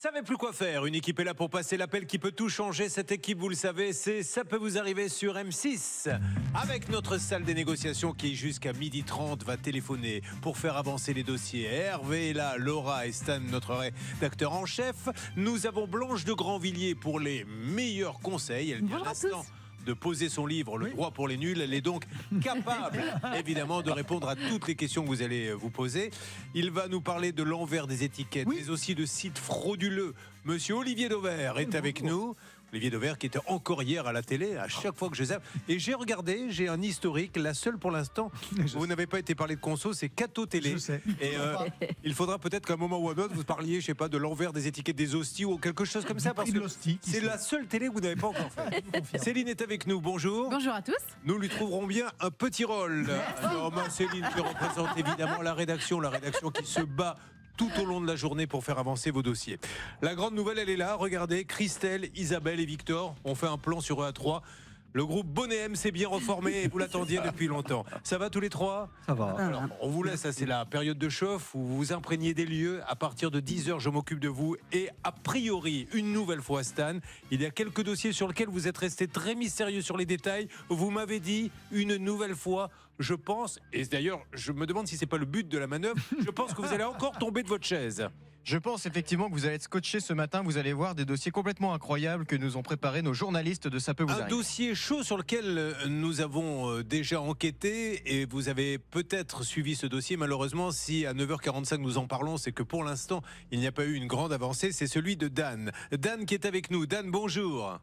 Savez plus quoi faire, une équipe est là pour passer l'appel qui peut tout changer. Cette équipe, vous le savez, c'est Ça peut vous arriver sur M6. Avec notre salle des négociations qui jusqu'à 12h30 va téléphoner pour faire avancer les dossiers. Hervé est là, Laura et Stan, notre rédacteur en chef. Nous avons Blanche de Grandvilliers pour les meilleurs conseils. Elle vient l'instant de poser son livre, Le droit pour les nuls. Elle est donc capable, évidemment, de répondre à toutes les questions que vous allez vous poser. Il va nous parler de l'envers des étiquettes, mais aussi de sites frauduleux. Monsieur Olivier Dauvert est avec nous. Olivier Dauvert qui était encore hier à la télé, à chaque fois que je zappe. Et j'ai regardé, j'ai un historique. La seule pour l'instant, vous n'avez pas été parlé de conso, c'est Cato Télé. Je sais. Et il faudra peut-être qu'à un moment ou à un autre, vous parliez, je sais pas, de l'envers des étiquettes des hosties ou quelque chose comme ça. Parce que c'est la seule télé que vous n'avez pas encore fait. Céline est avec nous, bonjour. Bonjour à tous. Nous lui trouverons bien un petit rôle. Alors, Céline qui représente évidemment la rédaction qui se bat tout au long de la journée pour faire avancer vos dossiers. La grande nouvelle, elle est là. Regardez, Christelle, Isabelle et Victor ont fait un plan sur eux à 3. Le groupe Bonnet M s'est bien reformé et vous l'attendiez depuis longtemps. Ça va tous les trois ? Ça va. Alors, on vous laisse, ça c'est la période de chauffe où vous vous imprégnez des lieux. À partir de 10h, je m'occupe de vous. Et a priori, une nouvelle fois, Stan, il y a quelques dossiers sur lesquels vous êtes resté très mystérieux sur les détails. Vous m'avez dit une nouvelle fois, je pense, et d'ailleurs, je me demande si c'est pas le but de la manœuvre, je pense que vous allez encore tomber de votre chaise. Je pense effectivement que vous allez être scotché ce matin. Vous allez voir des dossiers complètement incroyables que nous ont préparés nos journalistes de Ça peut vous arriver. Un dossier chaud sur lequel nous avons déjà enquêté et vous avez peut-être suivi ce dossier. Malheureusement, si à 9h45 nous en parlons, c'est que pour l'instant, il n'y a pas eu une grande avancée. C'est celui de Dan. Dan qui est avec nous. Dan, bonjour.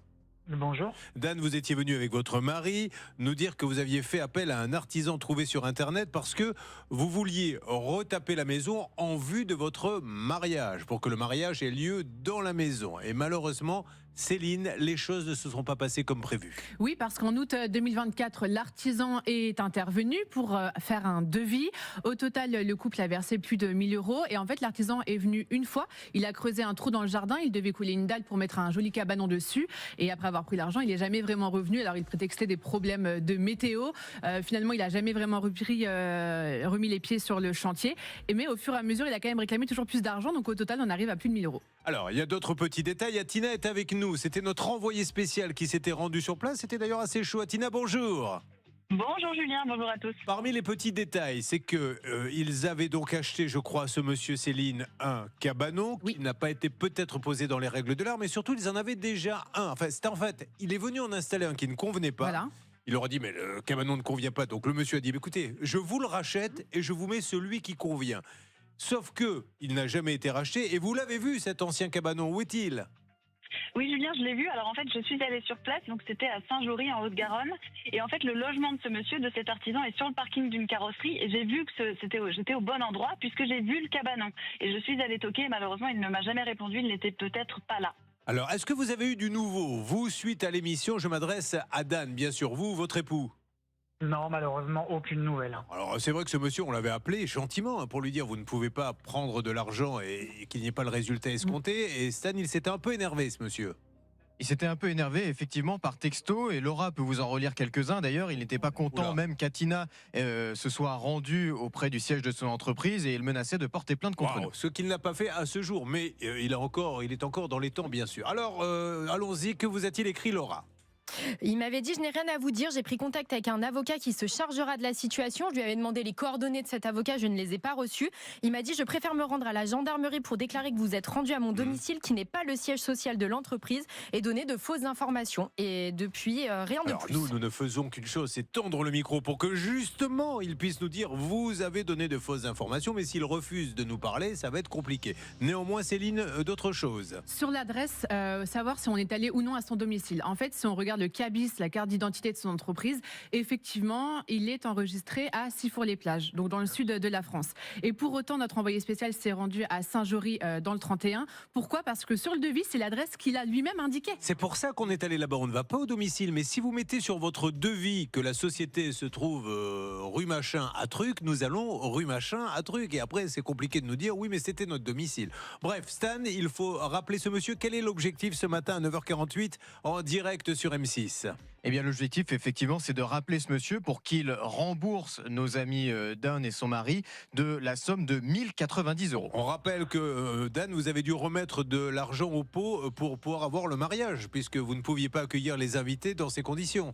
Bonjour. Dan, vous étiez venu avec votre mari nous dire que vous aviez fait appel à un artisan trouvé sur Internet parce que vous vouliez retaper la maison en vue de votre mariage, pour que le mariage ait lieu dans la maison. Et malheureusement, Céline, les choses ne se sont pas passées comme prévu. Oui, parce qu'en août 2024, l'artisan est intervenu pour faire un devis. Au total, le couple a versé plus de 1 000 €. Et en fait, l'artisan est venu une fois. Il a creusé un trou dans le jardin. Il devait couler une dalle pour mettre un joli cabanon dessus. Et après avoir pris l'argent, il n'est jamais vraiment revenu. Alors, il prétextait des problèmes de météo. Finalement, il n'a jamais vraiment remis les pieds sur le chantier. Mais au fur et à mesure, il a quand même réclamé toujours plus d'argent. Donc, au total, on arrive à plus de 1 000 €. Alors, il y a d'autres petits détails. Atina est avec nous. C'était notre envoyé spécial qui s'était rendu sur place. C'était d'ailleurs assez chaud. Atina, bonjour. Bonjour Julien, bonjour à tous. Parmi les petits détails, c'est que ils avaient donc acheté, je crois, à ce monsieur Céline, un cabanon qui n'a pas été peut-être posé dans les règles de l'art, mais surtout, ils en avaient déjà un. Enfin, il est venu en installer un qui ne convenait pas. Voilà. Il leur a dit, mais le cabanon ne convient pas. Donc le monsieur a dit, écoutez, je vous le rachète et je vous mets celui qui convient. Sauf que il n'a jamais été racheté. Et vous l'avez vu, cet ancien cabanon, où est-il ? Oui Julien, je l'ai vu. Alors en fait, je suis allée sur place, donc c'était à Saint-Jory en Haute-Garonne. Et en fait, le logement de ce monsieur, de cet artisan, est sur le parking d'une carrosserie. Et j'ai vu que j'étais au bon endroit puisque j'ai vu le cabanon. Et je suis allée toquer. Et malheureusement, il ne m'a jamais répondu. Il n'était peut-être pas là. Alors, est-ce que vous avez eu du nouveau ? Vous, suite à l'émission, je m'adresse à Dan, bien sûr. Vous, votre époux ? Non, malheureusement, aucune nouvelle. Alors, c'est vrai que ce monsieur, on l'avait appelé gentiment pour lui dire, vous ne pouvez pas prendre de l'argent et qu'il n'y ait pas le résultat escompté. Et Stan, il s'était un peu énervé, ce monsieur. Il s'était un peu énervé, effectivement, par texto, et Laura peut vous en relire quelques-uns. D'ailleurs, il n'était pas content même qu'Atina se soit rendue auprès du siège de son entreprise et il menaçait de porter plainte contre nous. Ce qu'il n'a pas fait à ce jour, mais il est encore dans les temps, bien sûr. Alors, allons-y, que vous a-t-il écrit, Laura ? Il m'avait dit, je n'ai rien à vous dire, j'ai pris contact avec un avocat qui se chargera de la situation. Je lui avais demandé les coordonnées de cet avocat, je ne les ai pas reçues. Il m'a dit, je préfère me rendre à la gendarmerie pour déclarer que vous êtes rendu à mon domicile, qui n'est pas le siège social de l'entreprise, et donner de fausses informations. Et depuis, rien de plus. Nous ne faisons qu'une chose, c'est tendre le micro pour que justement il puisse nous dire, vous avez donné de fausses informations, mais s'il refuse de nous parler, ça va être compliqué. Néanmoins, Céline, d'autres choses. Sur l'adresse, savoir si on est allé ou non à son domicile. En fait, si on regarde le CABIS, la carte d'identité de son entreprise, effectivement, il est enregistré à Sifour-les-Plages, donc dans le sud de la France. Et pour autant, notre envoyé spécial s'est rendu à Saint-Jory dans le 31. Pourquoi ? Parce que sur le devis, c'est l'adresse qu'il a lui-même indiquée. C'est pour ça qu'on est allé là-bas. On ne va pas au domicile, mais si vous mettez sur votre devis que la société se trouve rue machin à truc, nous allons rue machin à truc. Et après, c'est compliqué de nous dire oui, mais c'était notre domicile. Bref, Stan, il faut rappeler ce monsieur. Quel est l'objectif ce matin à 9h48 en direct sur M6 ? M6. Eh bien, l'objectif, effectivement, c'est de rappeler ce monsieur pour qu'il rembourse nos amis Dan et son mari de la somme de 1090 €. On rappelle que Dan, vous avez dû remettre de l'argent au pot pour pouvoir avoir le mariage, puisque vous ne pouviez pas accueillir les invités dans ces conditions.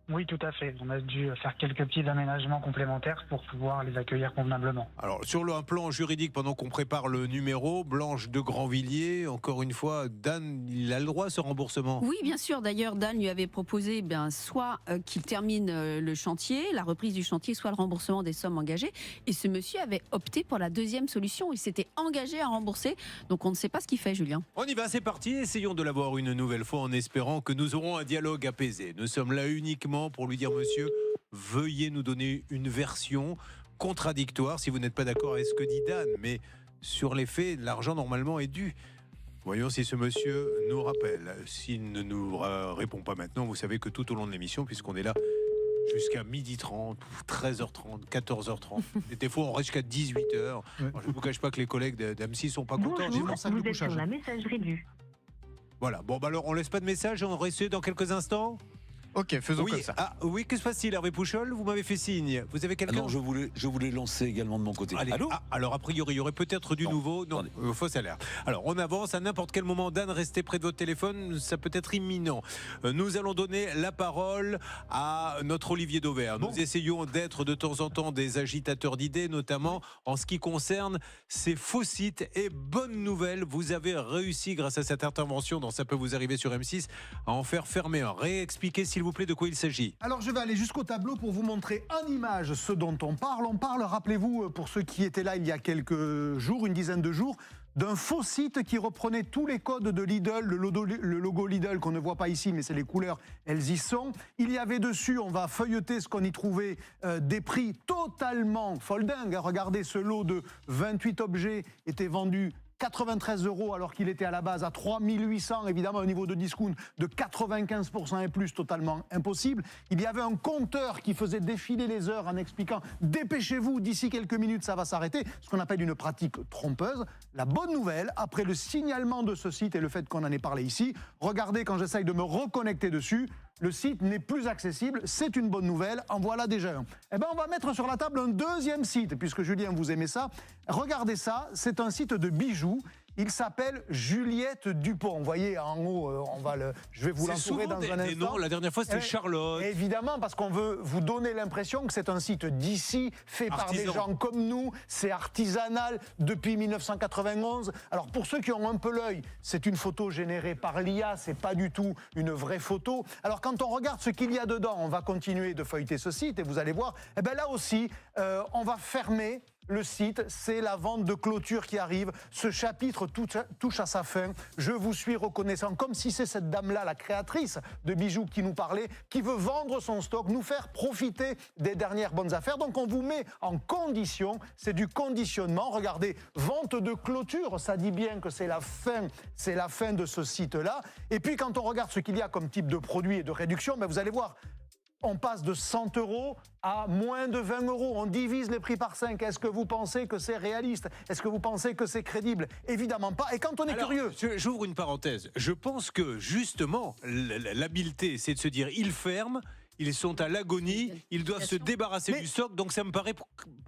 Oui, tout à fait. On a dû faire quelques petits aménagements complémentaires pour pouvoir les accueillir convenablement. Alors, sur un plan juridique, pendant qu'on prépare le numéro, Blanche de Grandvilliers, encore une fois, Dan, il a le droit à ce remboursement? Oui, bien sûr. D'ailleurs, Dan lui avait proposé soit qu'il termine le chantier, la reprise du chantier, soit le remboursement des sommes engagées. Et ce monsieur avait opté pour la deuxième solution. Il s'était engagé à rembourser. Donc, on ne sait pas ce qu'il fait, Julien. On y va, c'est parti. Essayons de l'avoir une nouvelle fois en espérant que nous aurons un dialogue apaisé. Nous sommes là uniquement pour lui dire, monsieur, veuillez nous donner une version contradictoire si vous n'êtes pas d'accord avec ce que dit Dan. Mais sur les faits, l'argent normalement est dû. Voyons si ce monsieur nous rappelle. S'il ne nous répond pas maintenant, vous savez que tout au long de l'émission, puisqu'on est là jusqu'à 12h30, 13h30, 14h30. Et des fois, on reste jusqu'à 18h. Ouais. Je ne vous cache pas que les collègues d'M6 sont pas contents. Bonjour, vous êtes sur la messagerie du. Voilà. Bon, bah alors, on laisse pas de message. On reste dans quelques instants. Ok, faisons Oui, comme ça. oui, que se passe-t-il, Hervé Pouchol? Vous m'avez fait signe. Vous avez quelqu'un? Non, je voulais lancer également de mon côté. Allez. Allô? Alors, a priori, il y aurait peut-être du Non, nouveau. Non, fausse alerte. Alors, on avance. À n'importe quel moment, Dan, restez près de votre téléphone. Ça peut être imminent. Nous allons donner la parole à notre Olivier Dauvert. Nous essayons d'être de temps en temps des agitateurs d'idées, notamment en ce qui concerne ces faux sites. Et bonne nouvelle, vous avez réussi, grâce à cette intervention dans Ça peut vous arriver sur M6, à en faire fermer un. Réexpliquez, s'il vous plaît, de quoi il s'agit. Alors je vais aller jusqu'au tableau pour vous montrer en image ce dont on parle. On parle, rappelez-vous, pour ceux qui étaient là il y a quelques jours, une dizaine de jours, d'un faux site qui reprenait tous les codes de Lidl, le logo Lidl qu'on ne voit pas ici, mais c'est les couleurs, elles y sont. Il y avait dessus, on va feuilleter ce qu'on y trouvait, des prix totalement foldingues. Regardez, ce lot de 28 objets était vendu 93 € alors qu'il était à la base à 3800, évidemment au niveau de discount de 95% et plus, totalement impossible. Il y avait un compteur qui faisait défiler les heures en expliquant « dépêchez-vous, d'ici quelques minutes ça va s'arrêter », ce qu'on appelle une pratique trompeuse. La bonne nouvelle, après le signalement de ce site et le fait qu'on en ait parlé ici, regardez quand j'essaye de me reconnecter dessus, le site n'est plus accessible, c'est une bonne nouvelle, en voilà déjà un. Eh bien, on va mettre sur la table un deuxième site, puisque Julien, vous aimez ça. Regardez ça, c'est un site de bijoux. Il s'appelle Juliette Dupont. Vous voyez, en haut, je vais vous l'entourer dans un instant. Non, la dernière fois, c'était Charlotte. Évidemment, parce qu'on veut vous donner l'impression que c'est un site d'ici, fait par des gens comme nous. C'est artisanal depuis 1991. Alors, pour ceux qui ont un peu l'œil, c'est une photo générée par l'IA. C'est pas du tout une vraie photo. Alors, quand on regarde ce qu'il y a dedans, on va continuer de feuilleter ce site et vous allez voir, eh ben là aussi, on va fermer le site, c'est la vente de clôture qui arrive. Ce chapitre touche à sa fin. Je vous suis reconnaissant, comme si c'est cette dame-là, la créatrice de bijoux qui nous parlait, qui veut vendre son stock, nous faire profiter des dernières bonnes affaires. Donc on vous met en condition, c'est du conditionnement. Regardez, vente de clôture, ça dit bien que c'est la fin de ce site-là. Et puis quand on regarde ce qu'il y a comme type de produit et de réduction, ben vous allez voir, on passe de 100 € à moins de 20 €. On divise les prix par 5. Est-ce que vous pensez que c'est réaliste? Est-ce que vous pensez que c'est crédible? Évidemment pas. Et quand on est curieux... J'ouvre une parenthèse. Je pense que, justement, l'habileté, c'est de se dire, ils ferment, ils sont à l'agonie, ils doivent se débarrasser du stock, donc ça me paraît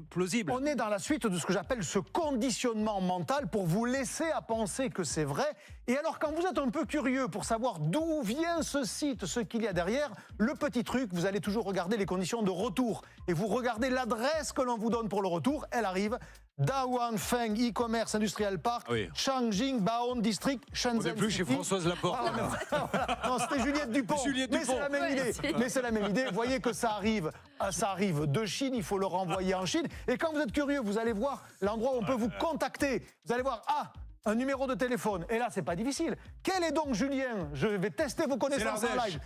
plausible. On est dans la suite de ce que j'appelle ce conditionnement mental pour vous laisser à penser que c'est vrai. Et alors, quand vous êtes un peu curieux pour savoir d'où vient ce site, ce qu'il y a derrière, le petit truc, vous allez toujours regarder les conditions de retour. Et vous regardez l'adresse que l'on vous donne pour le retour, elle arrive. Dawan Feng E-Commerce Industrial Park, Changjing Baon District, Shenzhen. On n'est plus chez Françoise Laporte. Voilà. Non, c'était Juliette Dupont. Mais c'est la même idée. Mais c'est la même idée. Vous voyez que ça arrive de Chine, il faut le renvoyer en Chine. Et quand vous êtes curieux, vous allez voir l'endroit où on peut vous contacter. Vous allez voir, un numéro de téléphone. Et là, c'est pas difficile. Quel est donc, Julien? Je vais tester vos connaissances en live.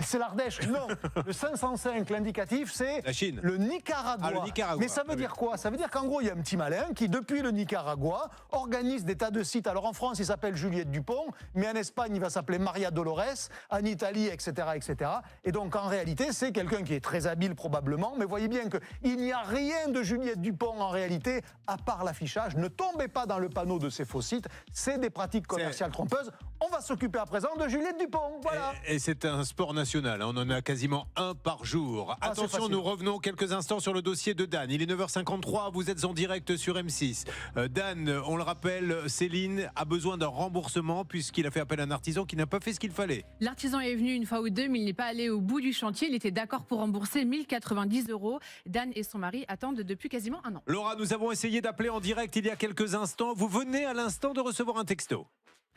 C'est l'Ardèche. Non, le 505, l'indicatif, c'est la Chine. Le Nicaragua. Le Nicaragua. Mais ça veut dire quoi? Ça veut dire qu'en gros, il y a un petit malin qui, depuis le Nicaragua, organise des tas de sites. Alors en France, il s'appelle Juliette Dupont, mais en Espagne, il va s'appeler Maria Dolores, en Italie, etc., etc. Et donc en réalité, c'est quelqu'un qui est très habile probablement, mais voyez bien qu'il n'y a rien de Juliette Dupont en réalité, à part l'affichage. Ne tombez pas dans le panneau de ces faux sites. C'est des pratiques commerciales trompeuses. On va s'occuper à présent de Juliette Dupont. Voilà. Et c'est un sport record national. On en a quasiment un par jour. Ah, c'est Attention, facile. nous revenons quelques instants sur le dossier de Dan. Il est 9h53, vous êtes en direct sur M6. Dan, on le rappelle, Céline a besoin d'un remboursement puisqu'il a fait appel à un artisan qui n'a pas fait ce qu'il fallait. L'artisan est venu une fois ou deux, mais il n'est pas allé au bout du chantier. Il était d'accord pour rembourser 1090 €. Dan et son mari attendent depuis quasiment un an. Laura, nous avons essayé d'appeler en direct il y a quelques instants. Vous venez à l'instant de recevoir un texto.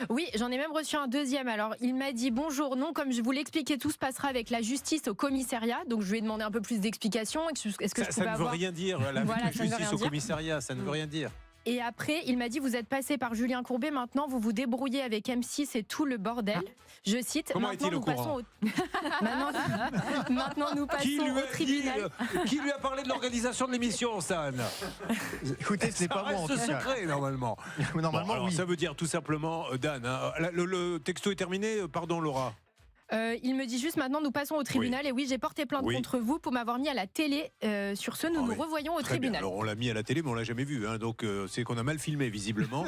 Oui, j'en ai même reçu un deuxième. Alors, il m'a dit bonjour, non, comme je vous l'expliquais, tout se passera avec la justice au commissariat. Donc, je lui ai demandé un peu plus d'explications. Est-ce que je Ça pouvais ne veut avoir... rien dire, la Voilà, ça ne veut justice rien au dire. commissariat, ça ne veut rien dire. Et après, il m'a dit vous êtes passé par Julien Courbet, maintenant vous vous débrouillez avec M6 et tout le bordel. Je cite, Comment maintenant est-il au nous passons maintenant nous passons au tribunal. Qui lui a parlé de l'organisation de l'émission, San? Écoutez, c'est pas moi en tout reste cas. secret, normalement. Normalement, Bon, alors, oui. ça veut dire tout simplement, Dan, hein, le texto est terminé, pardon Laura. Il me dit juste maintenant nous passons au tribunal et oui j'ai porté plainte Oui. contre vous pour m'avoir mis à la télé. Sur ce nous Ah nous oui. revoyons au Très bien. tribunal. Alors on l'a mis à la télé, mais on l'a jamais vu, hein, donc c'est qu'on a mal filmé visiblement.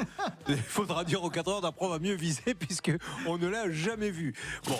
Il faudra dire aux 4 heures d'après on va mieux viser puisque on ne l'a jamais vu. Bon,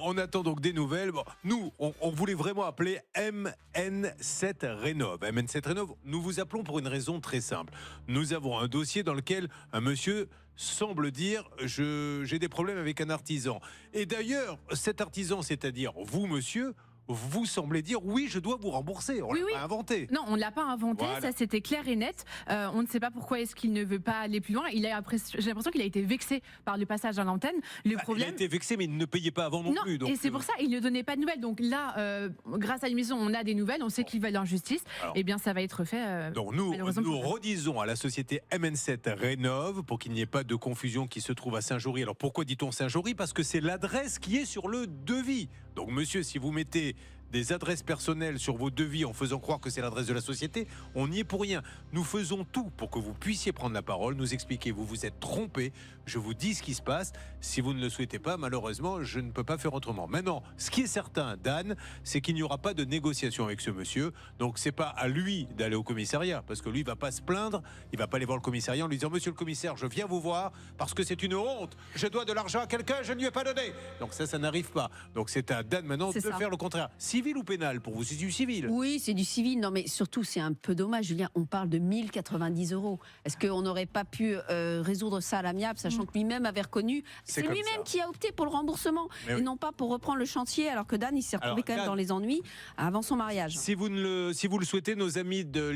on attend donc des nouvelles. Bon, nous, on voulait vraiment appeler MN7 Rénov. MN7 Rénov, nous vous appelons pour une raison très simple. Nous avons un dossier dans lequel un monsieur semble dire j'ai des problèmes avec un artisan. Et d'ailleurs, cet artisan, c'est-à-dire vous, monsieur, vous semblez dire oui, je dois vous rembourser. On Oui, l'a oui. pas inventé. Non, on ne l'a pas inventé, Voilà. ça c'était clair et net. On ne sait pas pourquoi est-ce qu'il ne veut pas aller plus loin. J'ai l'impression qu'il a été vexé par le passage à l'antenne. Le Il a problème... été vexé, mais il ne payait pas avant non, plus. Donc, et c'est pour ça il ne donnait pas de nouvelles. Donc là, grâce à l'émission, on a des nouvelles, on sait qu'ils veulent en justice. Alors, Eh bien, ça va être fait. Donc nous malheureusement pour eux. redisons à la société MN7 Rénov pour qu'il n'y ait pas de confusion qui se trouve à Saint-Jory. Alors pourquoi dit-on Saint-Jory? Parce que c'est l'adresse qui est sur le devis. Donc monsieur, si vous mettez des adresses personnelles sur vos devis en faisant croire que c'est l'adresse de la société, on n'y est pour rien. Nous faisons tout pour que vous puissiez prendre la parole, nous expliquer, vous vous êtes trompé, je vous dis ce qui se passe. Si vous ne le souhaitez pas, malheureusement, je ne peux pas faire autrement. Maintenant, ce qui est certain, Dan, c'est qu'il n'y aura pas de négociation avec ce monsieur. Donc c'est pas à lui d'aller au commissariat, parce que lui, il va pas se plaindre, il va pas aller voir le commissariat en lui disant « Monsieur le commissaire, je viens vous voir parce que c'est une honte, je dois de l'argent à quelqu'un, je ne lui ai pas donné ». Donc ça n'arrive pas. Donc c'est à Dan maintenant de C'est ça. faire le contraire. Civil ou pénal pour vous? C'est du civil. Oui, c'est du civil. Non, mais surtout, c'est un peu dommage, Julien. On parle de 1090 €. Est-ce qu'on n'aurait pas pu résoudre ça à l'amiable, sachant que lui-même avait reconnu. C'est comme lui-même ça. qui a opté pour le remboursement Mais et oui. non pas pour reprendre le chantier, alors que Dan, il s'est retrouvé Alors, quand même Dan- dans les ennuis avant son mariage. Si vous le souhaitez, nos amis de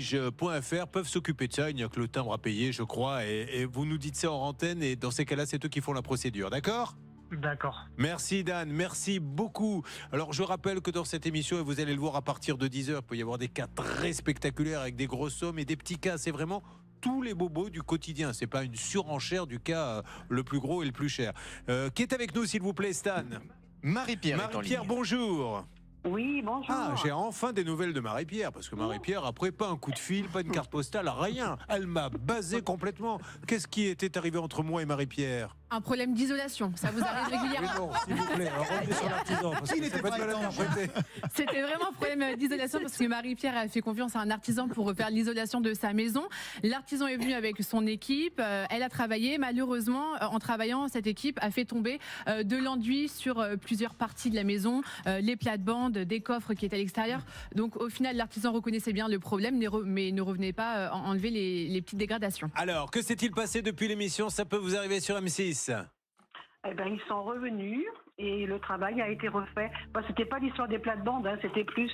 litige.fr peuvent s'occuper de ça. Il n'y a que le timbre à payer, je crois. Et vous nous dites ça en antenne. Et dans ces cas-là, c'est eux qui font la procédure. D'accord ? D'accord. Merci Dan, merci beaucoup. Alors je rappelle que dans cette émission, et vous allez le voir à partir de 10h, il peut y avoir des cas très spectaculaires avec des grosses sommes et des petits cas. C'est vraiment tous les bobos du quotidien. C'est pas une surenchère du cas le plus gros et le plus cher. Qui est avec nous, s'il vous plaît, Stan? Marie-Pierre est en Marie-Pierre, ligne. bonjour. Oui, bonjour. Ah, j'ai enfin des nouvelles de Marie-Pierre, parce que Marie-Pierre, après, pas un coup de fil, pas une carte postale, rien. Elle m'a basé complètement. Qu'est-ce qui était arrivé entre moi et Marie-Pierre? Un problème d'isolation, ça vous arrive régulièrement. Oui, non, s'il vous plaît, revenez sur l'artisan, parce Il que n'était ça peut pas être mal étanche. interprété. C'était vraiment un problème d'isolation parce que Marie-Pierre a fait confiance à un artisan pour refaire l'isolation de sa maison. L'artisan est venu avec son équipe, elle a travaillé. Malheureusement, en travaillant, cette équipe a fait tomber de l'enduit sur plusieurs parties de la maison, les plates-bandes, des coffres qui étaient à l'extérieur. Donc au final, l'artisan reconnaissait bien le problème, mais ne revenait pas enlever les petites dégradations. Alors, que s'est-il passé depuis l'émission? Ça peut vous arriver sur M6? Eh ben, ils sont revenus et le travail a été refait. Bon, c'était pas l'histoire des plates-bandes, hein, c'était plus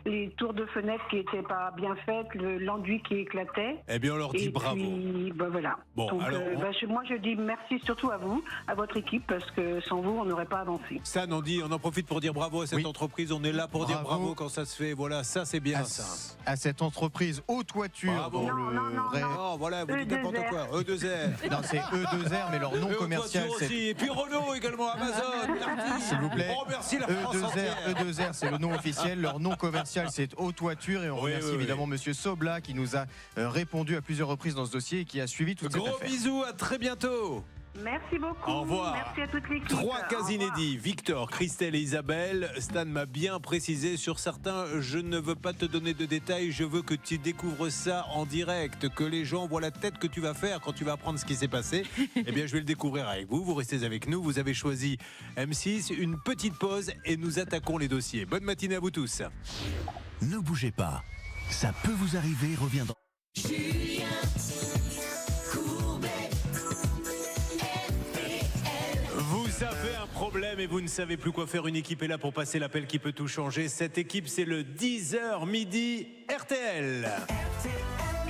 les tours de fenêtres qui étaient pas bien faites, l'enduit qui éclatait. Eh bien, on leur dit Et bravo. puis, ben voilà. Bon, Donc, alors, moi, je dis merci surtout à vous, à votre équipe, parce que sans vous, on n'aurait pas avancé. Stan, on en profite pour dire bravo à cette Oui. entreprise. On est là pour dire Bravo. bravo quand ça se fait. Voilà, ça c'est bien à, ça. à cette entreprise Haute Toiture Bravo. dans Non, le non, non, Ré- non. Non, voilà, vous dites n'importe E2R. quoi. E2R. Non, c'est E2R, mais leur nom Et commercial, Toiture c'est aussi. Et puis Renault également, Amazon, Darty. S'il vous plaît. On remercie la France entière. E2R, c'est le nom officiel. Leur nom commercial, c'est Haute Toiture. Et on Oui, remercie oui, oui. évidemment Monsieur Sobla qui nous a répondu à plusieurs reprises dans ce dossier et qui a suivi toute cette Gros affaire. bisous, à très bientôt. Merci beaucoup. Au revoir. Merci à toute l'équipe. 3 cas Au revoir. inédits. Victor, Christelle et Isabelle. Stan m'a bien précisé sur certains. Je ne veux pas te donner de détails. Je veux que tu découvres ça en direct. Que les gens voient la tête que tu vas faire quand tu vas apprendre ce qui s'est passé. Eh bien, je vais le découvrir avec vous. Vous restez avec nous. Vous avez choisi M6. Une petite pause et nous attaquons les dossiers. Bonne matinée à vous tous. Ne bougez pas. Ça peut vous arriver. Reviendra. Vous avez un problème et vous ne savez plus quoi faire. Une équipe est là pour passer l'appel qui peut tout changer. Cette équipe, c'est le 10h midi RTL.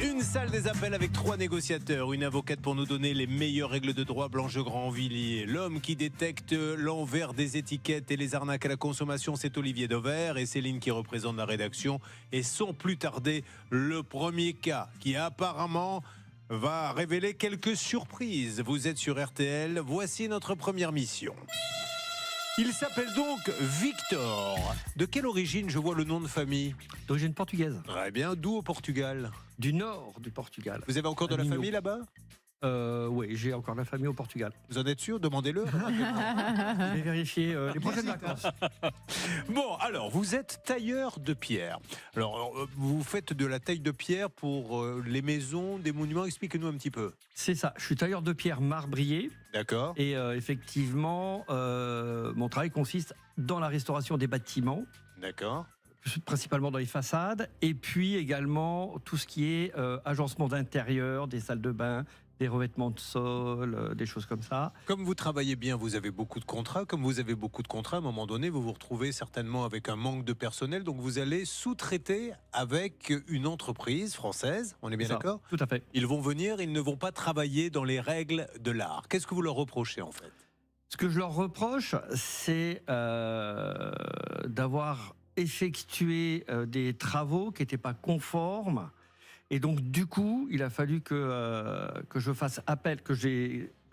Une salle des appels avec 3 négociateurs, une avocate pour nous donner les meilleures règles de droit, Blanche Grandvilliers. L'homme qui détecte l'envers des étiquettes et les arnaques à la consommation, c'est Olivier Dauvert, et Céline qui représente la rédaction. Et sans plus tarder, le premier cas qui apparemment va révéler quelques surprises. Vous êtes sur RTL, voici notre première mission. Il s'appelle donc Victor. De quelle origine je vois le nom de famille? D'origine portugaise. Très bien, d'où au Portugal? Du nord du Portugal. Vous avez encore de la Minho. famille là-bas? Oui, j'ai encore de la famille au Portugal. Vous en êtes sûr? Demandez-le. Je vais vérifier les prochaines vacances. Bon, alors, vous êtes tailleur de pierre. Alors, vous faites de la taille de pierre pour les maisons, des monuments. Expliquez-nous un petit peu. C'est ça, je suis tailleur de pierre marbrier. D'accord. Et effectivement, mon travail consiste dans la restauration des bâtiments. D'accord. Principalement dans les façades. Et puis également tout ce qui est agencement d'intérieur, des salles de bain, des revêtements de sol, des choses comme ça. Comme vous travaillez bien, vous avez beaucoup de contrats. Comme vous avez beaucoup de contrats, à un moment donné, vous vous retrouvez certainement avec un manque de personnel. Donc vous allez sous-traiter avec une entreprise française. On est bien d'accord? Tout à fait. Ils vont venir, ils ne vont pas travailler dans les règles de l'art. Qu'est-ce que vous leur reprochez en fait? Ce que je leur reproche, c'est d'avoir effectué des travaux qui n'étaient pas conformes. Et donc, du coup, il a fallu que je fasse appel, que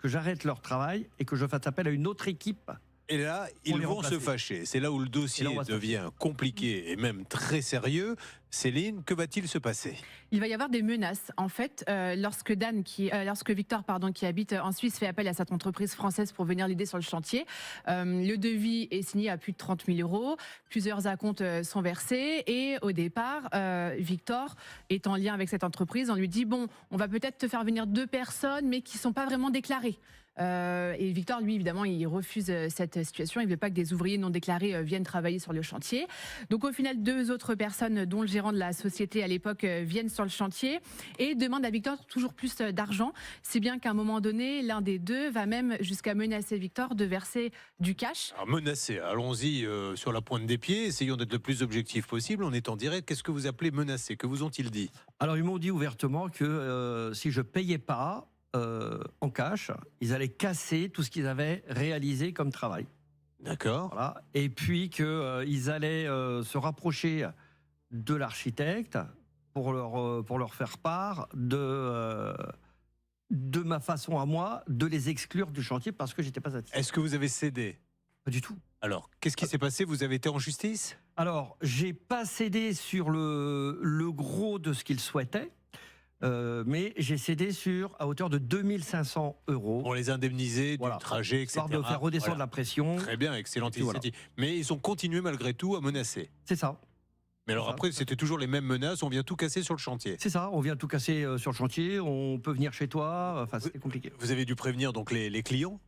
j'arrête leur travail et que je fasse appel à une autre équipe. Et là, ils vont se fâcher. C'est là où le dossier devient compliqué et même très sérieux. Céline, que va-t-il se passer? Il va y avoir des menaces. En fait, lorsque Victor, qui habite en Suisse, fait appel à cette entreprise française pour venir l'aider sur le chantier, le devis est signé à plus de 30 000 €. Plusieurs acomptes sont versés. Et au départ, Victor est en lien avec cette entreprise. On lui dit, bon, on va peut-être te faire venir 2 personnes, mais qui ne sont pas vraiment déclarées. Et Victor, lui, évidemment, il refuse cette situation. Il ne veut pas que des ouvriers non déclarés viennent travailler sur le chantier. Donc, au final, 2 autres personnes, dont le gérant de la société à l'époque, viennent sur le chantier et demandent à Victor toujours plus d'argent. Si bien qu'à un moment donné, l'un des 2 va même jusqu'à menacer Victor de verser du cash. Alors, menacer, allons-y sur la pointe des pieds. Essayons d'être le plus objectif possible. On est en direct. Qu'est-ce que vous appelez menacer? Que vous ont-ils dit? Alors, ils m'ont dit ouvertement que si je ne payais pas en cash, ils allaient casser tout ce qu'ils avaient réalisé comme travail. D'accord. Voilà. Et puis qu'ils allaient se rapprocher de l'architecte pour leur faire part de ma façon à moi de les exclure du chantier parce que j'étais pas satisfait. Est-ce que vous avez cédé? Pas du tout. Alors, qu'est-ce qui s'est passé? Vous avez été en justice? Alors, j'ai pas cédé sur le gros de ce qu'ils souhaitaient. Mais j'ai cédé à hauteur de 2500 €. Pour les indemniser du trajet, etc. Histoire de faire redescendre la pression. Très bien, excellente Voilà. initiative. Mais ils ont continué malgré tout à menacer. C'est ça. Mais alors après, c'était toujours les mêmes menaces, on vient tout casser sur le chantier. C'est ça, on vient tout casser sur le chantier, on peut venir chez toi, enfin c'était compliqué. Vous avez dû prévenir donc les clients?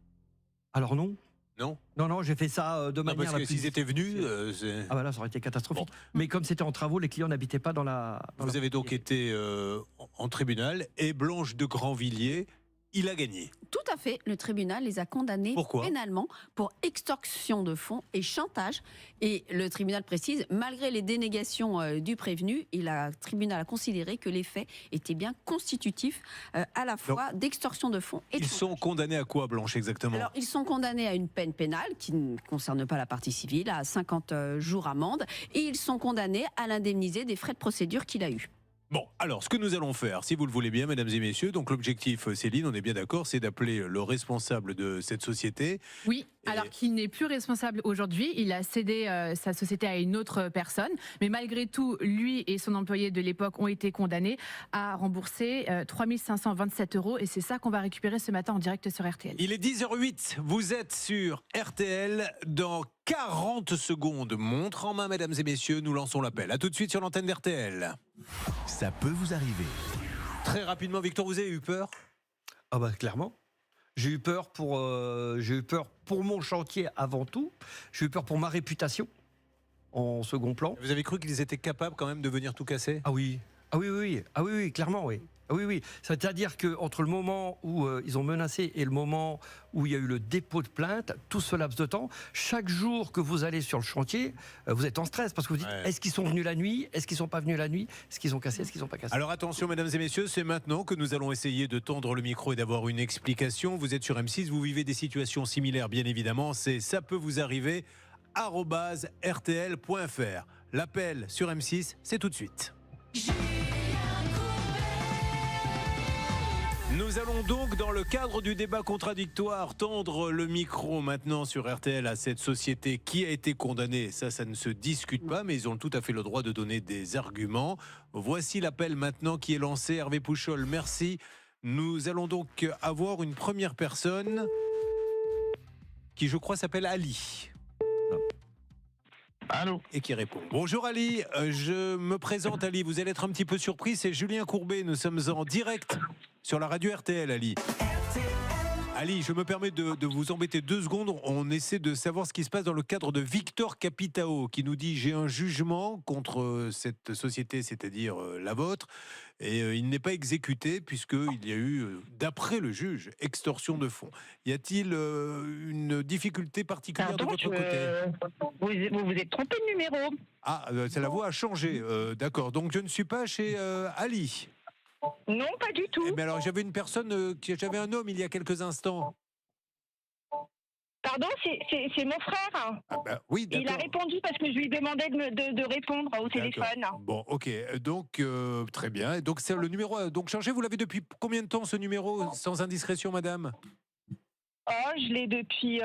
Alors non. Non? Non, j'ai fait ça de manière... Parce que s'ils étaient venus... Ah bah là, ça aurait été catastrophique. Bon. Mais comme c'était en travaux, les clients n'habitaient pas dans la... Vous avez donc été en tribunal et Blanche de Grandvilliers, il a gagné. Tout à fait. Le tribunal les a condamnés pénalement pour extorsion de fonds et chantage. Et le tribunal précise, malgré les dénégations du prévenu, le tribunal a considéré que les faits étaient bien constitutifs à la fois d'extorsion de fonds et de Ils chantage. sont condamnés à quoi, Blanche, exactement? Alors, ils sont condamnés à une peine pénale qui ne concerne pas la partie civile, à 50 jours amende. Et ils sont condamnés à l'indemniser des frais de procédure qu'il a eus. Bon, alors, ce que nous allons faire, si vous le voulez bien, mesdames et messieurs, donc l'objectif, Céline, on est bien d'accord, c'est d'appeler le responsable de cette société. Oui. Alors qu'il n'est plus responsable aujourd'hui, il a cédé sa société à une autre personne, mais malgré tout, lui et son employé de l'époque ont été condamnés à rembourser 3 527 € et c'est ça qu'on va récupérer ce matin en direct sur RTL. Il est 10h08, vous êtes sur RTL dans 40 secondes. Montre en main, mesdames et messieurs, nous lançons l'appel. A tout de suite sur l'antenne d'RTL. Ça peut vous arriver. Très rapidement, Victor, vous avez eu peur? Ah bah clairement. J'ai eu peur pour mon chantier avant tout. J'ai eu peur pour ma réputation en second plan. Vous avez cru qu'ils étaient capables quand même de venir tout casser? Ah oui, clairement oui. Ah oui. C'est-à-dire qu'entre le moment où ils ont menacé et le moment où il y a eu le dépôt de plainte, tout ce laps de temps, chaque jour que vous allez sur le chantier, vous êtes en stress parce que vous dites est-ce qu'ils sont venus la nuit? Est-ce qu'ils ne sont pas venus la nuit? Est-ce qu'ils ont cassé? Est-ce qu'ils n'ont pas cassé? Alors attention, mesdames et messieurs, c'est maintenant que nous allons essayer de tendre le micro et d'avoir une explication. Vous êtes sur M6, vous vivez des situations similaires, bien évidemment. C'est ça peut vous arriver @rtl.fr. L'appel sur M6, c'est tout de suite. Nous allons donc, dans le cadre du débat contradictoire, tendre le micro maintenant sur RTL à cette société qui a été condamnée. Ça ne se discute pas, mais ils ont tout à fait le droit de donner des arguments. Voici l'appel maintenant qui est lancé. Hervé Pouchol, merci. Nous allons donc avoir une première personne qui, je crois, s'appelle Ali. Allô. Et qui répond. Bonjour Ali, je me présente Ali, vous allez être un petit peu surpris, c'est Julien Courbet, nous sommes en direct sur la radio RTL Ali. Ali, je me permets de vous embêter 2 secondes, on essaie de savoir ce qui se passe dans le cadre de Victor Capitao qui nous dit j'ai un jugement contre cette société, c'est-à-dire la vôtre, et il n'est pas exécuté puisqu'il y a eu, d'après le juge, extorsion de fonds. Y a-t-il une difficulté particulière de votre côté? Vous vous êtes trompé de numéro. Ah, la voix a changé, d'accord, donc je ne suis pas chez Ali. Non, pas du tout. Mais alors j'avais une personne, j'avais un homme il y a quelques instants. Pardon, c'est mon frère. Ah bah, oui, d'accord. Il a répondu parce que je lui demandais de répondre au téléphone. Bon, ok, donc très bien. Donc c'est le numéro donc changé. Vous l'avez depuis combien de temps ce numéro, sans indiscrétion, madame? Oh, je l'ai depuis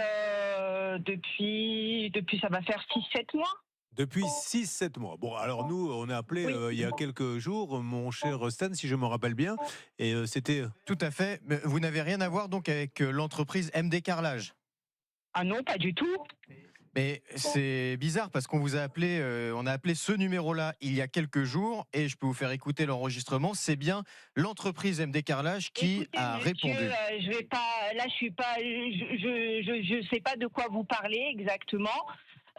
ça va faire 6-7 mois. Depuis 6-7 mois. Bon, alors nous, on a appelé il y a quelques jours, mon cher Stan, si je me rappelle bien, et c'était... Tout à fait. Mais vous n'avez rien à voir donc avec l'entreprise MD Carrelage? Ah non, pas du tout. Mais c'est bizarre parce qu'on vous a appelé, on a appelé ce numéro-là il y a quelques jours et je peux vous faire écouter l'enregistrement. C'est bien l'entreprise MD Carrelage qui a répondu. Je vais pas, là, je suis pas, je sais pas de quoi vous parlez exactement.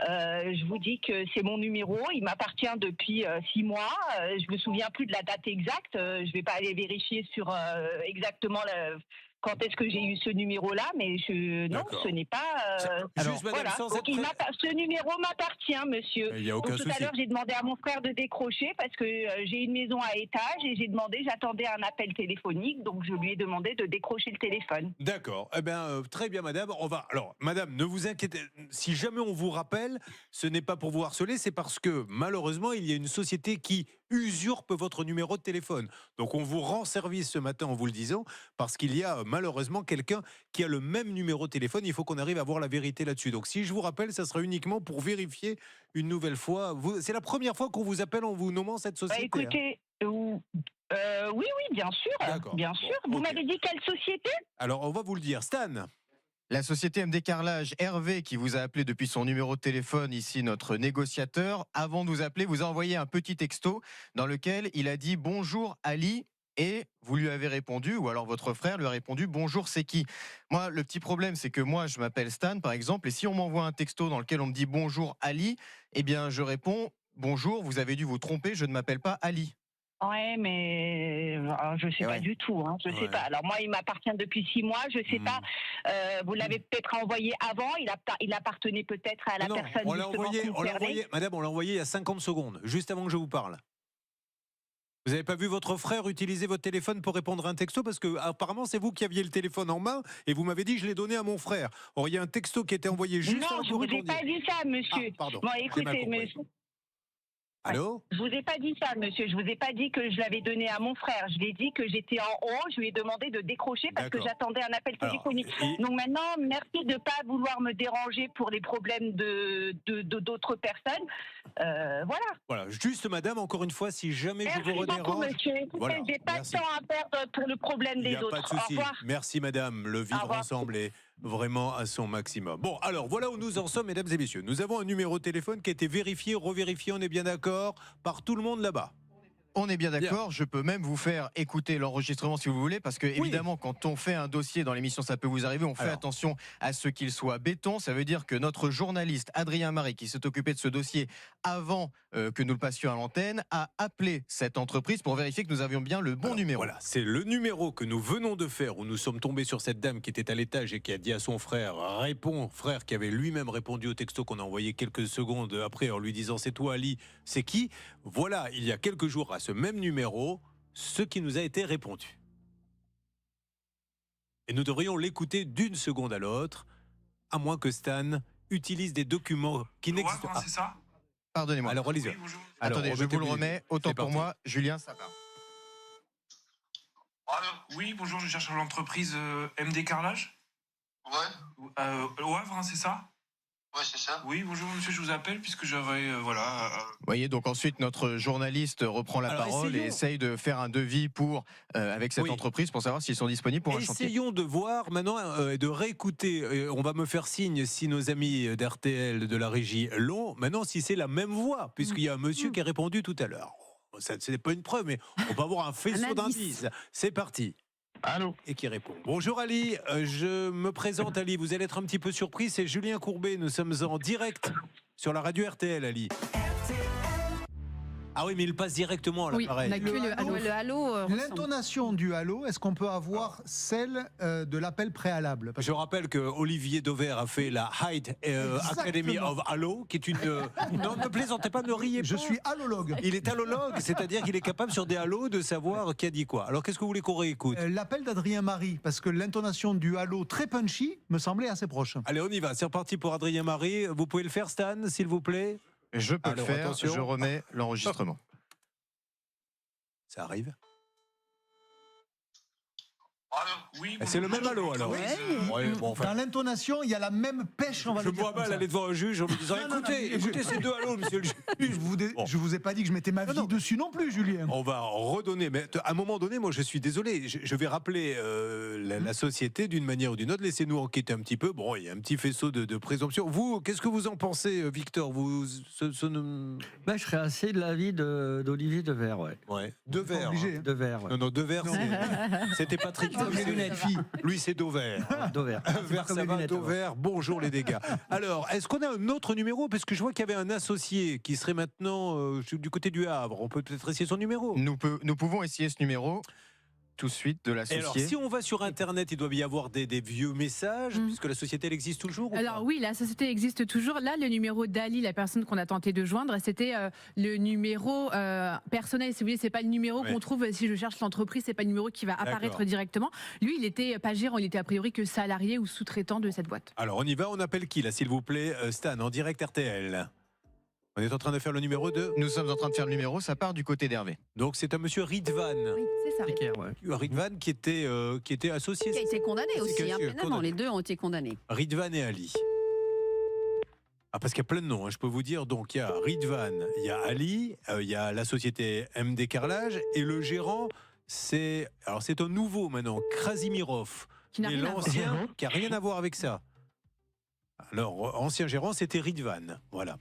Je vous dis que c'est mon numéro, il m'appartient depuis 6 mois. Je me souviens plus de la date exacte. Je vais pas aller vérifier sur exactement quand est-ce que j'ai eu ce numéro-là, mais non, ce n'est pas. Juste, madame, voilà. Donc, ce numéro m'appartient, monsieur. Il y a aucun Donc, tout à l'heure, j'ai demandé à mon frère de décrocher parce que j'ai une maison à étage et j'attendais un appel téléphonique, donc je lui ai demandé de décrocher le téléphone. D'accord. Eh bien, très bien, madame. Alors, madame, ne vous inquiétez. Si jamais on vous rappelle, ce n'est pas pour vous harceler, c'est parce que malheureusement, il y a une société qui usurpe votre numéro de téléphone. Donc, on vous rend service ce matin en vous le disant, parce qu'il y a malheureusement quelqu'un qui a le même numéro de téléphone. Il faut qu'on arrive à voir la vérité là-dessus. Donc, si je vous rappelle, ça sera uniquement pour vérifier une nouvelle fois. C'est la première fois qu'on vous appelle en vous nommant cette société. Écoutez, oui, bien sûr. Bien sûr. Vous m'avez dit quelle société? Alors, on va vous le dire. Stan. La société MD Carrelage, Hervé, qui vous a appelé depuis son numéro de téléphone, ici notre négociateur, avant de vous appeler, vous a envoyé un petit texto dans lequel il a dit « Bonjour Ali ». Et vous lui avez répondu, ou alors votre frère lui a répondu « Bonjour, c'est qui ?» Moi, le petit problème, c'est que moi, je m'appelle Stan, par exemple, et si on m'envoie un texto dans lequel on me dit « Bonjour Ali », eh bien, je réponds « Bonjour, vous avez dû vous tromper, je ne m'appelle pas Ali ». Ouais, mais je sais pas du tout. Hein, je sais pas. Alors moi, il m'appartient depuis 6 mois. Je sais pas. Vous l'avez peut-être envoyé avant. Il appartenait peut-être à la personne. On l'a envoyé, madame, on l'a envoyé il y a 50 secondes, juste avant que je vous parle. Vous n'avez pas vu votre frère utiliser votre téléphone pour répondre à un texto? Parce que apparemment c'est vous qui aviez le téléphone en main et vous m'avez dit je l'ai donné à mon frère. Or il y a un texto qui a été envoyé juste avant que vous répondiez. Non, je vous ai pas dit ça, monsieur. Ah, pardon. Bon, écoutez, monsieur. Allô? Je vous ai pas dit ça, monsieur. Je vous ai pas dit que je l'avais donné à mon frère. Je lui ai dit que j'étais en haut. Je lui ai demandé de décrocher parce que D'accord. j'attendais un appel téléphonique. Donc maintenant, merci de pas vouloir me déranger pour les problèmes d'autres personnes. Voilà. Voilà, juste madame, encore une fois, si jamais Merci je vous beaucoup, redérange... monsieur. Écoutez, Voilà, j'ai pas merci. de temps à perdre pour le problème Il n'y des a autres. pas de souci. Au revoir. Merci madame, le vivre revoir. ensemble est vraiment à son maximum. Bon, alors voilà où nous en sommes, mesdames et messieurs. Nous avons un numéro de téléphone qui a été vérifié, revérifié, on est bien d'accord, par tout le monde là-bas. On est bien d'accord, je peux même vous faire écouter l'enregistrement si vous voulez, parce que évidemment, quand on fait un dossier dans l'émission Ça peut vous arriver, on fait attention à ce qu'il soit béton. Ça veut dire que notre journaliste Adrien Marie, qui s'est occupé de ce dossier avant que nous le passions à l'antenne, a appelé cette entreprise pour vérifier que nous avions bien le bon numéro. Voilà, c'est le numéro que nous venons de faire, où nous sommes tombés sur cette dame qui était à l'étage et qui a dit à son frère, frère qui avait lui-même répondu au texto qu'on a envoyé quelques secondes après en lui disant c'est toi Ali, c'est qui? Voilà, il y a quelques jours à ce même numéro, ce qui nous a été répondu. Et nous devrions l'écouter d'une seconde à l'autre, à moins que Stan utilise des documents qui n'existent pas. C'est ça? Pardonnez-moi. Alors, relisez. Attendez, je vous le remets. Autant pour moi, Julien, ça part. Oui, bonjour, je cherche l'entreprise MD Carrelage. Ouais. Au Havre, hein, c'est ça? Ouais, c'est ça. Oui, bonjour monsieur, je vous appelle puisque j'avais, Vous voyez, donc ensuite, notre journaliste reprend la parole et essaye de faire un devis avec cette entreprise pour savoir s'ils sont disponibles pour un chantier. Essayons de voir maintenant et de réécouter. On va me faire signe si nos amis d'RTL de la régie l'ont. Maintenant, si c'est la même voix, puisqu'il y a un monsieur qui a répondu tout à l'heure. Ça, ce n'est pas une preuve, mais on va avoir un faisceau d'indices. C'est parti. Allô? Et qui répond. Bonjour Ali, je me présente Ali. Vous allez être un petit peu surpris, c'est Julien Courbet. Nous sommes en direct sur la radio RTL, Ali. Ah oui, mais il passe directement à l'appareil. Le halo. L'intonation du halo, est-ce qu'on peut avoir celle de l'appel préalable? Je rappelle que Olivier Dauvert a fait la Hyde Academy of Halo, qui est une... Non, ne plaisantez pas, ne riez pas. Je suis halologue. Il est halologue, c'est-à-dire qu'il est capable sur des halos de savoir qui a dit quoi. Alors qu'est-ce que vous voulez qu'on réécoute? L'appel d'Adrien Marie, parce que l'intonation du halo très punchy me semblait assez proche. Allez, on y va, c'est reparti pour Adrien Marie. Vous pouvez le faire, Stan, s'il vous plaît? Je peux le faire, attention. je remets l'enregistrement. Ça arrive. oui, C'est le même halo alors. Ouais, bon, enfin, Dans l'intonation, il y a la même pêche, on va je le dire vois comme mal ça. aller devant un juge en me disant écoutez ces deux halos, monsieur le juge. Je vous ai pas dit que je mettais ma vie dessus non plus, Julien. On va redonner, mais à un moment donné, moi je suis désolé, je vais rappeler la société d'une manière ou d'une autre. Laissez-nous enquêter un petit peu. Bon, il y a un petit faisceau de présomption. Vous, qu'est-ce que vous en pensez, Victor? Je serais assez de l'avis d'Olivier Dauvert, ouais. Ouais. Dauvert. Dauvert, ouais. Non, Dauvert, c'était Patrick. Comme les lunettes, fille. Lui, c'est Dauvert. Dauvert. Vers comme ça les va, lunettes, Dauvert. Bonjour les dégâts. Alors, est-ce qu'on a un autre numéro? Parce que je vois qu'il y avait un associé qui serait maintenant du côté du Havre. On peut peut-être essayer son numéro. Nous pouvons essayer ce numéro tout de suite de Et alors, l'associé. si on va sur Internet, il doit y avoir des vieux messages, puisque la société, elle existe toujours ou Alors pas? oui, la société existe toujours. Là, le numéro d'Ali, la personne qu'on a tenté de joindre, c'était le numéro personnel. Si vous voulez, c'est pas le numéro qu'on trouve si je cherche l'entreprise, c'est pas le numéro qui va apparaître directement. Lui, il était pas gérant, il était a priori que salarié ou sous-traitant de cette boîte. Alors, on y va, on appelle qui là, s'il vous plaît? Stan, en direct RTL. On est en train de faire le numéro 2. Nous sommes en train de faire le numéro, ça part du côté d'Hervé. Donc c'est un monsieur Ridvan. Oui, c'est ça. Ridvan qui était associé. Qui a été condamné aussi, pénalement. Les deux ont été condamnés. Ridvan et Ali. Ah, parce qu'il y a plein de noms, je peux vous dire. Donc il y a Ridvan, il y a Ali, il y a la société MD Carrelage et le gérant, c'est un nouveau maintenant, Krasimirov. Qui n'a rien à voir. L'ancien, qui n'a rien à voir avec ça. Alors, ancien gérant, c'était Ridvan. Voilà.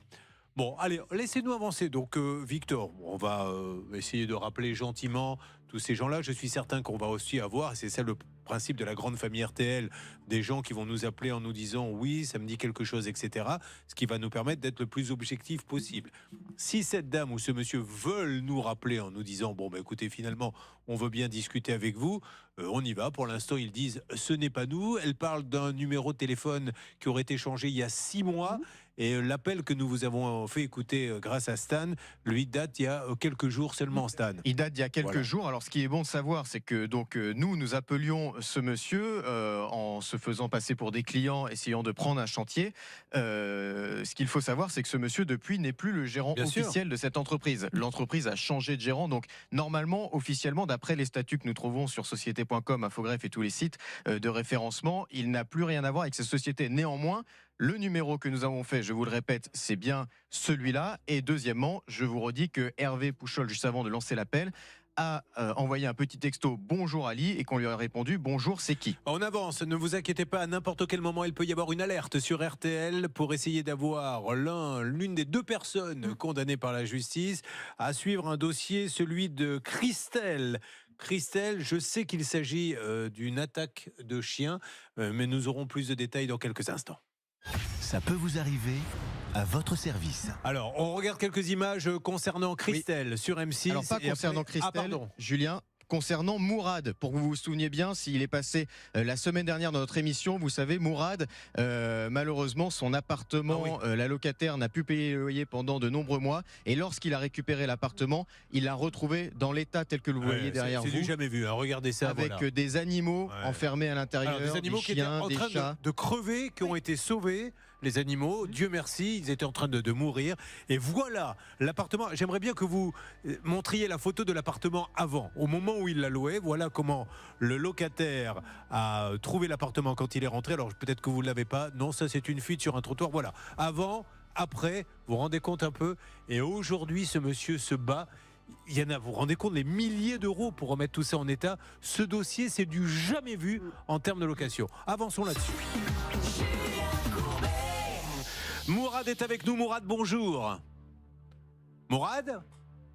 Bon, allez, laissez-nous avancer. Donc, Victor, on va essayer de rappeler gentiment tous ces gens-là. Je suis certain qu'on va aussi avoir, c'est ça le principe de la grande famille RTL, des gens qui vont nous appeler en nous disant oui, ça me dit quelque chose, etc. Ce qui va nous permettre d'être le plus objectif possible. Si cette dame ou ce monsieur veulent nous rappeler en nous disant bon, bah, écoutez, finalement, on veut bien discuter avec vous, on y va. Pour l'instant, ils disent ce n'est pas nous. Elle parle d'un numéro de téléphone qui aurait été changé il y a 6 mois. Et l'appel que nous vous avons fait écouter grâce à Stan, lui, date il y a quelques jours seulement, Stan. Il date d'il y a quelques jours. Alors, Alors, ce qui est bon de savoir, c'est que donc nous appelions ce monsieur en se faisant passer pour des clients, essayant de prendre un chantier. Ce qu'il faut savoir, c'est que ce monsieur, depuis, n'est plus le gérant officiel de cette entreprise. L'entreprise a changé de gérant, donc normalement, officiellement, d'après les statuts que nous trouvons sur société.com, Infogreffe et tous les sites de référencement, il n'a plus rien à voir avec cette société. Néanmoins, le numéro que nous avons fait, je vous le répète, c'est bien celui-là. Et deuxièmement, je vous redis que Hervé Pouchol, juste avant de lancer l'appel, a envoyé un petit texto « Bonjour Ali » et qu'on lui a répondu « Bonjour, c'est qui ?» On avance, ne vous inquiétez pas, à n'importe quel moment, il peut y avoir une alerte sur RTL pour essayer d'avoir l'une des deux personnes condamnées par la justice à suivre un dossier, celui de Christelle. Christelle, je sais qu'il s'agit d'une attaque de chien, mais nous aurons plus de détails dans quelques instants. Ça peut vous arriver à votre service. Alors, on regarde quelques images concernant Christelle sur M6. Alors, pas concernant Christelle, Julien. Concernant Mourad, pour que vous vous souveniez bien, s'il est passé la semaine dernière dans notre émission, vous savez, Mourad, malheureusement, son appartement, la locataire n'a pu payer le loyer pendant de nombreux mois. Et lorsqu'il a récupéré l'appartement, il l'a retrouvé dans l'état tel que vous voyez derrière vous. C'est du jamais vu, hein. Regardez ça. Avec des animaux enfermés à l'intérieur, des animaux des chiens, qui étaient en train de crever, qui ont été sauvés. Les animaux, Dieu merci, ils étaient en train de mourir. Et voilà l'appartement. J'aimerais bien que vous montriez la photo de l'appartement avant, au moment où il l'a loué. Voilà comment le locataire a trouvé l'appartement quand il est rentré. Alors peut-être que vous ne l'avez pas. Non, ça c'est une fuite sur un trottoir. Voilà. Avant, après, vous vous rendez compte un peu. Et aujourd'hui, ce monsieur se bat. Il y en a, vous vous rendez compte, des milliers d'euros pour remettre tout ça en état. Ce dossier, c'est du jamais vu en termes de location. Avançons là-dessus. Mourad est avec nous. Mourad, bonjour. Mourad ?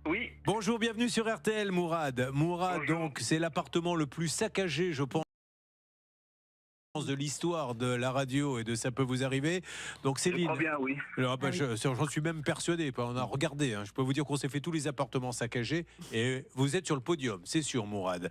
Oui. Bonjour, bienvenue sur RTL, Mourad. Mourad, bonjour. Donc, c'est l'appartement le plus saccagé, je pense, de l'histoire de la radio et de Ça peut vous arriver. Donc Céline, je crois bien, oui. Alors, j'en suis même persuadé. On a regardé. Je peux vous dire qu'on s'est fait tous les appartements saccagés et vous êtes sur le podium, c'est sûr, Mourad.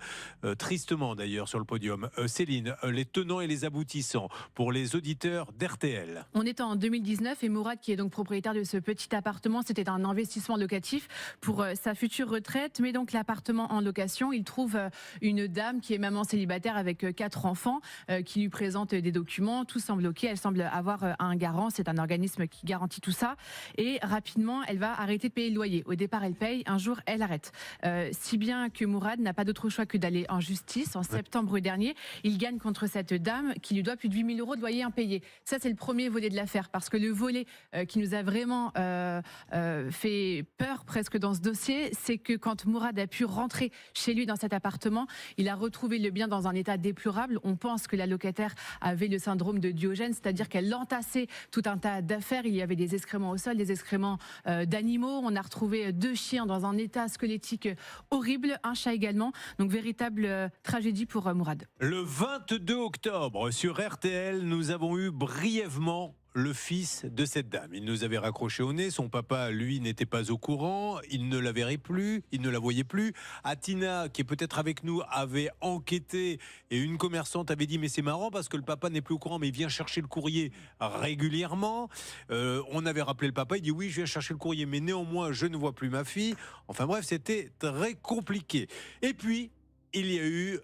Tristement d'ailleurs sur le podium. Céline, les tenants et les aboutissants pour les auditeurs d'RTL. On est en 2019 et Mourad, qui est donc propriétaire de ce petit appartement, c'était un investissement locatif pour sa future retraite. Mais donc l'appartement en location, il trouve une dame qui est maman célibataire avec 4 enfants qui lui présente des documents, tout semble ok, elle semble avoir un garant, c'est un organisme qui garantit tout ça, et rapidement elle va arrêter de payer le loyer. Au départ elle paye, un jour elle arrête. Si bien que Mourad n'a pas d'autre choix que d'aller en justice. En septembre dernier, il gagne contre cette dame qui lui doit plus de 8 000 euros de loyer impayé. Ça c'est le premier volet de l'affaire, parce que le volet qui nous a vraiment fait peur presque dans ce dossier, c'est que quand Mourad a pu rentrer chez lui dans cet appartement, il a retrouvé le bien dans un état déplorable. On pense que la locataire avait le syndrome de Diogène, c'est-à-dire qu'elle entassait tout un tas d'affaires. Il y avait des excréments au sol, des excréments d'animaux. On a retrouvé 2 chiens dans un état squelettique horrible, un chat également. Donc véritable tragédie pour Mourad. Le 22 octobre sur RTL, nous avons eu brièvement le fils de cette dame. Il nous avait raccroché au nez, son papa, lui, n'était pas au courant, il ne la verrait plus, il ne la voyait plus. Atina, qui est peut-être avec nous, avait enquêté et une commerçante avait dit « mais c'est marrant parce que le papa n'est plus au courant mais il vient chercher le courrier régulièrement ». On avait rappelé le papa, il dit « oui, je viens chercher le courrier mais néanmoins je ne vois plus ma fille ». Enfin bref, c'était très compliqué. Et puis, il y a eu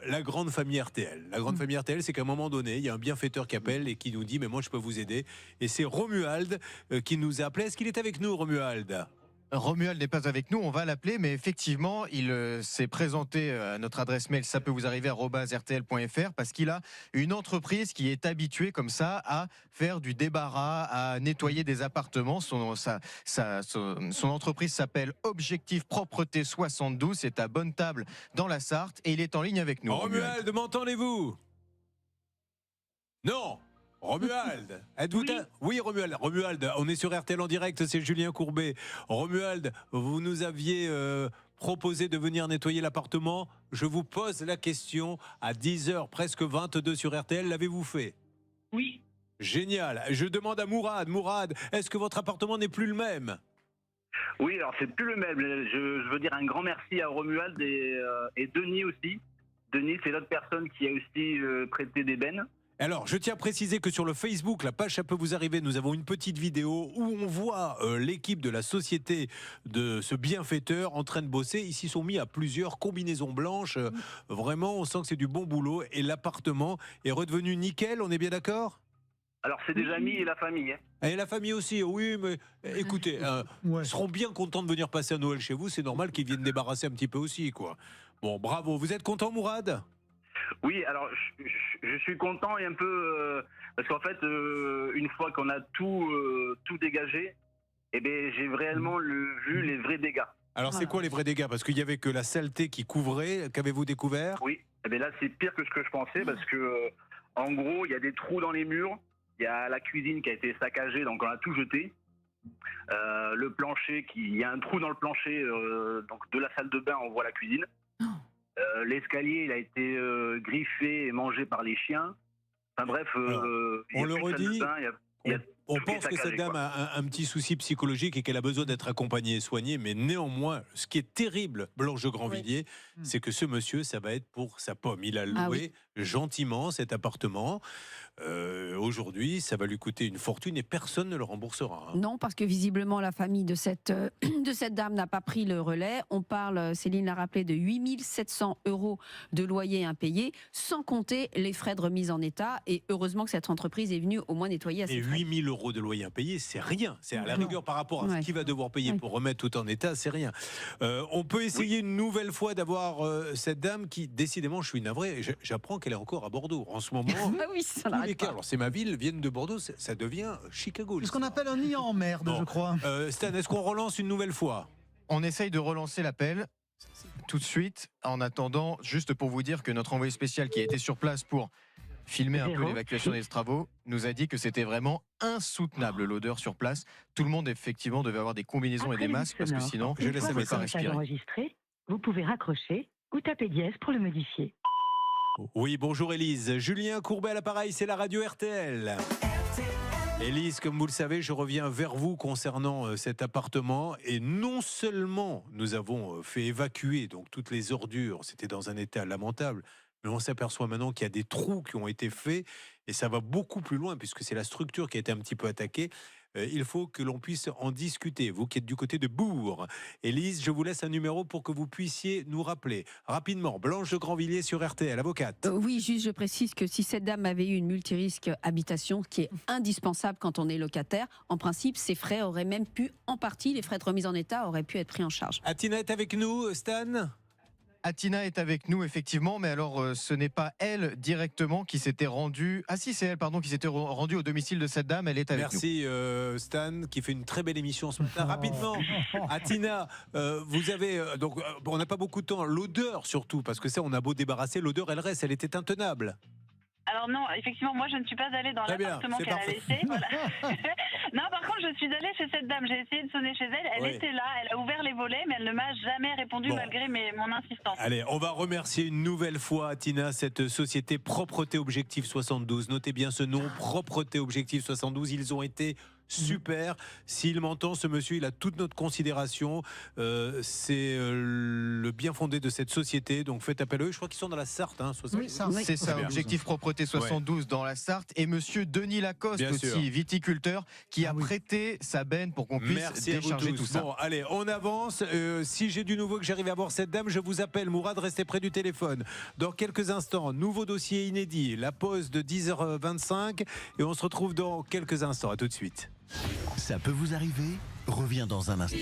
la grande famille RTL. La grande famille RTL, c'est qu'à un moment donné, il y a un bienfaiteur qui appelle et qui nous dit « mais moi, je peux vous aider ». Et c'est Romuald qui nous a appelé. Est-ce qu'il est avec nous, Romuald ? Romuald n'est pas avec nous, on va l'appeler, mais effectivement, il s'est présenté à notre adresse mail ça peut vous arriver @rtl.fr parce qu'il a une entreprise qui est habituée comme ça à faire du débarras, à nettoyer des appartements. Son entreprise s'appelle Objectif Propreté 72, c'est à Bonne-Table dans la Sarthe et il est en ligne avec nous. Romuald, m'entendez-vous ? Non ? Romuald, êtes-vous Oui, Romuald, on est sur RTL en direct, c'est Julien Courbet. Romuald, vous nous aviez proposé de venir nettoyer l'appartement. Je vous pose la question à 10h, presque 22 sur RTL, l'avez-vous fait ? Oui. Génial. Je demande à Mourad. Mourad, est-ce que votre appartement n'est plus le même ? Oui, alors c'est plus le même. Je veux dire un grand merci à Romuald et Denis aussi. Denis, c'est l'autre personne qui a aussi prêté des bennes. Alors, je tiens à préciser que sur le Facebook, la page Ça peut vous arriver, nous avons une petite vidéo où on voit l'équipe de la société de ce bienfaiteur en train de bosser. Ils s'y sont mis à plusieurs combinaisons blanches. Vraiment, on sent que c'est du bon boulot et l'appartement est redevenu nickel, on est bien d'accord ? Alors, c'est des amis et la famille. Hein. Et la famille aussi, oui, mais écoutez, ils seront bien contents de venir passer à Noël chez vous. C'est normal qu'ils viennent débarrasser un petit peu aussi, quoi. Bon, bravo. Vous êtes content, Mourad ? Oui, alors je suis content et un peu parce qu'en fait une fois qu'on a tout dégagé, eh ben j'ai réellement vu les vrais dégâts. Alors c'est quoi les vrais dégâts ? Parce qu'il y avait que la saleté qui couvrait. Qu'avez-vous découvert ? Oui, eh ben là c'est pire que ce que je pensais parce que en gros il y a des trous dans les murs, il y a la cuisine qui a été saccagée donc on a tout jeté. Le plancher il y a un trou dans le plancher donc de la salle de bain on voit la cuisine. L'escalier, il a été griffé et mangé par les chiens. Enfin bref, on le redit. On pense que saccagé, cette dame a un petit souci psychologique et qu'elle a besoin d'être accompagnée et soignée. Mais néanmoins, ce qui est terrible, Blanche de Grandvilliers, c'est que ce monsieur, ça va être pour sa pomme. Il a loué gentiment cet appartement. Aujourd'hui, ça va lui coûter une fortune et personne ne le remboursera. Hein. Non, parce que visiblement, la famille de cette dame n'a pas pris le relais. On parle, Céline l'a rappelé, de 8 700 € de loyer impayé, sans compter les frais de remise en état. Et heureusement que cette entreprise est venue au moins nettoyer à ses frais. 8 000 € de loyer impayé, c'est rien. C'est à la rigueur par rapport à ce qu'il va devoir payer pour remettre tout en état, c'est rien. On peut essayer une nouvelle fois d'avoir cette dame qui, décidément, je suis navré, j'apprends qu'elle est encore à Bordeaux. En ce moment, oui, ça tous les cas, alors c'est ma ville, viennent de Bordeaux, ça devient Chicago. C'est ce qu'on appelle un nid en merde, je crois. Stan, est-ce qu'on relance une nouvelle fois ? On essaye de relancer l'appel tout de suite. En attendant, juste pour vous dire que notre envoyé spécial qui a été sur place pour filmer un peu l'évacuation des travaux nous a dit que c'était vraiment insoutenable l'odeur sur place. Tout le monde effectivement devait avoir des combinaisons et des masques parce que sinon je ne pouvais pas respirer. Enregistré, vous pouvez raccrocher ou taper dièse pour le modifier. Oui, bonjour Élise. Julien Courbet à l'appareil, c'est la radio RTL. Élise, comme vous le savez, je reviens vers vous concernant cet appartement. Et non seulement nous avons fait évacuer donc toutes les ordures, c'était dans un état lamentable, mais on s'aperçoit maintenant qu'il y a des trous qui ont été faits. Et ça va beaucoup plus loin puisque c'est la structure qui a été un petit peu attaquée. Il faut que l'on puisse en discuter. Vous qui êtes du côté de Bourg. Élise, je vous laisse un numéro pour que vous puissiez nous rappeler. Rapidement, Blanche de Grandvilliers sur RTL, avocate. Oui, juste je précise que si cette dame avait eu une multirisque habitation, qui est indispensable quand on est locataire, en principe, ses frais auraient même pu, en partie, les frais de remise en état auraient pu être pris en charge. Atina est avec nous, Stan ? Atina est avec nous effectivement, mais alors ce n'est pas elle directement qui s'était rendue. Ah si, c'est elle, pardon, qui s'était rendue au domicile de cette dame. Elle est avec nous. Merci Stan, qui fait une très belle émission ce matin. Rapidement, Atina, vous avez donc on n'a pas beaucoup de temps. L'odeur surtout, parce que ça, on a beau débarrasser, l'odeur elle reste, elle était intenable. Alors non, effectivement, moi je ne suis pas allée dans l'appartement qu'elle a laissé. Voilà. Non, par contre, je suis allée chez cette dame. J'ai essayé de sonner chez elle. Elle était là, elle a ouvert les volets, mais elle ne m'a jamais répondu malgré mon insistance. Allez, on va remercier une nouvelle fois, Tina, cette société Propreté Objectif 72. Notez bien ce nom, Propreté Objectif 72. Ils ont été super. S'il m'entend, ce monsieur, il a toute notre considération. C'est le bien fondé de cette société. Donc faites appel à eux. Je crois qu'ils sont dans la Sarthe. Hein, oui, c'est ça, Objectif Propreté 72 dans la Sarthe. Et monsieur Denis Lacoste bien aussi, sûr. Viticulteur, qui a prêté sa benne pour qu'on puisse décharger tout ça. Bon, allez, on avance. Si j'ai du nouveau, que j'arrive à voir cette dame, je vous appelle. Mourad, restez près du téléphone. Dans quelques instants, nouveau dossier inédit. La pause de 10h25. Et on se retrouve dans quelques instants. À tout de suite. Ça peut vous arriver. Reviens dans un instant.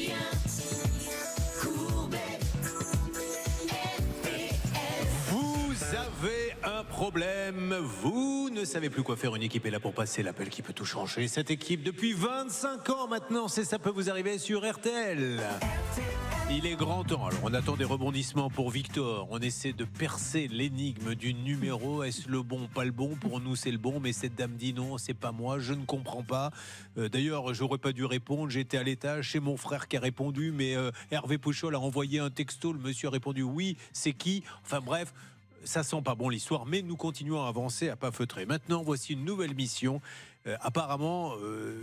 Vous avez un problème. Vous ne savez plus quoi faire. Une équipe est là pour passer l'appel qui peut tout changer. Cette équipe, depuis 25 ans maintenant, ça peut vous arriver sur RTL. Il est grand temps. Alors, on attend des rebondissements pour Victor. On essaie de percer l'énigme du numéro. Est-ce le bon, pas le bon? Pour nous, c'est le bon, mais cette dame dit non, c'est pas moi, je ne comprends pas. D'ailleurs, j'aurais pas dû répondre. J'étais à l'étage, c'est mon frère qui a répondu, mais Hervé Pouchol a envoyé un texto. Le monsieur a répondu oui, c'est qui? Enfin bref, ça sent pas bon l'histoire, mais nous continuons à avancer, à pas feutrer. Maintenant, voici une nouvelle mission. Apparemment,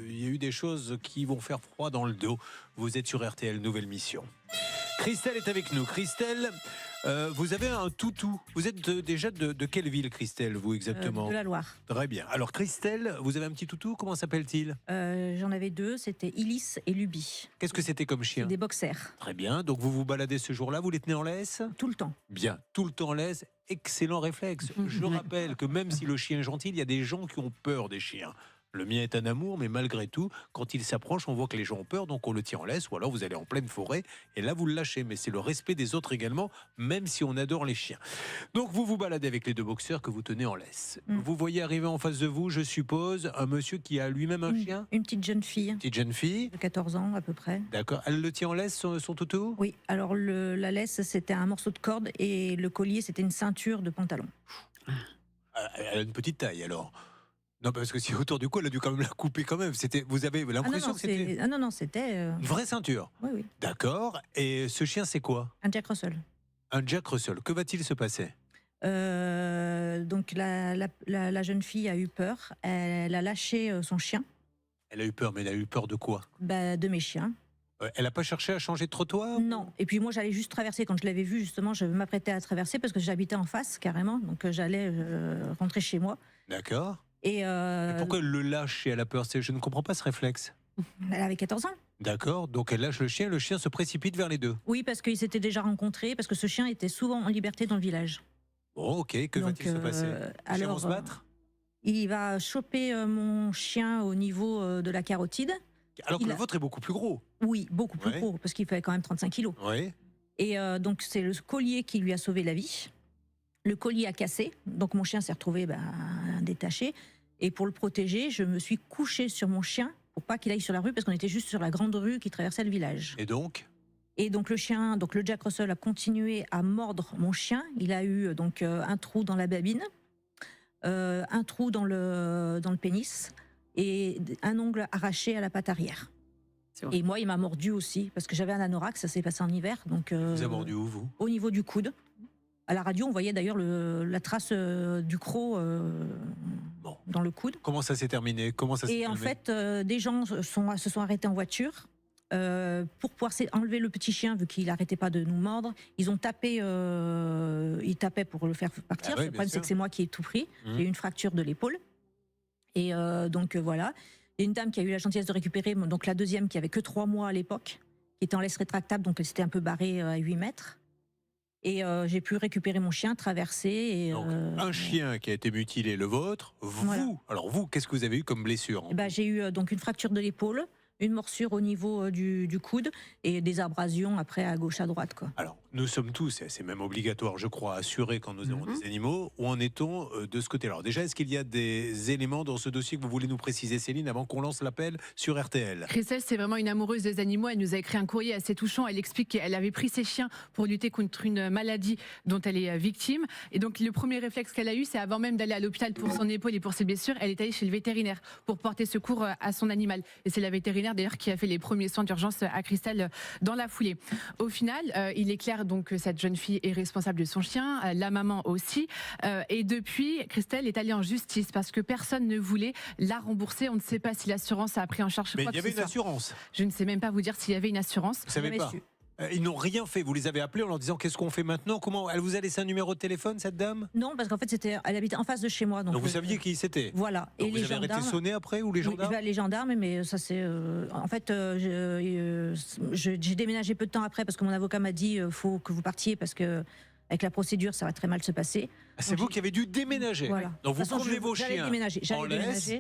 il y a eu des choses qui vont faire froid dans le dos. Vous êtes sur RTL, nouvelle mission. Christelle est avec nous. Christelle, Vous avez un toutou. Vous êtes déjà de quelle ville, Christelle, vous exactement? De la Loire. Très bien. Alors Christelle, vous avez un petit toutou, comment s'appelle-t-il? J'en avais deux, c'était Illis et Luby. Qu'est-ce que c'était comme chien? Des boxers. Très bien. Donc vous vous baladez ce jour-là, vous les tenez en laisse? Tout le temps. Bien, tout le temps en laisse. Excellent réflexe. Je rappelle que même si le chien est gentil, il y a des gens qui ont peur des chiens. Le mien est un amour, mais malgré tout, quand il s'approche, on voit que les gens ont peur, donc on le tient en laisse, ou alors vous allez en pleine forêt, et là vous le lâchez. Mais c'est le respect des autres également, même si on adore les chiens. Donc vous vous baladez avec les deux boxeurs que vous tenez en laisse. Vous voyez arriver en face de vous, je suppose, un monsieur qui a lui-même un chien? Une petite jeune fille. Petite jeune fille? De 14 ans à peu près. D'accord. Elle le tient en laisse, son toutou? Oui, alors la laisse c'était un morceau de corde et le collier c'était une ceinture de pantalon. Elle a une petite taille alors? Non, parce que si autour du cou, elle a dû quand même la couper quand même. Vous avez l'impression que c'était... Ah non, c'était... Une vraie ceinture? Oui, oui. D'accord. Et ce chien, c'est quoi? Un Jack Russell. Un Jack Russell. Que va-t-il se passer? Donc la jeune fille a eu peur. Elle a lâché son chien. Elle a eu peur, mais elle a eu peur de quoi? De mes chiens. Elle n'a pas cherché à changer de trottoir? Non. Et puis moi, j'allais juste traverser. Quand je l'avais vu, justement, je m'apprêtais à traverser parce que j'habitais en face, carrément. Donc j'allais rentrer chez moi. D'accord. Et pourquoi elle le lâche et elle a peur? Je ne comprends pas ce réflexe. Elle avait 14 ans. D'accord, donc elle lâche le chien se précipite vers les deux. Oui, parce qu'ils s'étaient déjà rencontrés, parce que ce chien était souvent en liberté dans le village. Bon, ok, que va-t-il se passer? Les chiens vont se battre? Il va choper mon chien au niveau de la carotide. Alors que le vôtre est beaucoup plus gros. Oui, beaucoup plus gros, parce qu'il fait quand même 35 kilos. Oui. Et donc c'est le collier qui lui a sauvé la vie. Le collier a cassé, donc mon chien s'est retrouvé détaché. Et pour le protéger, je me suis couchée sur mon chien pour pas qu'il aille sur la rue, parce qu'on était juste sur la grande rue qui traversait le village. Et donc le chien, donc le Jack Russell a continué à mordre mon chien. Il a eu donc un trou dans la babine, un trou dans le pénis et un ongle arraché à la patte arrière. Et moi, il m'a mordu aussi, parce que j'avais un anorak, ça s'est passé en hiver. Donc, vous avez mordu où, vous? Au niveau du coude. À la radio, on voyait d'ailleurs la trace du croc dans le coude. Comment ça s'est terminé? Et en fait, des gens se sont arrêtés en voiture pour pouvoir enlever le petit chien, vu qu'il n'arrêtait pas de nous mordre. Ils ont tapé, ils tapaient pour le faire partir. Le problème, c'est que c'est moi qui ai tout pris. J'ai eu une fracture de l'épaule. Et donc voilà. Il y a une dame qui a eu la gentillesse de récupérer, donc la deuxième qui avait que 3 mois à l'époque, qui était en laisse rétractable, donc elle s'était un peu barrée à 8 mètres. Et j'ai pu récupérer mon chien, traverser. Et, donc, un chien qui a été mutilé, le vôtre. Vous, voilà. Alors vous, qu'est-ce que vous avez eu comme blessure? J'ai eu donc une fracture de l'épaule, une morsure au niveau du coude et des abrasions après à gauche, à droite, quoi. Alors, nous sommes tous, et c'est même obligatoire, je crois, assurés quand nous avons des animaux. Où en est-on de ce côté-là? Alors déjà, est-ce qu'il y a des éléments dans ce dossier que vous voulez nous préciser, Céline, avant qu'on lance l'appel sur RTL? Christelle, c'est vraiment une amoureuse des animaux. Elle nous a écrit un courrier assez touchant. Elle explique qu'elle avait pris ses chiens pour lutter contre une maladie dont elle est victime. Et donc, le premier réflexe qu'elle a eu, c'est avant même d'aller à l'hôpital pour son épaule et pour ses blessures, elle est allée chez le vétérinaire pour porter secours à son animal. Et c'est la vétérinaire, d'ailleurs, qui a fait les premiers soins d'urgence à Christelle dans la foulée. Au final, il est clair donc que cette jeune fille est responsable de son chien, la maman aussi. Et depuis, Christelle est allée en justice parce que personne ne voulait la rembourser. On ne sait pas si l'assurance a pris en charge. Mais il y avait une assurance. Je ne sais même pas vous dire s'il y avait une assurance. Vous savez pas? Ils n'ont rien fait. Vous les avez appelés en leur disant qu'est-ce qu'on fait maintenant? Comment? Elle vous a laissé un numéro de téléphone, cette dame? Non, parce qu'en fait, elle habitait en face de chez moi. Donc vous saviez qui c'était? Voilà. Donc et vous les avez gendarmes, arrêté sonner après, ou les gendarmes? Les gendarmes, mais ça c'est... en fait, j'ai déménagé peu de temps après parce que mon avocat m'a dit faut que vous partiez parce que avec la procédure, ça va très mal se passer. C'est vous qui avez dû déménager. Voilà. Donc vous promenez vos chiens en laisse.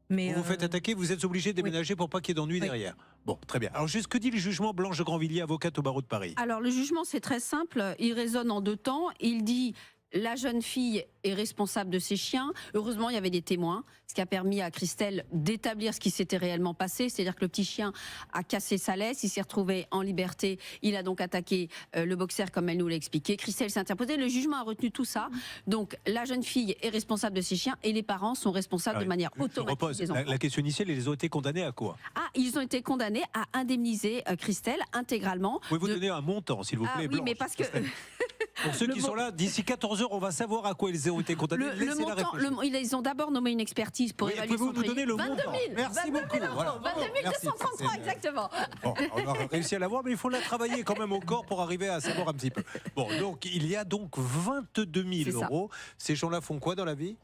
Mais vous vous faites attaquer, vous êtes obligé de déménager pour pas qu'il y ait d'ennui derrière. Bon, très bien. Alors, juste que dit le jugement? Blanche de Grandvilliers, avocate au barreau de Paris. Alors, le jugement, c'est très simple. Il raisonne en 2 temps. Il dit la jeune fille est responsable de ses chiens. Heureusement, il y avait des témoins, ce qui a permis à Christelle d'établir ce qui s'était réellement passé. C'est-à-dire que le petit chien a cassé sa laisse, il s'est retrouvé en liberté. Il a donc attaqué le boxer, comme elle nous l'a expliqué. Christelle s'est interposée. Le jugement a retenu tout ça. Donc, la jeune fille est responsable de ses chiens et les parents sont responsables de manière automatique des enfants. La question initiale, ils ont été condamnés à quoi? Ils ont été condamnés à indemniser Christelle intégralement. Pouvez-vous donner un montant, s'il vous plaît, oui, Blanche, mais parce que... Pour ceux qui sont là, d'ici 14h, on va savoir à quoi ils ont été condamnés. Le montant, ils ont d'abord nommé une expertise pour évaluer son Pouvez-vous nous prix. donner le 22 000. montant? Merci 22 beaucoup. 000 Voilà. 22 233, exactement. Bon, on a réussi à l'avoir, mais il faut la travailler quand même au corps pour arriver à savoir un petit peu. Bon, donc il y a donc 22 000 euros. Ces gens-là font quoi dans la vie?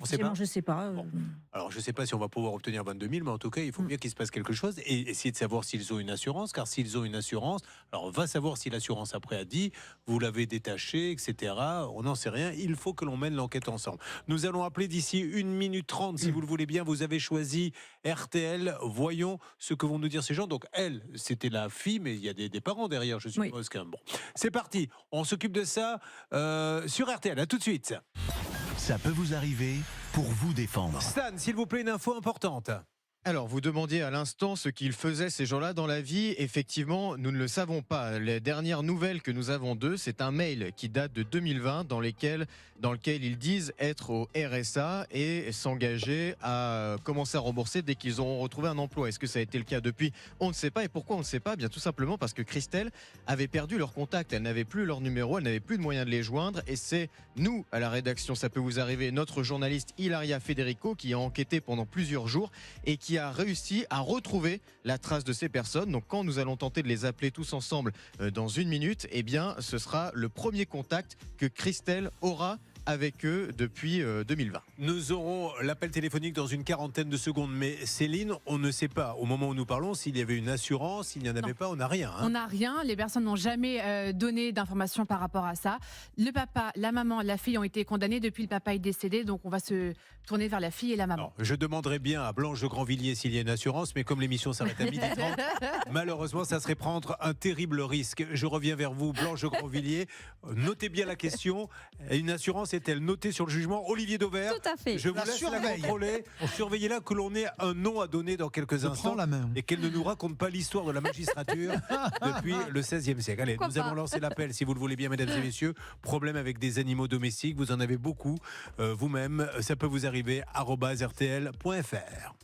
On sait pas. Je sais pas. Bon. Alors, je ne sais pas si on va pouvoir obtenir 22 000, mais en tout cas, il faut bien qu'il se passe quelque chose et essayer de savoir s'ils ont une assurance, car s'ils ont une assurance, alors on va savoir si l'assurance après a dit, vous l'avez détaché, etc. On n'en sait rien. Il faut que l'on mène l'enquête ensemble. Nous allons appeler d'ici 1 minute 30, si vous le voulez bien. Vous avez choisi RTL. Voyons ce que vont nous dire ces gens. Donc, elle, c'était la fille, mais il y a des parents derrière, je suppose. Oui. Bon, c'est parti. On s'occupe de ça sur RTL. À tout de suite. Ça peut vous arriver pour vous défendre. Stan, s'il vous plaît, une info importante. Alors, vous demandiez à l'instant ce qu'ils faisaient ces gens-là dans la vie. Effectivement, nous ne le savons pas. Les dernières nouvelles que nous avons d'eux, c'est un mail qui date de 2020 dans lequel ils disent être au RSA et s'engager à commencer à rembourser dès qu'ils auront retrouvé un emploi. Est-ce que ça a été le cas depuis? On ne sait pas. Et pourquoi on ne sait pas? Bien tout simplement parce que Christelle avait perdu leur contact. Elle n'avait plus leur numéro, elle n'avait plus de moyens de les joindre. Et c'est nous, à la rédaction, ça peut vous arriver, notre journaliste Hilaria Federico, qui a enquêté pendant plusieurs jours et qui a réussi à retrouver la trace de ces personnes. Donc quand nous allons tenter de les appeler tous ensemble dans 1 minute, eh bien ce sera le premier contact que Christelle aura avec eux depuis 2020. Nous aurons l'appel téléphonique dans une 40aine de secondes, mais Céline, on ne sait pas au moment où nous parlons s'il y avait une assurance, s'il n'y en avait pas, on n'a rien. On n'a rien, les personnes n'ont jamais donné d'informations par rapport à ça. Le papa, la maman, la fille ont été condamnés depuis le papa est décédé, donc on va se tourner vers la fille et la maman. Alors, je demanderais bien à Blanche de Grandvilliers s'il y a une assurance, mais comme l'émission s'arrête à 12h30, malheureusement ça serait prendre un terrible risque. Je reviens vers vous, Blanche de Grandvilliers. Notez bien la question, une assurance est-elle notée sur le jugement? Olivier Dauvert, tout à fait. je vous laisse la contrôler. Surveillez-la que l'on ait un nom à donner dans quelques instants et qu'elle ne nous raconte pas l'histoire de la magistrature depuis le XVIe siècle. Allez, nous allons lancer l'appel si vous le voulez bien, mesdames et messieurs. Problème avec des animaux domestiques, vous en avez beaucoup vous-même. Ça peut vous arriver @rtl.fr.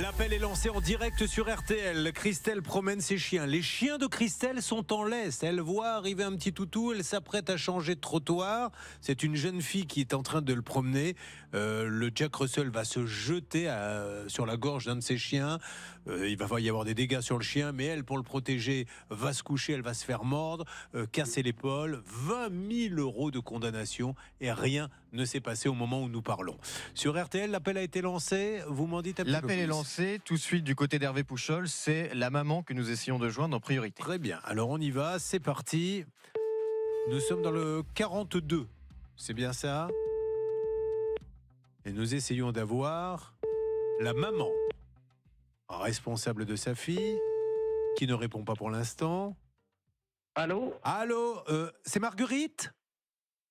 L'appel est lancé en direct sur RTL. Christelle promène ses chiens. Les chiens de Christelle sont en laisse. Elle voit arriver un petit toutou. Elle s'apprête à changer de trottoir. C'est une jeune fille qui est en train de le promener. Le Jack Russell va se jeter sur la gorge d'un de ses chiens. Il va y avoir des dégâts sur le chien, mais elle, pour le protéger, va se coucher. Elle va se faire mordre, casser l'épaule. 20 000 euros de condamnation et rien ne s'est passé au moment où nous parlons. Sur RTL, l'appel a été lancé. Vous m'en dites un petit peu plus. L'appel est lancé tout de suite du côté d'Hervé Pouchol. C'est la maman que nous essayons de joindre en priorité. Très bien. Alors on y va. C'est parti. Nous sommes dans le 42. C'est bien ça? Et nous essayons d'avoir la maman responsable de sa fille qui ne répond pas pour l'instant. Allô? Allô, c'est Marguerite?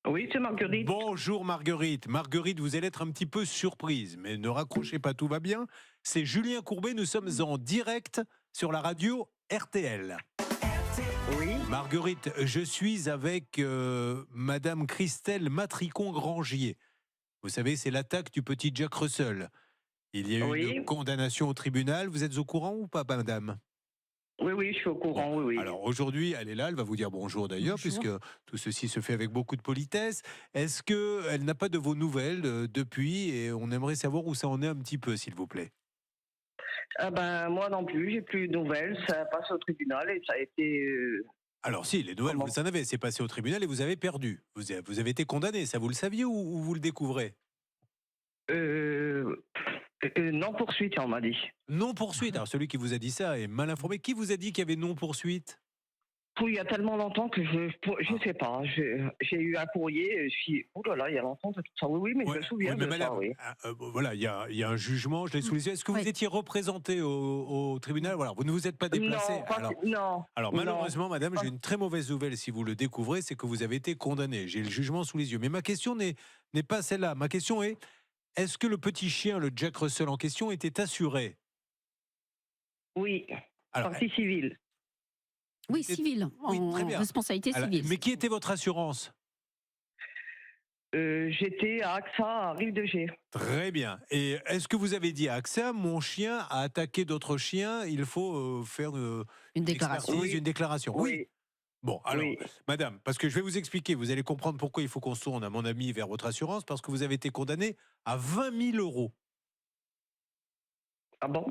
Oui, c'est Marguerite. Bonjour Marguerite. Marguerite, vous allez être un petit peu surprise, mais ne raccrochez pas, tout va bien. C'est Julien Courbet, nous sommes en direct sur la radio RTL. Oui. Marguerite, je suis avec Madame Christelle Matricon-Grangier. Vous savez, c'est l'attaque du petit Jack Russell. Il y a eu une condamnation au tribunal. Vous êtes au courant ou pas, madame? Oui, je suis au courant, oui. Alors aujourd'hui, elle est là, elle va vous dire bonjour d'ailleurs, puisque tout ceci se fait avec beaucoup de politesse. Est-ce qu'elle n'a pas de vos nouvelles depuis et on aimerait savoir où ça en est un petit peu, s'il vous plaît? Ah ben, moi non plus, j'ai plus de nouvelles. Ça passe au tribunal et ça a été... Alors si, les nouvelles, vous le savez, c'est passé au tribunal et vous avez perdu. Vous avez été condamné, ça vous le saviez ou vous le découvrez? Non-poursuite, on m'a dit. Non-poursuite. Alors celui qui vous a dit ça est mal informé. Qui vous a dit qu'il y avait non-poursuite? Il y a tellement longtemps que je sais pas. J'ai eu un courrier, oh là là, il y a longtemps de tout ça. Oui, mais je me souviens de ça, oui. Voilà, il y a un jugement, je l'ai sous les yeux. Est-ce que vous étiez représenté au tribunal? Voilà, vous ne vous êtes pas déplacé. Non. Alors malheureusement, madame, j'ai une très mauvaise nouvelle si vous le découvrez, c'est que vous avez été condamné. J'ai le jugement sous les yeux. Mais ma question n'est pas celle-là. Ma question est-ce que le petit chien, le Jack Russell en question, était assuré? Oui, partie civile. Oui, civile, en responsabilité civile. Mais qui était votre assurance? J'étais à AXA, à Rive-de-Gier. Très bien. Et est-ce que vous avez dit à AXA, mon chien a attaqué d'autres chiens, il faut faire Une déclaration. expertise, une déclaration. Oui. Bon, alors, madame, parce que je vais vous expliquer, vous allez comprendre pourquoi il faut qu'on se tourne, à mon ami, vers votre assurance, parce que vous avez été condamné à 20 000 euros. Ah bon?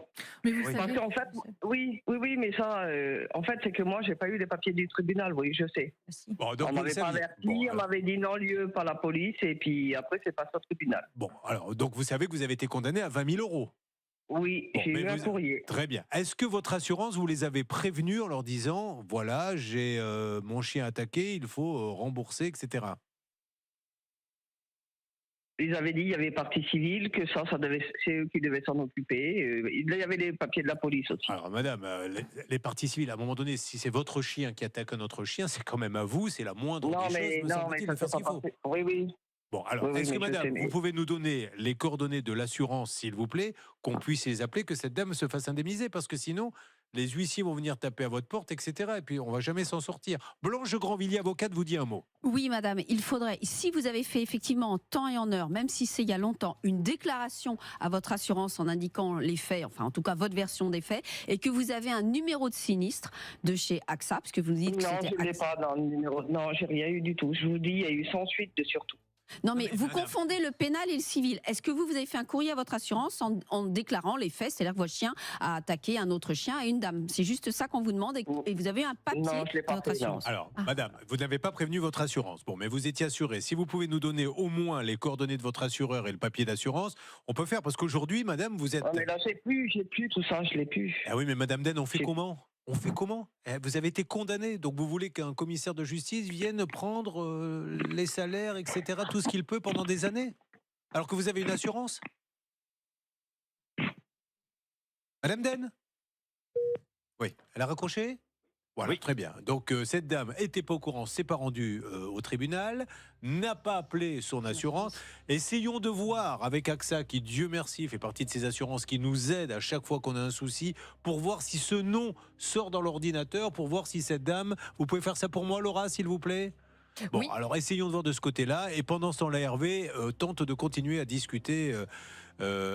Mais vous Parce savez, qu'en fait, oui, mais ça, en fait, c'est que moi, j'ai pas eu les papiers du tribunal, oui, je sais. Bon, donc On vous le m'avait pas saviez. averti, Bon, on m'avait dit non lieu par la police, et puis après, c'est passé au tribunal. Bon, alors, donc vous savez que vous avez été condamné à 20 000 euros. Oui, Bon, j'ai mais eu un courrier. Très bien. Est-ce que votre assurance, vous les avez prévenus en leur disant, voilà, j'ai mon chien attaqué, il faut rembourser, etc. Ils avaient dit, il y avait partie civile, que ça c'est eux qui devaient s'en occuper. Il y avait les papiers de la police aussi. Alors, madame, les parties civiles, à un moment donné, si c'est votre chien qui attaque un autre chien, c'est quand même à vous, c'est la moindre des choses, me semble-t-il, de faire ce qu'il faut. Oui, oui. Bon, alors, Oui, est-ce que, mais je madame, sais, mais- vous pouvez nous donner les coordonnées de l'assurance, s'il vous plaît, qu'on puisse les appeler, que cette dame se fasse indemniser, parce que sinon, les huissiers vont venir taper à votre porte, etc. Et puis, on va jamais s'en sortir. Blanche de Grandvilliers, avocate, vous dit un mot. Oui, madame, il faudrait, si vous avez fait effectivement en temps et en heure, même si c'est il y a longtemps, une déclaration à votre assurance en indiquant les faits, enfin en tout cas votre version des faits, et que vous avez un numéro de sinistre de chez AXA, parce que vous nous dites que Non, c'était je n'ai AXA. pas dans le numéro. Non, j'ai rien eu du tout. Je vous dis, il y a eu 100 suites de surtout. Non, mais vous confondez le pénal et le civil. Est-ce que vous avez fait un courrier à votre assurance en déclarant les faits, c'est-à-dire que votre chien a attaqué un autre chien et une dame? C'est juste ça qu'on vous demande et vous avez un papier de votre assurance. Alors, madame, vous n'avez pas prévenu votre assurance. Bon, mais vous étiez assuré. Si vous pouvez nous donner au moins les coordonnées de votre assureur et le papier d'assurance, on peut faire. Parce qu'aujourd'hui, madame, vous êtes... Ah, mais là, j'ai plus tout ça, je l'ai plus. Ah oui, mais madame Den, on fait comment? On fait comment? Vous avez été condamné, donc vous voulez qu'un commissaire de justice vienne prendre les salaires, etc., tout ce qu'il peut pendant des années? Alors que vous avez une assurance? Madame Den? Oui, elle a raccroché? Voilà, très bien. Donc cette dame n'était pas au courant, s'est pas rendue au tribunal, n'a pas appelé son assurance. Essayons de voir avec AXA, qui Dieu merci fait partie de ces assurances qui nous aident à chaque fois qu'on a un souci, pour voir si ce nom sort dans l'ordinateur, pour voir si cette dame... Vous pouvez faire ça pour moi, Laura, s'il vous plaît? Bon, alors essayons de voir de ce côté-là. Et pendant ce temps, la Hervé tente de continuer à discuter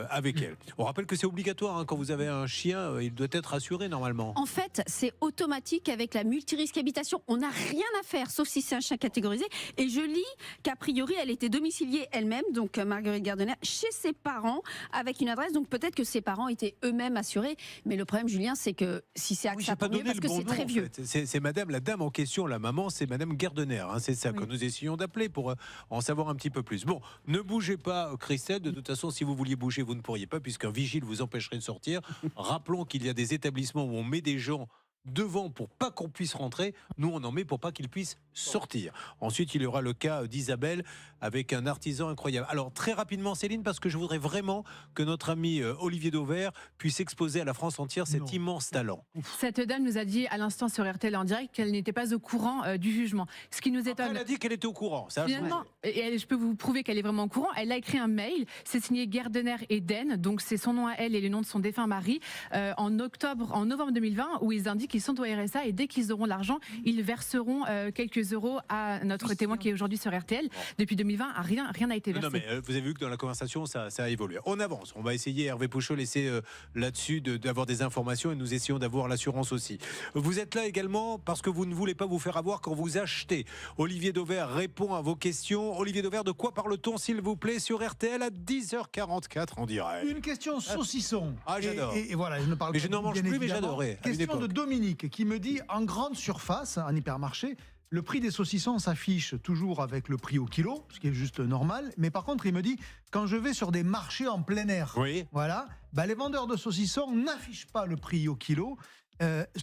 avec elle. On rappelle que c'est obligatoire, hein, quand vous avez un chien, il doit être assuré normalement. En fait, c'est automatique avec la multirisque habitation. On n'a rien à faire, sauf si c'est un chien catégorisé. Et je lis qu'a priori, elle était domiciliée elle-même, donc Marguerite Gardener, chez ses parents, avec une adresse. Donc peut-être que ses parents étaient eux-mêmes assurés. Mais le problème, Julien, c'est que si c'est AXA, Pas donné parce le que bon c'est nom, très en vieux. fait. C'est madame, la dame en question, la maman, c'est madame Gardener. Hein, c'est ça que nous essayons d'appeler pour en savoir un petit peu plus. Bon, ne bougez pas, Christelle. De toute façon, si vous vouliez bouger, vous ne pourriez pas, puisqu'un vigile vous empêcherait de sortir. Rappelons qu'il y a des établissements où on met des gens devant pour pas qu'on puisse rentrer. Nous, on en met pour pas qu'ils puissent sortir. Ensuite, il y aura le cas d'Isabelle avec un artisan incroyable. Alors, très rapidement, Céline, parce que je voudrais vraiment que notre ami Olivier Dauvert puisse exposer à la France entière cet immense talent. Cette dame nous a dit à l'instant sur RTL en direct qu'elle n'était pas au courant du jugement. Ce qui nous étonne. Elle a dit qu'elle était au courant. Ça a Finalement, changé. et je peux vous prouver qu'elle est vraiment au courant. Elle a écrit un mail, c'est signé Gardener et Den, donc c'est son nom à elle et le nom de son défunt mari, en novembre 2020, où ils indiquent qu'ils sont au RSA et dès qu'ils auront l'argent, ils verseront quelques euros à notre témoin qui est aujourd'hui sur RTL. Depuis 2020, rien n'a été versé. Non, mais vous avez vu que dans la conversation, ça a évolué. On avance. On va essayer, Hervé Pouchot, laisser là-dessus d'avoir des informations et nous essayons d'avoir l'assurance aussi. Vous êtes là également parce que vous ne voulez pas vous faire avoir quand vous achetez. Olivier Dauvert répond à vos questions. Olivier Dauvert, de quoi parle-t-on, s'il vous plaît, sur RTL à 10h44 en direct? Une question saucisson. Ah, j'adore. Et voilà, je ne parle Mais pas je n'en mange bien plus, mais évidemment. j'adorais, à une Question de époque. Dominique qui me dit en grande surface, en hypermarché, le prix des saucissons s'affiche toujours avec le prix au kilo, ce qui est juste normal. Mais par contre, il me dit, quand je vais sur des marchés en plein air, voilà, les vendeurs de saucissons n'affichent pas le prix au kilo.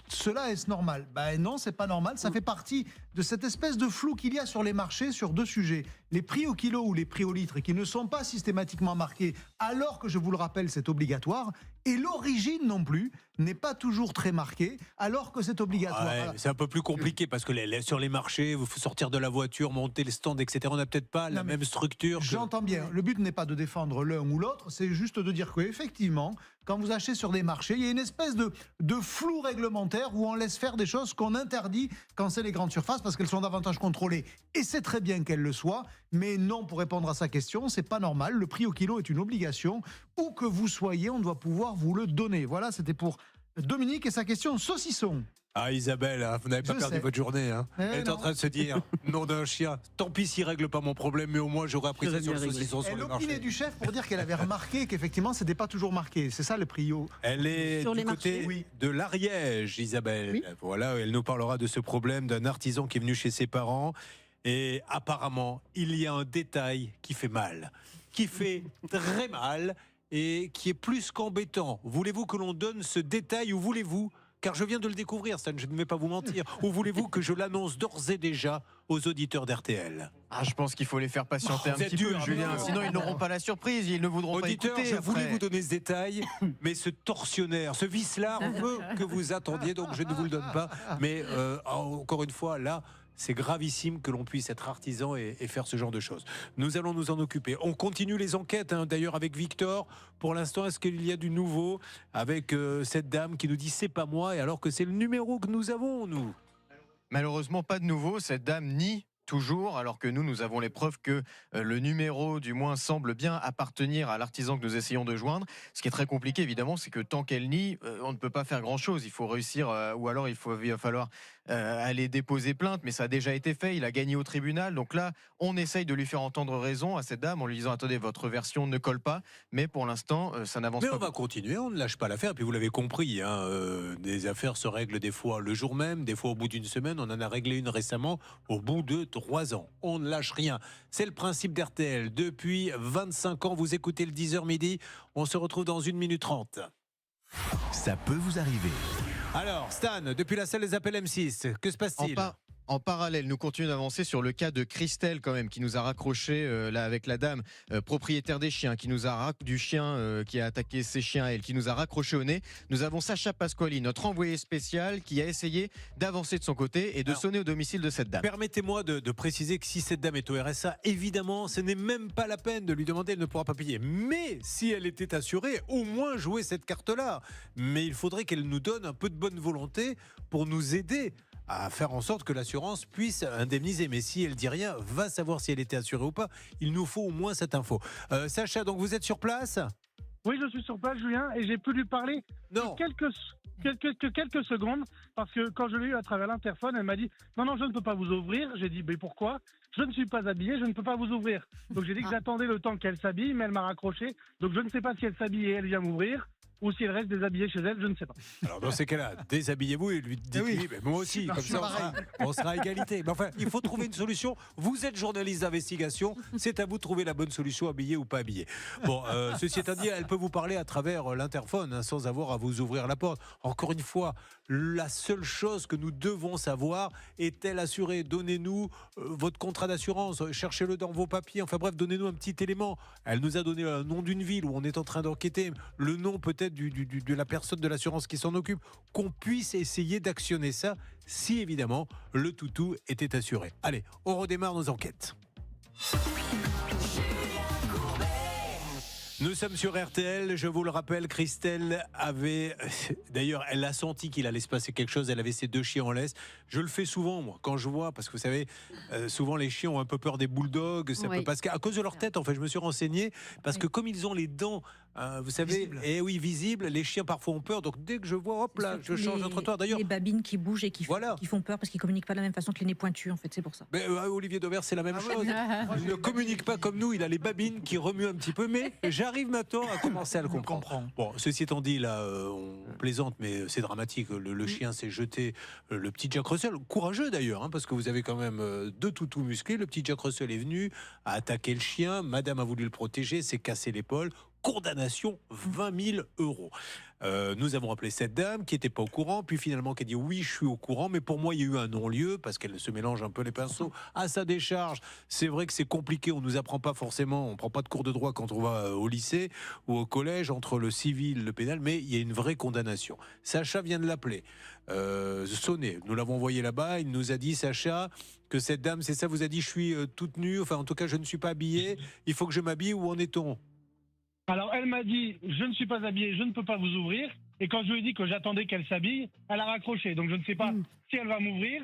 Cela est-ce normal? Non, c'est pas normal. Ça fait partie de cette espèce de flou qu'il y a sur les marchés sur deux sujets. Les prix au kilo ou les prix au litre qui ne sont pas systématiquement marqués, alors que je vous le rappelle, c'est obligatoire. Et l'origine non plus n'est pas toujours très marquée, alors que c'est obligatoire. Ouais, Voilà. c'est un peu plus compliqué parce que sur les marchés, il faut sortir de la voiture, monter le stand, etc. On n'a peut-être pas la même structure. J'entends bien. Le but n'est pas de défendre l'un ou l'autre, c'est juste de dire qu'effectivement, quand vous achetez sur des marchés, il y a une espèce de flou réglementaire où on laisse faire des choses qu'on interdit quand c'est les grandes surfaces parce qu'elles sont davantage contrôlées. Et c'est très bien qu'elles le soient. Mais non, pour répondre à sa question, c'est pas normal. Le prix au kilo est une obligation. Où que vous soyez, on doit pouvoir vous le donner. Voilà, c'était pour Dominique et sa question saucisson. Ah Isabelle, hein, vous n'avez pas perdu votre journée. Hein. Elle est en train de se dire, nom d'un chien, tant pis s'il ne règle pas mon problème, mais au moins j'aurais appris ça sur le saucisson sur le marché. Elle opinait du chef pour dire qu'elle avait remarqué qu'effectivement, ce n'était pas toujours marqué. C'est ça le prix au... Elle est sur du les côté marchés. de l'Ariège, Isabelle. Voilà, elle nous parlera de ce problème d'un artisan qui est venu chez ses parents. Et apparemment, il y a un détail qui fait mal, qui fait très mal et qui est plus qu'embêtant. Voulez-vous que l'on donne ce détail ou voulez-vous, car je viens de le découvrir, ça, je ne vais pas vous mentir, ou voulez-vous que je l'annonce d'ores et déjà aux auditeurs d'RTL? Ah, je pense qu'il faut les faire patienter un petit peu, Julien, sinon ils n'auront pas la surprise, ils ne voudront pas écouter. Je voulais vous donner ce détail, mais ce tortionnaire, ce vicelard veut que vous attendiez, donc je ne vous le donne pas. Mais encore une fois, là, c'est gravissime que l'on puisse être artisan et faire ce genre de choses. Nous allons nous en occuper. On continue les enquêtes, hein, d'ailleurs avec Victor. Pour l'instant, est-ce qu'il y a du nouveau avec cette dame qui nous dit « c'est pas moi » et alors que c'est le numéro que nous avons, nous? Malheureusement, pas de nouveau. Cette dame nie toujours, alors que nous avons les preuves que le numéro, du moins, semble bien appartenir à l'artisan que nous essayons de joindre. Ce qui est très compliqué, évidemment, c'est que tant qu'elle nie, on ne peut pas faire grand-chose. Il faut réussir, ou alors il va falloir aller déposer plainte, mais ça a déjà été fait. Il a gagné au tribunal. Donc là, on essaye de lui faire entendre raison à cette dame en lui disant « Attendez, votre version ne colle pas », mais pour l'instant, ça n'avance pas. Mais on va continuer, on ne lâche pas l'affaire. Puis vous l'avez compris, hein, des affaires se règlent des fois le jour même, des fois au bout d'une semaine. On en a réglé une récemment au bout de 3 ans. On ne lâche rien. C'est le principe d'RTL. Depuis 25 ans, vous écoutez le 10h midi. On se retrouve dans 1 minute 30. Ça peut vous arriver. Alors, Stan, depuis la salle des appels M6, que se passe-t-il? En parallèle, nous continuons d'avancer sur le cas de Christelle, quand même, qui nous a raccroché là avec la dame propriétaire des chiens, qui nous a du chien qui a attaqué ses chiens, elle, qui nous a raccroché au nez. Nous avons Sacha Pasquali, notre envoyé spécial, qui a essayé d'avancer de son côté et de sonner au domicile de cette dame. Permettez-moi de préciser que si cette dame est au RSA, évidemment, ce n'est même pas la peine de lui demander, elle ne pourra pas payer. Mais si elle était assurée, au moins jouer cette carte-là. Mais il faudrait qu'elle nous donne un peu de bonne volonté pour nous aider à faire en sorte que l'assurance puisse indemniser. Mais si elle dit rien, va savoir si elle était assurée ou pas. Il nous faut au moins cette info. Sacha, donc vous êtes sur place? Oui, je suis sur place, Julien, et j'ai pu lui parler quelques secondes, parce que quand je l'ai eu à travers l'interphone, elle m'a dit « Non, je ne peux pas vous ouvrir ». J'ai dit « Mais pourquoi ? Je ne suis pas habillé, je ne peux pas vous ouvrir ». Donc j'ai dit que j'attendais le temps qu'elle s'habille, mais elle m'a raccroché. Donc je ne sais pas si elle s'habille et elle vient m'ouvrir, ou si elle reste déshabillée chez elle, je ne sais pas. Alors dans ces cas-là, déshabillez-vous et lui dites moi aussi, comme ça on sera à égalité. Mais enfin, il faut trouver une solution. Vous êtes journaliste d'investigation, c'est à vous de trouver la bonne solution, habillé ou pas habillé. Bon, ceci étant dit, elle peut vous parler à travers l'interphone, hein, sans avoir à vous ouvrir la porte. Encore une fois, la seule chose que nous devons savoir, est-elle assurée? Donnez-nous votre contrat d'assurance, cherchez-le dans vos papiers, enfin bref, donnez-nous un petit élément. Elle nous a donné le nom d'une ville où on est en train d'enquêter, le nom peut-être de la personne de l'assurance qui s'en occupe, qu'on puisse essayer d'actionner ça, si évidemment le toutou était assuré. Allez, on redémarre nos enquêtes. Nous sommes sur RTL, je vous le rappelle, Christelle avait... D'ailleurs, elle a senti qu'il allait se passer quelque chose, elle avait ses 2 chiens en laisse. Je le fais souvent, moi, quand je vois, parce que vous savez, souvent les chiens ont un peu peur des bulldogs, ça peut passer à cause de leur tête, en fait, je me suis renseigné, parce que comme ils ont les dents, vous savez, visibles, les chiens parfois ont peur, donc dès que je vois, hop là, je change de trottoir. D'ailleurs, les babines qui bougent et qui font peur parce qu'ils communiquent pas de la même façon que les nez pointus, en fait, c'est pour ça. Mais Olivier Dauvert, c'est la même chose. Il ne communique pas comme nous, il a les babines qui remuent un petit peu, mais j'arrive maintenant à commencer à le comprendre. Bon, ceci étant dit, là, on plaisante, mais c'est dramatique. Le chien s'est jeté, le petit Jack Russell, courageux d'ailleurs, hein, parce que vous avez quand même 2 toutous musclés. Le petit Jack Russell est venu, a attaqué le chien, madame a voulu le protéger, s'est cassé l'épaule. Condamnation 20 000 €. Nous avons appelé cette dame qui n'était pas au courant, puis finalement qui a dit oui, je suis au courant, mais pour moi il y a eu un non-lieu parce qu'elle se mélange un peu les pinceaux à sa décharge. C'est vrai que c'est compliqué, on nous apprend pas forcément, on prend pas de cours de droit quand on va au lycée ou au collège entre le civil, le pénal, mais il y a une vraie condamnation. Sacha vient de l'appeler, sonner. Nous l'avons envoyé là-bas, il nous a dit Sacha que cette dame, c'est ça, vous a dit je suis toute nue, enfin en tout cas je ne suis pas habillée, il faut que je m'habille, où en est-on? Alors, elle m'a dit « Je ne suis pas habillée, je ne peux pas vous ouvrir ». Et quand je lui ai dit que j'attendais qu'elle s'habille, elle a raccroché. Donc, je ne sais pas si elle va m'ouvrir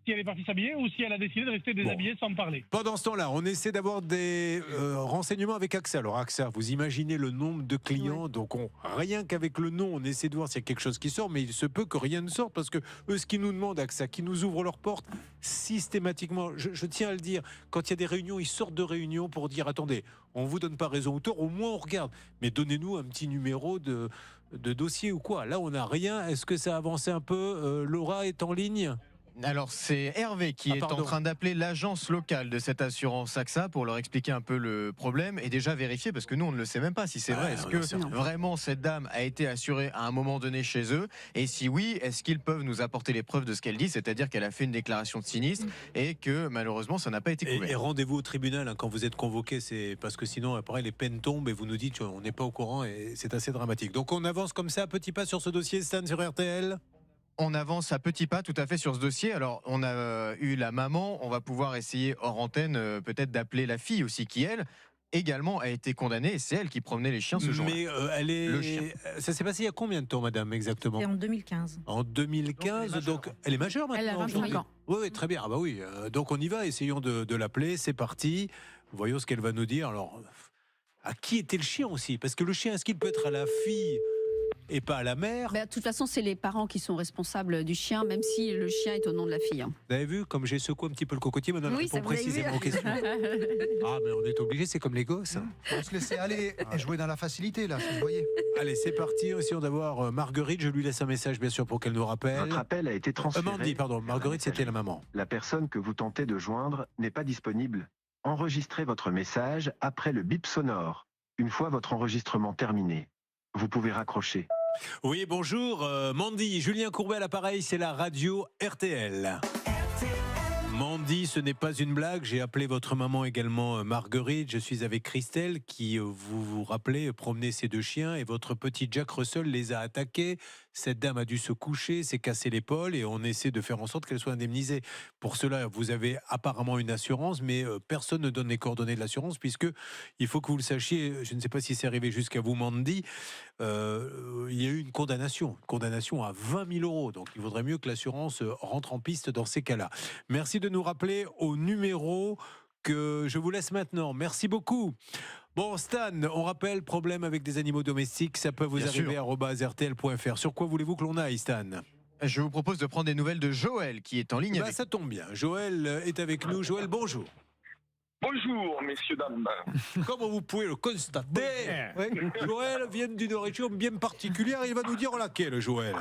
si elle est partie s'habiller ou si elle a décidé de rester déshabillée sans me parler. Pendant ce temps-là, on essaie d'avoir des renseignements avec AXA. Alors AXA, vous imaginez le nombre de clients, donc rien qu'avec le nom, on essaie de voir s'il y a quelque chose qui sort, mais il se peut que rien ne sorte parce que eux, ce qu'ils nous demandent, AXA, qui nous ouvrent leurs portes systématiquement, je tiens à le dire, quand il y a des réunions, ils sortent de réunions pour dire attendez, on vous donne pas raison ou tort, au moins on regarde, mais donnez-nous un petit numéro de dossier ou quoi. Là, on n'a rien. Est-ce que ça a avancé un peu? Laura est en ligne? Alors c'est Hervé qui est en train d'appeler l'agence locale de cette assurance AXA pour leur expliquer un peu le problème et déjà vérifier parce que nous on ne le sait même pas si c'est vrai. Est-ce que vraiment cette dame a été assurée à un moment donné chez eux et si oui, est-ce qu'ils peuvent nous apporter les preuves de ce qu'elle dit, c'est-à-dire qu'elle a fait une déclaration de sinistre et que malheureusement ça n'a pas été couvert. Et rendez-vous au tribunal quand vous êtes convoqué, c'est parce que sinon après les peines tombent et vous nous dites on n'est pas au courant et c'est assez dramatique. Donc on avance comme ça, petit pas sur ce dossier, Stan, sur RTL. On avance à petits pas tout à fait sur ce dossier. Alors, on a eu la maman, on va pouvoir essayer hors antenne peut-être d'appeler la fille aussi qui, elle, également a été condamnée et c'est elle qui promenait les chiens ce jour-là. Mais ça s'est passé il y a combien de temps, madame, exactement? C'est en 2015. En 2015, donc elle est majeure maintenant? Elle a 25 ans. Oui, très bien. Ah bah oui. Donc on y va, essayons de l'appeler, c'est parti. Voyons ce qu'elle va nous dire. Alors, à qui était le chien aussi? Parce que le chien, est-ce qu'il peut être à la fille et pas à la mère? De toute façon, c'est les parents qui sont responsables du chien, même si le chien est au nom de la fille. Vous avez vu comme j'ai secoué un petit peu le cocotier, maintenant Oui, répond précisément aux questions. Ah, mais on est obligé, c'est comme les gosses. On se laissait aller et jouer dans la facilité, là, si vous voyez. Allez, c'est parti. Essayons d'avoir Marguerite. Je lui laisse un message, bien sûr, pour qu'elle nous rappelle. Votre appel a été transféré. Mandy, pardon. Marguerite, c'était la maman. La personne que vous tentez de joindre n'est pas disponible. Enregistrez votre message après le bip sonore. Une fois votre enregistrement terminé, vous pouvez raccrocher. Oui, bonjour, Mandy, Julien Courbet à l'appareil, c'est la radio RTL. Mandy, ce n'est pas une blague, j'ai appelé votre maman également Marguerite, je suis avec Christelle qui, vous vous rappelez, promenait ses deux chiens et votre petit Jack Russell les a attaqués. Cette dame a dû se coucher, s'est cassé l'épaule et on essaie de faire en sorte qu'elle soit indemnisée. Pour cela, vous avez apparemment une assurance, mais personne ne donne les coordonnées de l'assurance puisque il faut que vous le sachiez, je ne sais pas si c'est arrivé jusqu'à vous, Mandy, il y a eu une condamnation à 20 000 €. Donc il vaudrait mieux que l'assurance rentre en piste dans ces cas-là. Merci de nous rappeler au numéro que je vous laisse maintenant. Merci beaucoup. Bon, Stan, on rappelle, problème avec des animaux domestiques, ça peut vous Bien arriver sûr. @rtl.fr. Sur quoi voulez-vous que l'on aille, Stan? Je vous propose de prendre des nouvelles de Joël qui est en ligne. Ça tombe bien. Joël est avec nous. Joël, bonjour. Bonjour, messieurs, dames. Comme vous pouvez le constater, Joël vient d'une région bien particulière. Il va nous dire laquelle, Joël?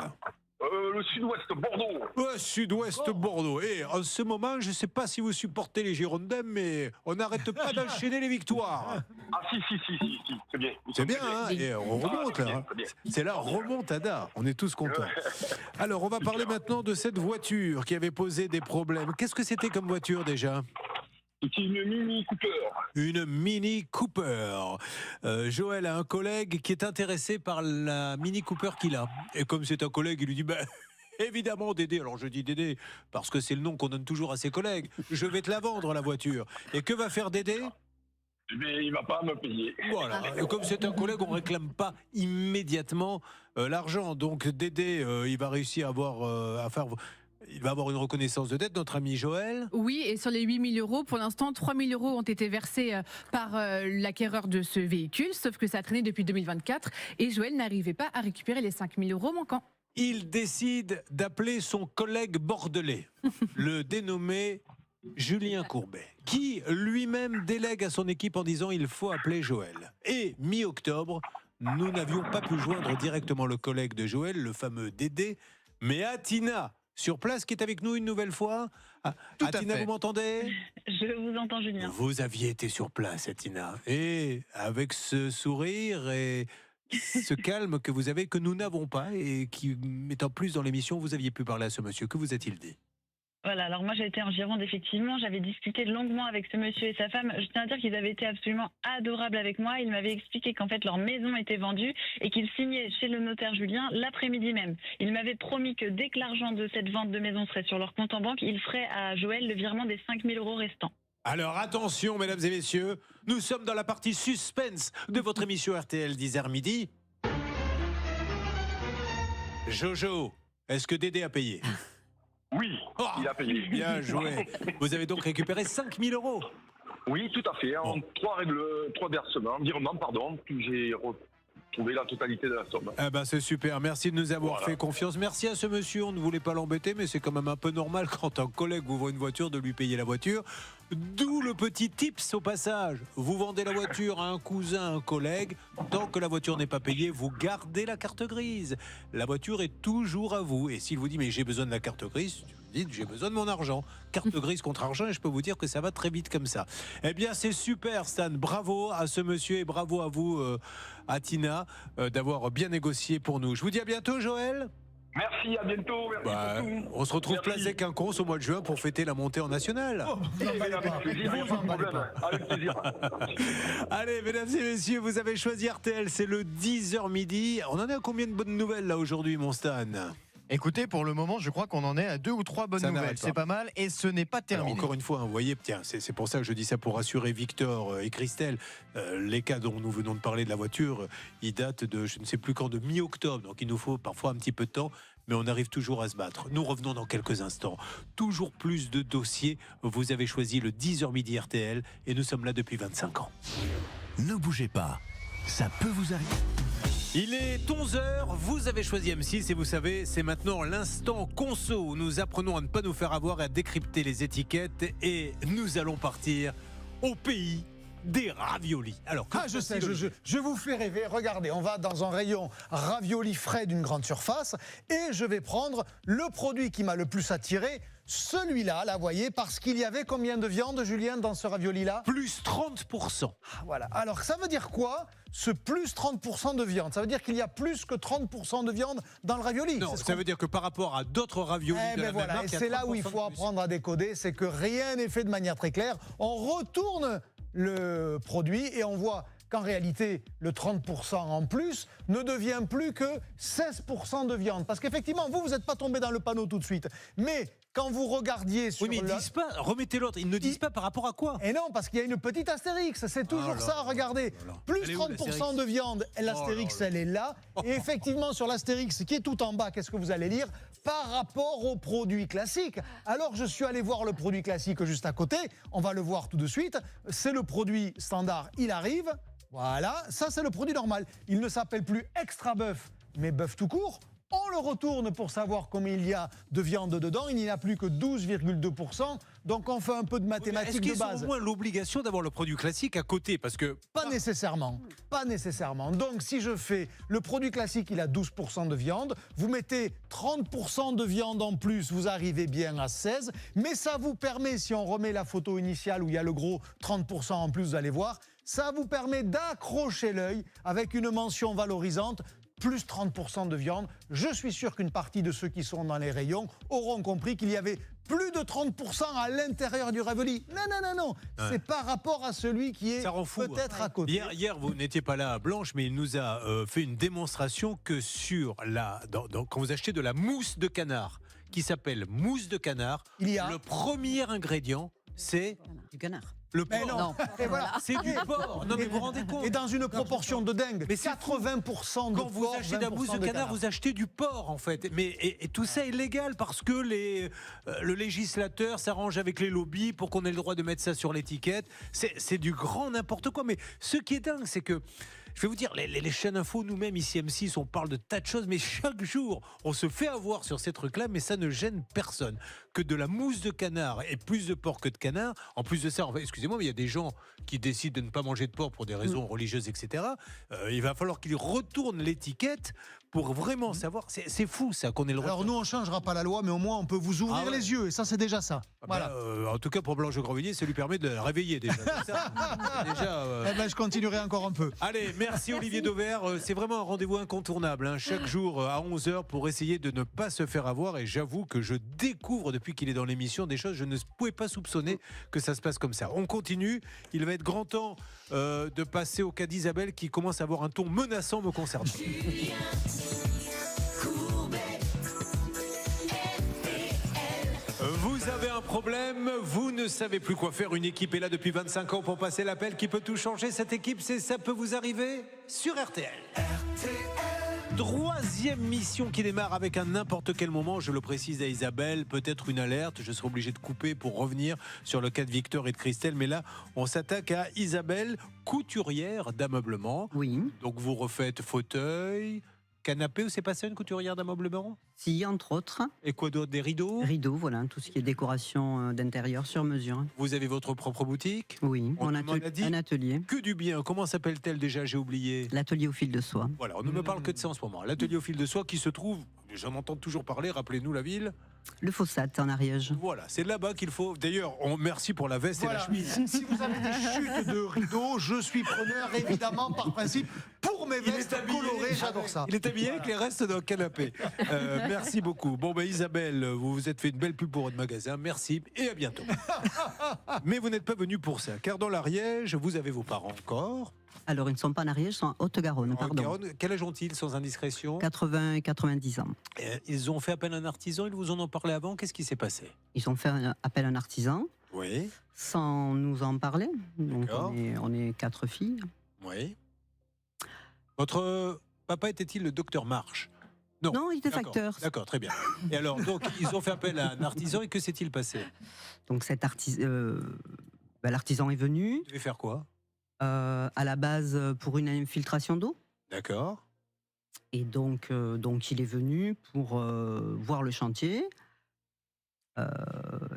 Le sud-ouest Bordeaux. Ouais, sud-ouest Bordeaux. Et en ce moment, je ne sais pas si vous supportez les Girondins, mais on n'arrête pas d'enchaîner les victoires. Ah si, c'est bien. C'est bien, hein? Et on remonte, là. C'est la remontada. On est tous contents. Alors, on va parler maintenant de cette voiture qui avait posé des problèmes. Qu'est-ce que c'était comme voiture, déjà? C'est une Mini Cooper. Une Mini Cooper. Joël a un collègue qui est intéressé par la Mini Cooper qu'il a. Et comme c'est un collègue, il lui dit évidemment, Dédé. Alors je dis Dédé parce que c'est le nom qu'on donne toujours à ses collègues. Je vais te la vendre, la voiture. Et que va faire Dédé? Mais il va pas me payer. Voilà. Et comme c'est un collègue, on réclame pas immédiatement l'argent. Donc Dédé, il va réussir à faire. Il va avoir une reconnaissance de dette, notre ami Joël. Oui, et sur les 8 000 €, pour l'instant, 3 000 € ont été versés par l'acquéreur de ce véhicule, sauf que ça a traîné depuis 2024 et Joël n'arrivait pas à récupérer les 5 000 € manquants. Il décide d'appeler son collègue bordelais, le dénommé Julien Courbet, qui lui-même délègue à son équipe en disant il faut appeler Joël. Et mi-octobre, nous n'avions pas pu joindre directement le collègue de Joël, le fameux Dédé, mais Atina, sur place, qui est avec nous une nouvelle fois. Atina, vous m'entendez? Je vous entends, Julien. Vous aviez été sur place, Atina. Et avec ce sourire et ce calme que vous avez, que nous n'avons pas, et qui, étant plus dans l'émission, vous aviez pu parler à ce monsieur. Que vous a-t-il dit? Voilà, alors moi j'étais en Gironde, effectivement, j'avais discuté longuement avec ce monsieur et sa femme. Je tiens à dire qu'ils avaient été absolument adorables avec moi. Ils m'avaient expliqué qu'en fait leur maison était vendue et qu'ils signaient chez le notaire Julien l'après-midi même. Ils m'avaient promis que dès que l'argent de cette vente de maison serait sur leur compte en banque, ils feraient à Joël le virement des 5 000 € restants. Alors attention, mesdames et messieurs, nous sommes dans la partie suspense de votre émission RTL 10h midi. Jojo, est-ce que Dédé a payé? Oui, il a payé. Bien joué. Vous avez donc récupéré 5 000 €. Oui, tout à fait. En 3 versements, virements, pardon, puis j'ai retrouvé la totalité de la somme. Eh ben, c'est super. Merci de nous avoir fait confiance. Merci à ce monsieur. On ne voulait pas l'embêter, mais c'est quand même un peu normal quand un collègue vous vend une voiture de lui payer la voiture. D'où le petit tips au passage. Vous vendez la voiture à un cousin, un collègue. Tant que la voiture n'est pas payée, vous gardez la carte grise. La voiture est toujours à vous. Et s'il vous dit, mais j'ai besoin de la carte grise, dites, j'ai besoin de mon argent. Carte grise contre argent, et je peux vous dire que ça va très vite comme ça. Eh bien, c'est super, Stan. Bravo à ce monsieur et bravo à vous, à Tina, d'avoir bien négocié pour nous. Je vous dis à bientôt, Joël. Merci, à bientôt. Merci beaucoup. On se retrouve place des Quinconces au mois de juin pour fêter la montée en nationale. Avec plaisir, il n'y a pas de problème. Avec plaisir. Allez, mesdames et messieurs, vous avez choisi RTL, c'est le 10h midi. On en est à combien de bonnes nouvelles là aujourd'hui, mon Stan ? Écoutez, pour le moment, je crois qu'on en est à 2 ou 3 bonnes nouvelles. C'est pas mal et ce n'est pas terminé. Alors, encore une fois, vous voyez, tiens, c'est pour ça que je dis ça pour rassurer Victor et Christelle. Les cas dont nous venons de parler de la voiture, ils datent de je ne sais plus quand, de mi-octobre. Donc il nous faut parfois un petit peu de temps, mais on arrive toujours à se battre. Nous revenons dans quelques instants. Toujours plus de dossiers. Vous avez choisi le 10h midi RTL et nous sommes là depuis 25 ans. Ne bougez pas, ça peut vous arriver. Il est 11h, vous avez choisi M6 et vous savez, c'est maintenant l'instant conso où nous apprenons à ne pas nous faire avoir et à décrypter les étiquettes et nous allons partir au pays des raviolis. Alors, je sais, je vous fais rêver. Regardez, on va dans un rayon raviolis frais d'une grande surface et je vais prendre le produit qui m'a le plus attiré. Celui-là, là, vous voyez, parce qu'il y avait combien de viande, Julien, dans ce ravioli-là ? Plus 30%. Voilà. Alors, ça veut dire quoi, ce plus 30% de viande ? Ça veut dire qu'il y a plus que 30% de viande dans le ravioli ? Non, ça veut dire que par rapport à d'autres raviolis de la même marque, et c'est là où il faut apprendre à décoder, c'est que rien n'est fait de manière très claire. On retourne le produit et on voit qu'en réalité, le 30% en plus ne devient plus que 16% de viande. Parce qu'effectivement, vous n'êtes pas tombé dans le panneau tout de suite. Mais quand vous regardiez sur oui, mais ils disent pas, remettez l'autre, ils ne disent pas par rapport à quoi ? Et non, parce qu'il y a une petite astérix, c'est toujours ça, regardez. Plus 30% de viande, l'astérix, elle est là. Et effectivement, sur l'astérix qui est tout en bas, qu'est-ce que vous allez lire ? Par rapport au produit classique. Alors, je suis allé voir le produit classique juste à côté. On va le voir tout de suite. C'est le produit standard, il arrive. Voilà, ça c'est le produit normal. Il ne s'appelle plus extra bœuf, mais bœuf tout court. On le retourne pour savoir combien il y a de viande dedans. Il n'y en a plus que 12,2%. Donc on fait un peu de mathématiques de base. Est-ce qu'ils ont au moins l'obligation d'avoir le produit classique à côté ? Parce que Pas nécessairement. Pas nécessairement. Donc si je fais le produit classique, il a 12% de viande. Vous mettez 30% de viande en plus, vous arrivez bien à 16. Mais ça vous permet, si on remet la photo initiale où il y a le gros 30% en plus, vous allez voir, ça vous permet d'accrocher l'œil avec une mention valorisante. Plus 30% de viande. Je suis sûr qu'une partie de ceux qui sont dans les rayons auront compris qu'il y avait plus de 30% à l'intérieur du ravioli. Non. Ouais. C'est par rapport à celui qui est peut-être à côté. Hier, vous n'étiez pas là, Blanche, mais il nous a fait une démonstration que sur quand vous achetez de la mousse de canard, qui s'appelle mousse de canard, le premier ingrédient, c'est du canard. Le porc. Non. Et voilà. C'est du porc. Non, mais vous vous rendez compte ? Et dans une proportion de dingue. Mais 80% de quand vous achetez de la mousse de canard, vous achetez du porc, en fait. Mais et tout ça est légal parce que le législateur s'arrange avec les lobbies pour qu'on ait le droit de mettre ça sur l'étiquette. C'est du grand n'importe quoi. Mais ce qui est dingue, c'est que je vais vous dire, les chaînes info, nous-mêmes, ici M6, on parle de tas de choses, mais chaque jour, on se fait avoir sur ces trucs-là, mais ça ne gêne personne. Que de la mousse de canard et plus de porc que de canard, en plus de ça, excusez-moi, mais il y a des gens qui décident de ne pas manger de porc pour des raisons religieuses, etc. Il va falloir qu'ils retournent l'étiquette pour vraiment savoir. C'est fou, ça, qu'on ait le droit. Alors nous, on ne changera pas la loi, mais au moins, on peut vous ouvrir les yeux, et ça, c'est déjà ça. Voilà. En tout cas, pour Blanche Grandvilliers, ça lui permet de la réveiller, déjà. Je continuerai encore un peu. Allez, merci Olivier Dauvert. C'est vraiment un rendez-vous incontournable, hein, chaque jour à 11h pour essayer de ne pas se faire avoir. Et j'avoue que je découvre depuis qu'il est dans l'émission des choses, je ne pouvais pas soupçonner que ça se passe comme ça. On continue. Il va être grand temps de passer au cas d'Isabelle qui commence à avoir un ton menaçant me concernant. Vous avez un problème, vous ne savez plus quoi faire. Une équipe est là depuis 25 ans pour passer l'appel qui peut tout changer. Cette équipe, ça peut vous arriver sur RTL. RTL. Troisième mission qui démarre avec un n'importe quel moment, je le précise à Isabelle, peut-être une alerte, je serai obligé de couper pour revenir sur le cas de Victor et de Christelle, mais là on s'attaque à Isabelle, couturière d'ameublement. Oui. Donc vous refaites fauteuil, canapé, ou c'est pas ça une couturière d'ameublement? Si, entre autres. Et quoi d'autre? Des rideaux? Rideaux, voilà, tout ce qui est décoration d'intérieur sur mesure. Vous avez votre propre boutique? Oui, On un m'en a dit atelier. que du bien. Comment s'appelle-t-elle déjà? J'ai oublié. L'atelier au fil de soie. Voilà, on ne me parle que de ça en ce moment. L'atelier au fil de soie qui se trouve, j'en entends toujours parler, rappelez-nous la ville. Le Fossat en Ariège. Voilà, c'est là-bas qu'il faut. D'ailleurs, merci pour la veste Voilà. et la chemise. Si vous avez des chutes de rideaux, je suis preneur, évidemment, par principe, pour mes vestes colorées, j'adore ça. Il est habillé avec les restes d'un canapé. Merci beaucoup. Bon, ben Isabelle, vous vous êtes fait une belle pub pour votre magasin. Merci et à bientôt. Mais vous n'êtes pas venu pour ça, car dans l'Ariège, vous avez vos parents encore. Alors, ils ne sont pas en Ariège, ils sont en Haute-Garonne, pardon. Haute-Garonne. Quel âge ont-ils, sans indiscrétion? 80 et 90 ans. Ils ont fait appel à un artisan, ils vous en ont parlé avant. Qu'est-ce qui s'est passé? Ils ont fait appel à un artisan. Oui. Sans nous en parler. Donc, on est 4 filles. Oui. Votre papa était-il le docteur Marche? Non, il était facteur. D'accord, très bien. Et alors, donc, ils ont fait appel à un artisan et que s'est-il passé? Donc, l'artisan est venu. Il devait faire quoi? À la base, pour une infiltration d'eau. D'accord. Et donc il est venu pour voir le chantier.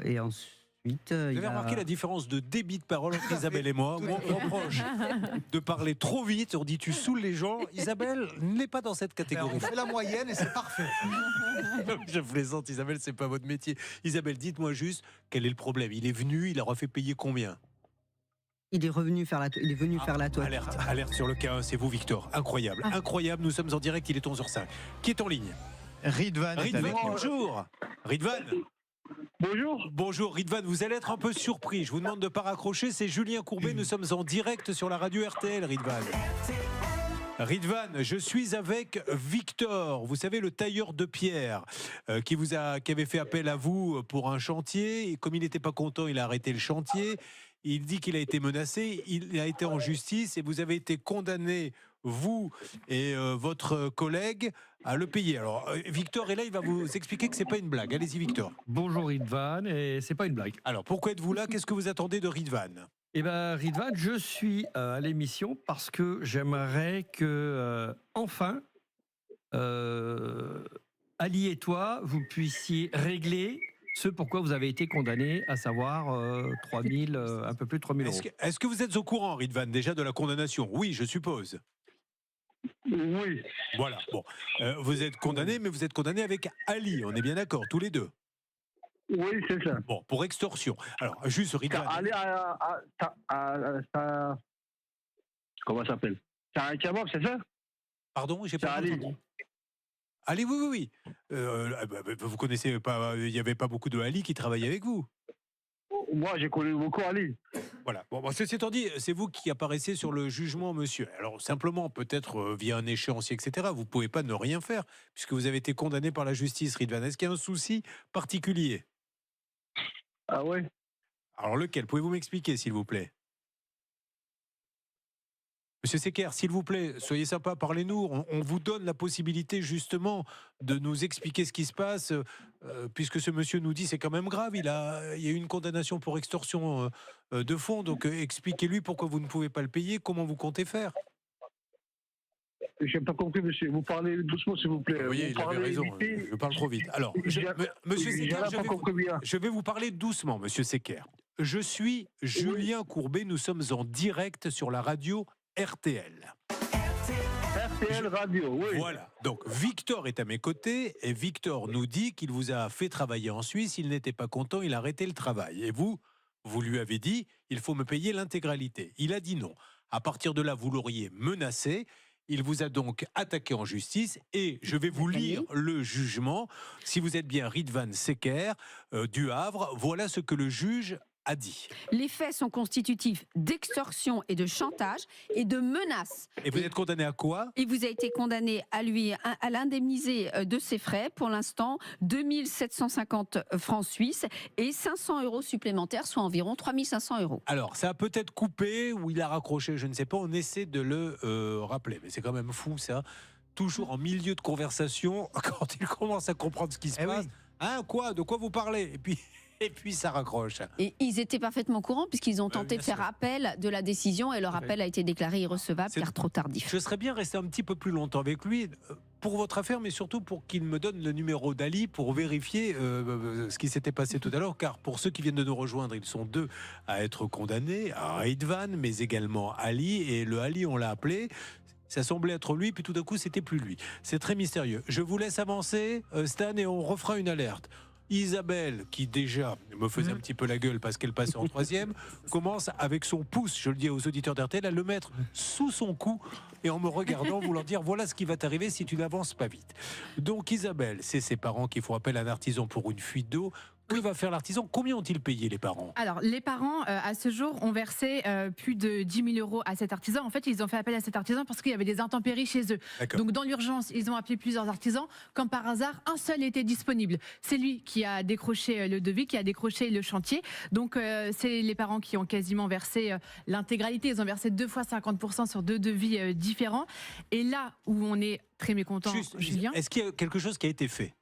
Et ensuite... Vous avez remarqué la différence de débit de parole entre Isabelle et moi? Moi, on reproche de parler trop vite. On dit tu saoules les gens. Isabelle n'est pas dans cette catégorie. On fait la moyenne et c'est parfait. Je plaisante, Isabelle, c'est pas votre métier. Isabelle, dites-moi juste quel est le problème. Il est venu, il aura fait payer combien? Il est revenu faire faire la toiture. Alerte sur le cas 1, c'est vous, Victor. Incroyable, incroyable. Nous sommes en direct, il est 11h05. Qui est en ligne? Ridvan. Bonjour. Ridvan. Bonjour. Bonjour, Ridvan. Vous allez être un peu surpris. Je vous demande de ne pas raccrocher. C'est Julien Courbet. Nous sommes en direct sur la radio RTL, Ridvan. Ridvan, je suis avec Victor, vous savez, le tailleur de pierre qui avait fait appel à vous pour un chantier. Et comme il n'était pas content, il a arrêté le chantier. Il dit qu'il a été menacé, il a été en justice et vous avez été condamné, vous et votre collègue, à le payer. Alors, Victor est là, il va vous expliquer que c'est pas une blague. Allez-y, Victor. Bonjour Ridvan, et c'est pas une blague. Alors, pourquoi êtes-vous là? Qu'est-ce que vous attendez de Ridvan? Eh bien, Ridvan, je suis à l'émission parce que j'aimerais que, enfin, Ali et toi, vous puissiez régler ce pourquoi vous avez été condamné, à savoir un peu plus de 3 000 euros. Est-ce que vous êtes au courant, Ridvan, déjà de la condamnation? Oui, je suppose. Oui. Voilà, bon. Vous êtes condamné, mais vous êtes condamné avec Ali, on est bien d'accord, tous les deux? Oui, c'est ça. Bon, pour extorsion. Alors, juste, Ridvan... Comment ça s'appelle? C'est un kebab, c'est ça? Pardon, j'ai pas entendu. Ali, oui. Vous connaissez pas, il n'y avait pas beaucoup de Ali qui travaillaient avec vous? Moi, j'ai connu beaucoup Ali. Voilà. Bon, ceci étant dit, c'est vous qui apparaissez sur le jugement, monsieur. Alors, simplement, peut-être via un échéancier, etc., vous ne pouvez pas ne rien faire, puisque vous avez été condamné par la justice, Ridvan. Est-ce qu'il y a un souci particulier? Ah ouais? Alors, lequel? Pouvez-vous m'expliquer, s'il vous plaît? Monsieur Secker, s'il vous plaît, soyez sympa, parlez-nous. On vous donne la possibilité justement de nous expliquer ce qui se passe, puisque ce monsieur nous dit c'est quand même grave. Il y a eu une condamnation pour extorsion de fonds, donc expliquez-lui pourquoi vous ne pouvez pas le payer, comment vous comptez faire. Je n'ai pas compris, monsieur. Vous parlez doucement, s'il vous plaît. Vous voyez, il avait raison. Je parle trop vite. Alors, monsieur Secker, je vais vous parler doucement, monsieur Secker. Je suis Julien Courbet. Nous sommes en direct sur la radio RTL. RTL Radio, oui. Voilà. Donc, Victor est à mes côtés et Victor nous dit qu'il vous a fait travailler en Suisse. Il n'était pas content, il a arrêté le travail. Et vous lui avez dit, il faut me payer l'intégralité. Il a dit non. À partir de là, vous l'auriez menacé. Il vous a donc attaqué en justice et je vais vous lire le jugement. Si vous êtes bien Ridvan Secker du Havre, voilà ce que le juge a dit. Les faits sont constitutifs d'extorsion et de chantage et de menaces. Et vous êtes condamné à quoi? Il vous a été condamné à l'indemniser de ses frais, pour l'instant 2 750 francs suisses et 500 euros supplémentaires, soit environ 3 500 euros. Alors, ça a peut-être coupé ou il a raccroché, je ne sais pas, on essaie de le rappeler. Mais c'est quand même fou ça. toujours en milieu de conversation, quand il commence à comprendre ce qui se passe. Hein, quoi ? De quoi vous parlez ? Et puis ça raccroche. Et ils étaient parfaitement courants puisqu'ils ont tenté de faire appel de la décision et leur appel a été déclaré irrecevable car trop tardif. Je serais bien resté un petit peu plus longtemps avec lui pour votre affaire, mais surtout pour qu'il me donne le numéro d'Ali pour vérifier ce qui s'était passé tout à l'heure. Car pour ceux qui viennent de nous rejoindre, ils sont 2 à être condamnés, Raidvan, mais également Ali. Et le Ali, on l'a appelé. Ça semblait être lui, puis tout d'un coup, c'était plus lui. C'est très mystérieux. Je vous laisse avancer, Stan, et on refera une alerte. Isabelle, qui déjà me faisait un petit peu la gueule parce qu'elle passait en 3e, commence avec son pouce, je le dis aux auditeurs d'RTL, à le mettre sous son cou et en me regardant, voulant dire voilà ce qui va t'arriver si tu n'avances pas vite. Donc Isabelle, c'est ses parents qui font appel à un artisan pour une fuite d'eau. Que va faire l'artisan ? Combien ont-ils payé les parents ? Alors, les parents, à ce jour, ont versé plus de 10 000 € à cet artisan. En fait, ils ont fait appel à cet artisan parce qu'il y avait des intempéries chez eux. Donc, dans l'urgence, ils ont appelé plusieurs artisans. Comme par hasard, un seul était disponible. C'est lui qui a décroché le devis, qui a décroché le chantier. Donc, c'est les parents qui ont quasiment versé l'intégralité. Ils ont versé 2 fois 50% sur 2 devis différents. Et là où on est très mécontent, Julien... Est-ce qu'il y a quelque chose qui a été fait ?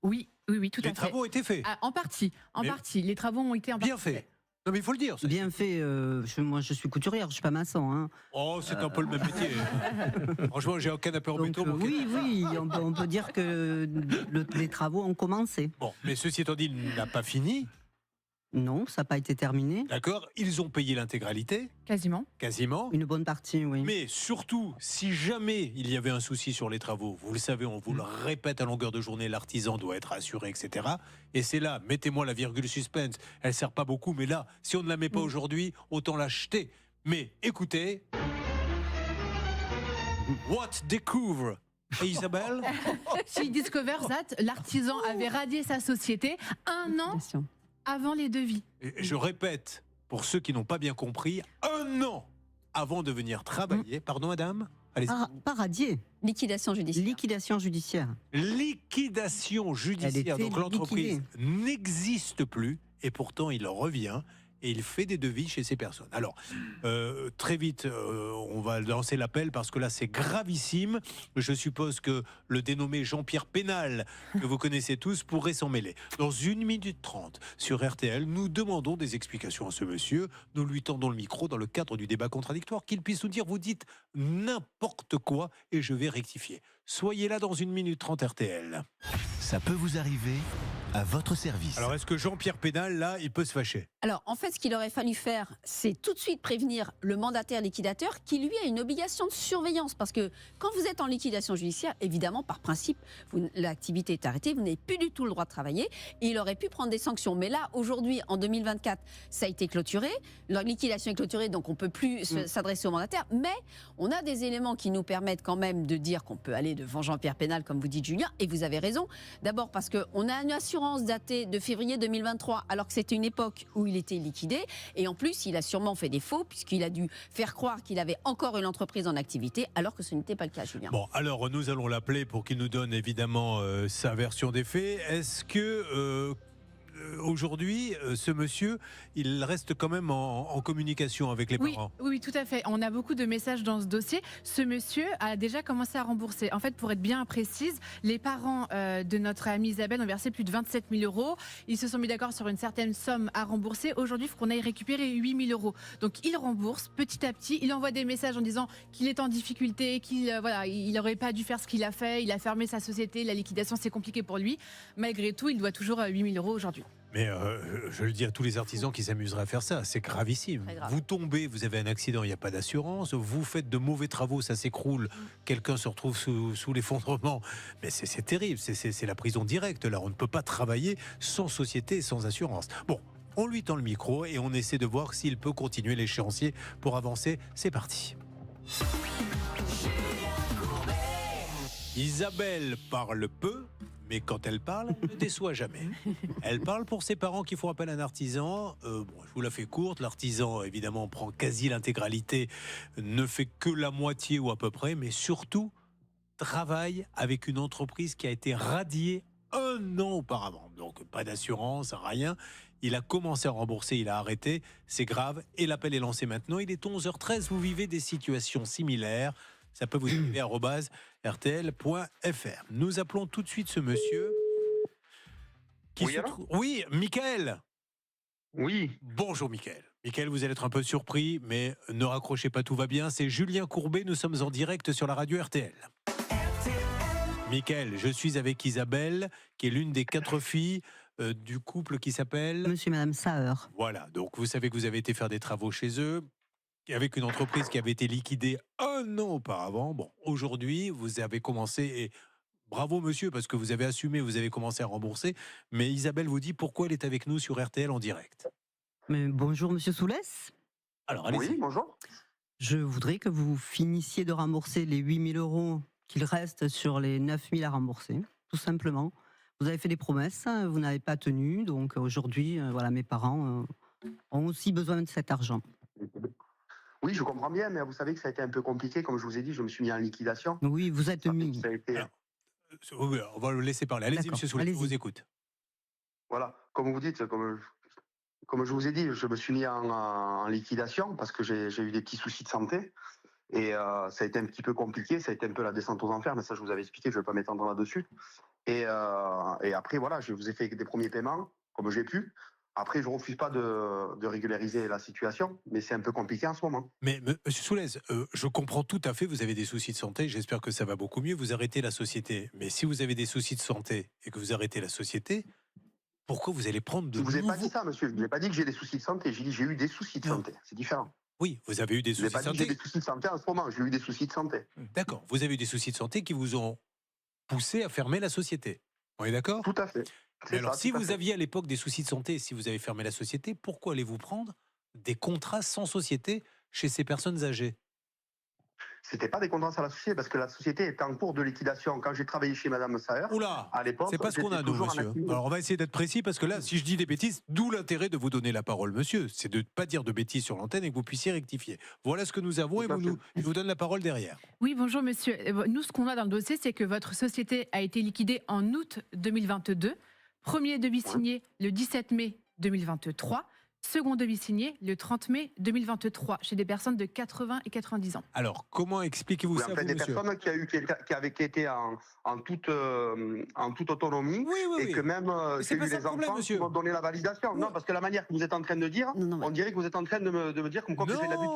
Oui, tout à fait. Les travaux ont été faits. En partie. Les travaux ont été bien faits. Non mais il faut le dire. Bien fait. Moi, je suis couturière, je suis pas maçon. Hein. Oh, c'est un peu le même métier. Franchement, j'ai un canapé en béton. Oui, on peut dire que les travaux ont commencé. Bon, mais ceci étant dit, il n'a pas fini. Non, ça n'a pas été terminé. D'accord, ils ont payé l'intégralité. Quasiment. Une bonne partie, oui. Mais surtout, si jamais il y avait un souci sur les travaux, vous le savez, on vous le répète à longueur de journée, l'artisan doit être assuré, etc. Et c'est là, mettez-moi la virgule suspense, elle ne sert pas beaucoup, mais là, si on ne la met pas aujourd'hui, autant l'acheter. Mais écoutez, what découvre Isabelle? Chez Discover that, l'artisan avait radié sa société 1 an avant les devis. Et je répète, pour ceux qui n'ont pas bien compris, 1 an avant de venir travailler. Pardon, madame? Allez-y. Pas radié. Liquidation judiciaire. Liquidation judiciaire. Liquidation judiciaire. Donc l'entreprise n'existe plus et pourtant il revient. Et il fait des devis chez ces personnes. Alors, très vite, on va lancer l'appel parce que là, c'est gravissime. Je suppose que le dénommé Jean-Pierre Pénal, que vous connaissez tous, pourrait s'en mêler. Dans 1 minute 30, sur RTL, nous demandons des explications à ce monsieur. Nous lui tendons le micro dans le cadre du débat contradictoire, qu'il puisse nous dire, vous dites n'importe quoi et je vais rectifier. Soyez là dans 1 minute 30 RTL. Ça peut vous arriver à votre service. Alors, est-ce que Jean-Pierre Pénal, là, il peut se fâcher? Alors, en fait, ce qu'il aurait fallu faire, c'est tout de suite prévenir le mandataire liquidateur qui, lui, a une obligation de surveillance. Parce que quand vous êtes en liquidation judiciaire, évidemment, par principe, l'activité est arrêtée, vous n'avez plus du tout le droit de travailler. Et il aurait pu prendre des sanctions. Mais là, aujourd'hui, en 2024, ça a été clôturé. La liquidation est clôturée, donc on ne peut plus s'adresser au mandataire. Mais on a des éléments qui nous permettent quand même de dire qu'on peut aller devant Jean-Pierre Pénal, comme vous dites, Julien. Et vous avez raison. D'abord parce qu'on a une assurance datée de février 2023, alors que c'était une époque où il était liquidé. Et en plus, il a sûrement fait des faux, puisqu'il a dû faire croire qu'il avait encore une entreprise en activité, alors que ce n'était pas le cas, Julien. Bon, alors nous allons l'appeler pour qu'il nous donne évidemment sa version des faits. Est-ce que aujourd'hui, ce monsieur, il reste quand même en communication avec les parents? Oui, tout à fait. On a beaucoup de messages dans ce dossier. Ce monsieur a déjà commencé à rembourser. En fait, pour être bien précise, les parents de notre amie Isabelle ont versé plus de 27 000 €. Ils se sont mis d'accord sur une certaine somme à rembourser. Aujourd'hui, il faut qu'on aille récupérer 8 000 €. Donc, il rembourse petit à petit. Il envoie des messages en disant qu'il est en difficulté, qu'il il n'aurait pas dû faire ce qu'il a fait. Il a fermé sa société. La liquidation, c'est compliqué pour lui. Malgré tout, il doit toujours 8 000 € aujourd'hui. Mais je le dis à tous les artisans qui s'amuseraient à faire ça, c'est gravissime. Vous tombez, vous avez un accident, il n'y a pas d'assurance, vous faites de mauvais travaux, ça s'écroule, quelqu'un se retrouve sous l'effondrement. Mais c'est terrible, c'est la prison directe là, on ne peut pas travailler sans société, sans assurance. Bon, on lui tend le micro et on essaie de voir s'il peut continuer l'échéancier pour avancer. C'est parti. Isabelle parle peu, mais quand elle parle, elle ne déçoit jamais. Elle parle pour ses parents qui font appel à un artisan. Je vous la fais courte. L'artisan, évidemment, prend quasi l'intégralité, ne fait que la moitié ou à peu près, mais surtout travaille avec une entreprise qui a été radiée 1 an auparavant. Donc, pas d'assurance, rien. Il a commencé à rembourser, il a arrêté. C'est grave. Et l'appel est lancé maintenant. Il est 11h13. Vous vivez des situations similaires. Ça peut vous arriver @rtl.fr. Nous appelons tout de suite ce monsieur. Oui, Michael. Oui. Bonjour Michael. Michael, vous allez être un peu surpris, mais ne raccrochez pas, tout va bien. C'est Julien Courbet, nous sommes en direct sur la radio RTL. Michael, je suis avec Isabelle, qui est l'une des 4 filles du couple qui s'appelle... Monsieur et Madame Saher. Voilà, donc vous savez que vous avez été faire des travaux chez eux, avec une entreprise qui avait été liquidée 1 an auparavant. Bon, aujourd'hui, vous avez commencé, et bravo monsieur, parce que vous avez assumé, vous avez commencé à rembourser, mais Isabelle vous dit pourquoi elle est avec nous sur RTL en direct. Mais bonjour Monsieur Soulès. Alors, allez-y. Oui, bonjour. Je voudrais que vous finissiez de rembourser les 8 000 euros qu'il reste sur les 9 000 à rembourser, tout simplement. Vous avez fait des promesses, vous n'avez pas tenu, donc aujourd'hui, voilà, mes parents ont aussi besoin de cet argent. Oui, je comprends bien, mais vous savez que ça a été un peu compliqué. Comme je vous ai dit, je me suis mis en liquidation. Oui, vous êtes mis. Oui, on va le laisser parler. Allez-y, monsieur Soulès, je vous écoute. Voilà, comme vous dites, comme je vous ai dit, je me suis mis en liquidation parce que j'ai eu des petits soucis de santé. Et ça a été un petit peu compliqué, ça a été un peu la descente aux enfers, mais ça je vous avais expliqué, je ne vais pas m'étendre là-dessus. Et après, voilà, je vous ai fait des premiers paiements, comme j'ai pu. Après, je ne refuse pas de régulariser la situation, mais c'est un peu compliqué en ce moment. Mais monsieur Soulès, je comprends tout à fait, vous avez des soucis de santé, j'espère que ça va beaucoup mieux, vous arrêtez la société. Mais si vous avez des soucis de santé et que vous arrêtez la société, pourquoi vous allez prendre de Je ne vous ai nouveaux... pas dit ça, monsieur. Je n'ai pas dit que j'ai des soucis de santé, j'ai dit que j'ai eu des soucis de santé. C'est différent. Oui, vous avez eu des soucis de santé. Je n'ai pas dit que j'ai des soucis de santé en ce moment, j'ai eu des soucis de santé. D'accord, vous avez eu des soucis de santé qui vous ont poussé à fermer la société. On est d'accord ? Tout à fait. Mais alors, si vous aviez à l'époque des soucis de santé, si vous avez fermé la société, pourquoi allez-vous prendre des contrats sans société chez ces personnes âgées ? C'était pas des contrats à la société, parce que la société était en cours de liquidation. Quand j'ai travaillé chez Madame Saher, à l'époque, c'est pas ce qu'on a, nous, monsieur. Alors, on va essayer d'être précis, parce que là, si je dis des bêtises, d'où l'intérêt de vous donner la parole, monsieur. C'est de ne pas dire de bêtises sur l'antenne et que vous puissiez rectifier. Voilà ce que nous avons, et je vous donne la parole derrière. Oui, bonjour monsieur. Nous, ce qu'on a dans le dossier, c'est que votre société a été liquidée en août 2022. Premier devis signé le 17 mai 2023. Second devis signé le 30 mai 2023 chez des personnes de 80 et 90 ans. Alors, comment expliquez-vous ça, des monsieur ? personnes qui avaient été en toute autonomie, et que même j'ai eu les enfants qui m'ont donné la validation. Non, parce que la manière que vous êtes en train de dire, on dirait que vous êtes en train de me dire comme quoi j'ai l'abus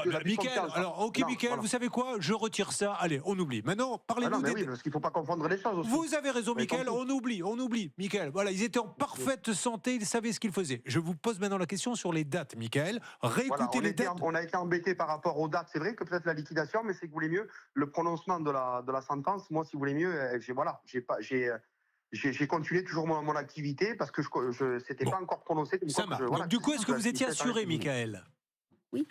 de la Michael, alors, ok, Michael, vous savez quoi ? Je retire ça. Allez, on oublie. Maintenant, parlez-nous des... Oui, parce qu'il ne faut pas confondre les choses aussi. Vous avez raison, Michael, on oublie. Michael, voilà, ils étaient en parfaite santé, ils savaient ce qu'ils faisaient. Je vous pose maintenant la question sur les dates, Michael. Réécoutez les dates. On a été embêtés par rapport aux dates. C'est vrai que peut-être la liquidation, mais c'est que vous voulez mieux le prononcement de la sentence. Moi, si vous voulez mieux, j'ai continué toujours mon activité parce que c'était pas encore prononcé. Ça marche. Donc, du coup, est-ce que vous étiez assuré, Michael ? Oui.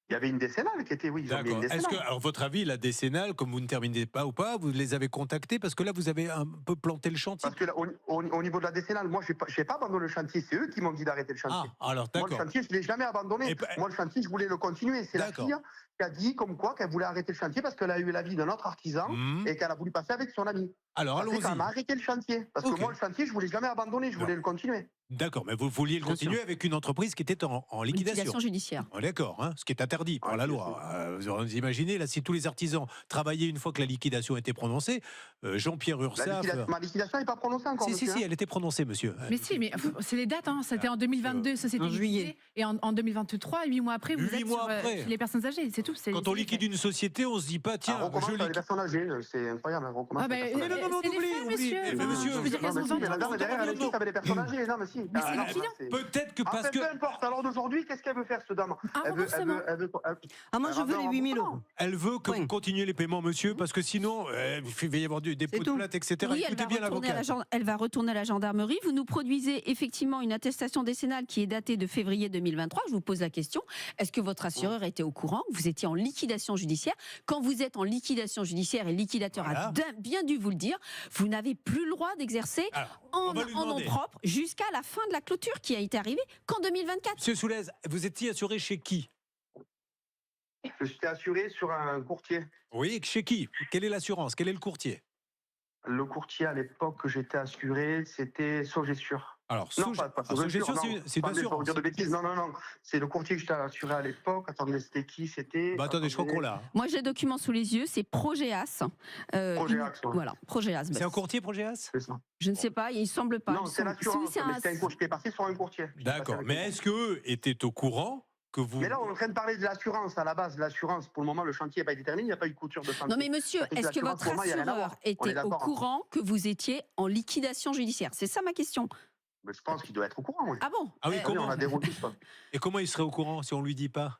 Il y avait une décennale qui était, oui. D'accord. Est-ce que, alors, votre avis, la décennale, comme vous ne terminez pas ou pas, vous les avez contactés parce que là, vous avez un peu planté le chantier. Parce que là, au niveau de la décennale, moi, je n'ai pas abandonné le chantier. C'est eux qui m'ont dit d'arrêter le chantier. Ah, alors d'accord. Moi, le chantier, je ne l'ai jamais abandonné. Moi, le chantier, je voulais le continuer. C'est la fille qui a dit comme quoi qu'elle voulait arrêter le chantier parce qu'elle a eu l'avis d'un autre artisan et qu'elle a voulu passer avec son ami. Alors, allons-y. Elle m'a arrêté le chantier. Parce que moi, le chantier, je ne voulais jamais abandonner. Je voulais le continuer. D'accord, mais vous vouliez le continuer avec une entreprise qui était en liquidation. Liquidation judiciaire. D'accord, hein, ce qui est interdit par la loi. Vous imaginez, là, si tous les artisans travaillaient une fois que la liquidation était prononcée, Jean-Pierre Ursaf... Ma liquidation n'est pas prononcée encore, Si, elle était prononcée, monsieur. Mais si, mais c'est les dates, hein. C'était en 2022, société liquidée, et en 2023, 8 mois après, vous êtes sur les personnes âgées, c'est tout. Quand on liquide une société, on se dit pas, tiens, je liquide les personnes âgées, c'est incroyable. Non, peut-être que parce que... Peu importe, alors d'aujourd'hui, qu'est-ce qu'elle veut faire, cette dame ? Moi, je veux les 8 000 euros. Elle veut que vous continuiez les paiements, monsieur, parce que sinon, il va y avoir des pots de plainte, etc. Oui, elle va retourner à la gendarmerie. Vous nous produisez effectivement une attestation décennale qui est datée de février 2023. Je vous pose la question, est-ce que votre assureur était au courant ? Vous étiez en liquidation judiciaire. Quand vous êtes en liquidation judiciaire, et le liquidateur a bien dû vous le dire, vous n'avez plus le droit d'exercer en nom propre jusqu'à la fin de la clôture qui a été arrivée qu'en 2024. Monsieur Soulès, vous étiez assuré chez qui ? Je suis assuré sur un courtier. Oui, chez qui ? Quelle est l'assurance ? Quel est le courtier ? Le courtier à l'époque que j'étais assuré, c'était Sogessure. Alors, Non, pas Sogecur, non. c'est une Attendez, assurance. faut dire de bêtises. Non. C'est le courtier que je t'ai assuré à l'époque. Attendez, c'était qui? C'était. Attendez, je crois qu'on l'a. Moi, j'ai le document sous les yeux, c'est Progeas. Progeas, ouais. Voilà, Progeas. C'est un courtier, Progeas? C'est ça. Je ne sais pas, il ne semble pas. Non, c'est l'assurance. C'est un courtier passé sur un courtier. D'accord. Mais est-ce qu'eux étaient au courant que vous. Mais là, on est en train de parler de l'assurance à la base. L'assurance, pour le moment, le chantier n'a pas été terminé, il n'y a pas eu de couture de chantier. Non, mais monsieur, est-ce que votre assureur était au courant que vous étiez en liquidation judiciaire? C'est ça ma question. Mais je pense qu'il doit être au courant. Oui. Ah bon? Ah oui, comment on a des registres. Et comment il serait au courant si on lui dit pas?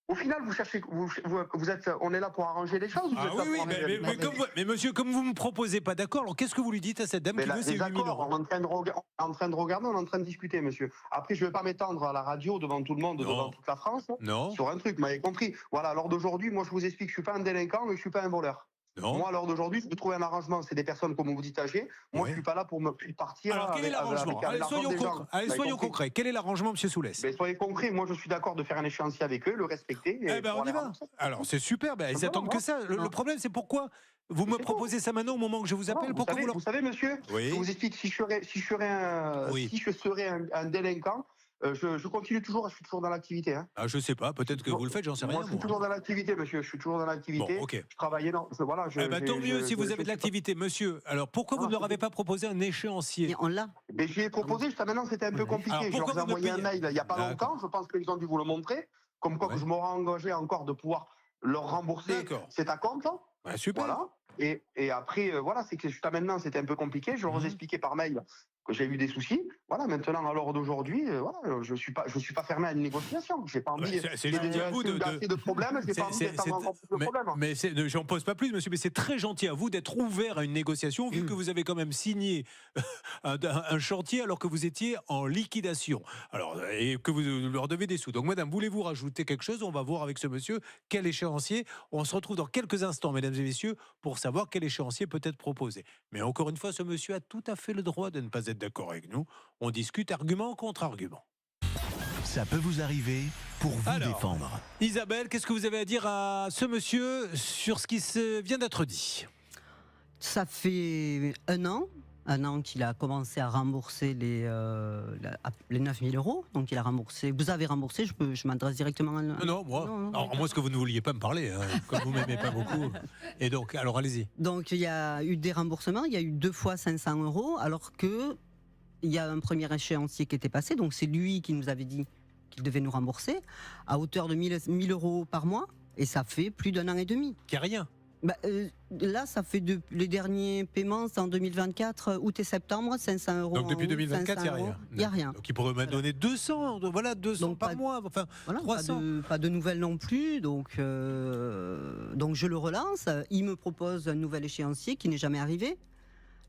Au final, vous cherchez, vous êtes, on est là pour arranger les choses. Ah oui, mais monsieur, comme vous ne me proposez pas d'accord, alors qu'est-ce que vous lui dites à cette dame qui veut ses 8 000 €? On est en train de regarder, on est en train de discuter, monsieur. Après, je ne vais pas m'étendre à la radio devant tout le monde, devant toute la France, sur un truc, vous m'avez compris. Voilà, à l'heure d'aujourd'hui, moi je vous explique, je ne suis pas un délinquant et je ne suis pas un voleur. Non. Moi, à l'heure d'aujourd'hui, je peux trouver un arrangement. C'est des personnes, comme vous dites, âgées. Moi, je ne suis pas là pour me partir. Alors, quel est l'arrangement? Allez, soyons concrets. Quel est l'arrangement, monsieur Soulès? Soyez concrets. Moi, je suis d'accord de faire un échéancier avec eux, le respecter. On y va. Alors, c'est super. Ils attendent que ça. Le problème, c'est pourquoi vous me proposez ça maintenant au moment que je vous appelle. Vous savez, monsieur, je vous explique, si je serais un délinquant, je continue toujours, je suis toujours dans l'activité. Hein. Ah, je sais pas, peut-être que vous le faites, j'en sais rien. Moi, je suis toujours dans l'activité, monsieur, je suis toujours dans l'activité. Bon, ok. Je travaillais dans. Voilà, tant mieux si vous avez de l'activité, monsieur. Alors, pourquoi vous ne leur avez pas proposé un échéancier? On l'a. Mais j'y ai proposé, jusqu'à maintenant, c'était un peu compliqué. Je leur ai envoyé un mail il n'y a pas longtemps, je pense qu'ils ont dû vous le montrer, comme quoi que je m'aurais engagé encore de pouvoir leur rembourser cet acompte. Super. Voilà. Et après, voilà, c'est que jusqu'à maintenant, c'était un peu compliqué. Je leur ai expliqué par mail que j'ai eu des soucis. Voilà, maintenant, à l'heure d'aujourd'hui, voilà, je suis pas fermé à une négociation. J'ai pas envie de problèmes, j'ai pas envie d'être encore plus de problèmes. Mais j'en pose pas plus, monsieur, mais c'est très gentil à vous d'être ouvert à une négociation, vu que vous avez quand même signé un chantier alors que vous étiez en liquidation. Alors, et que vous leur devez des sous. Donc, madame, voulez-vous rajouter quelque chose? On va voir avec ce monsieur quel échéancier. On se retrouve dans quelques instants, mesdames et messieurs, pour savoir quel échéancier peut être proposé. Mais encore une fois, ce monsieur a tout à fait le droit de ne pas être d'accord avec nous. On discute argument contre argument. Ça peut vous arriver pour vous défendre. Isabelle, qu'est-ce que vous avez à dire à ce monsieur sur ce qui vient d'être dit? Ça fait un an qu'il a commencé à rembourser les 9 000 €. Donc il a remboursé. Vous avez remboursé, je m'adresse directement à... Non, moi. Alors, moi, est-ce que vous ne vouliez pas me parler, hein, comme vous ne m'aimez pas beaucoup. Et donc, alors allez-y. Donc il y a eu des remboursements, il y a eu 2 fois 500 €, alors que il y a un premier échéancier qui était passé, donc c'est lui qui nous avait dit qu'il devait nous rembourser, à hauteur de 1 000 € par mois, et ça fait plus d'1 an et demi. Qu'il n'y a rien. Là, ça fait les derniers paiements, c'est en 2024, août et septembre, 500 €. Donc depuis 2024, il n'y a rien. Il n'y a rien. Donc il pourrait me donner 200, 200 donc, par mois, enfin voilà, 300. Pas de nouvelles non plus, donc je le relance. Il me propose un nouvel échéancier qui n'est jamais arrivé.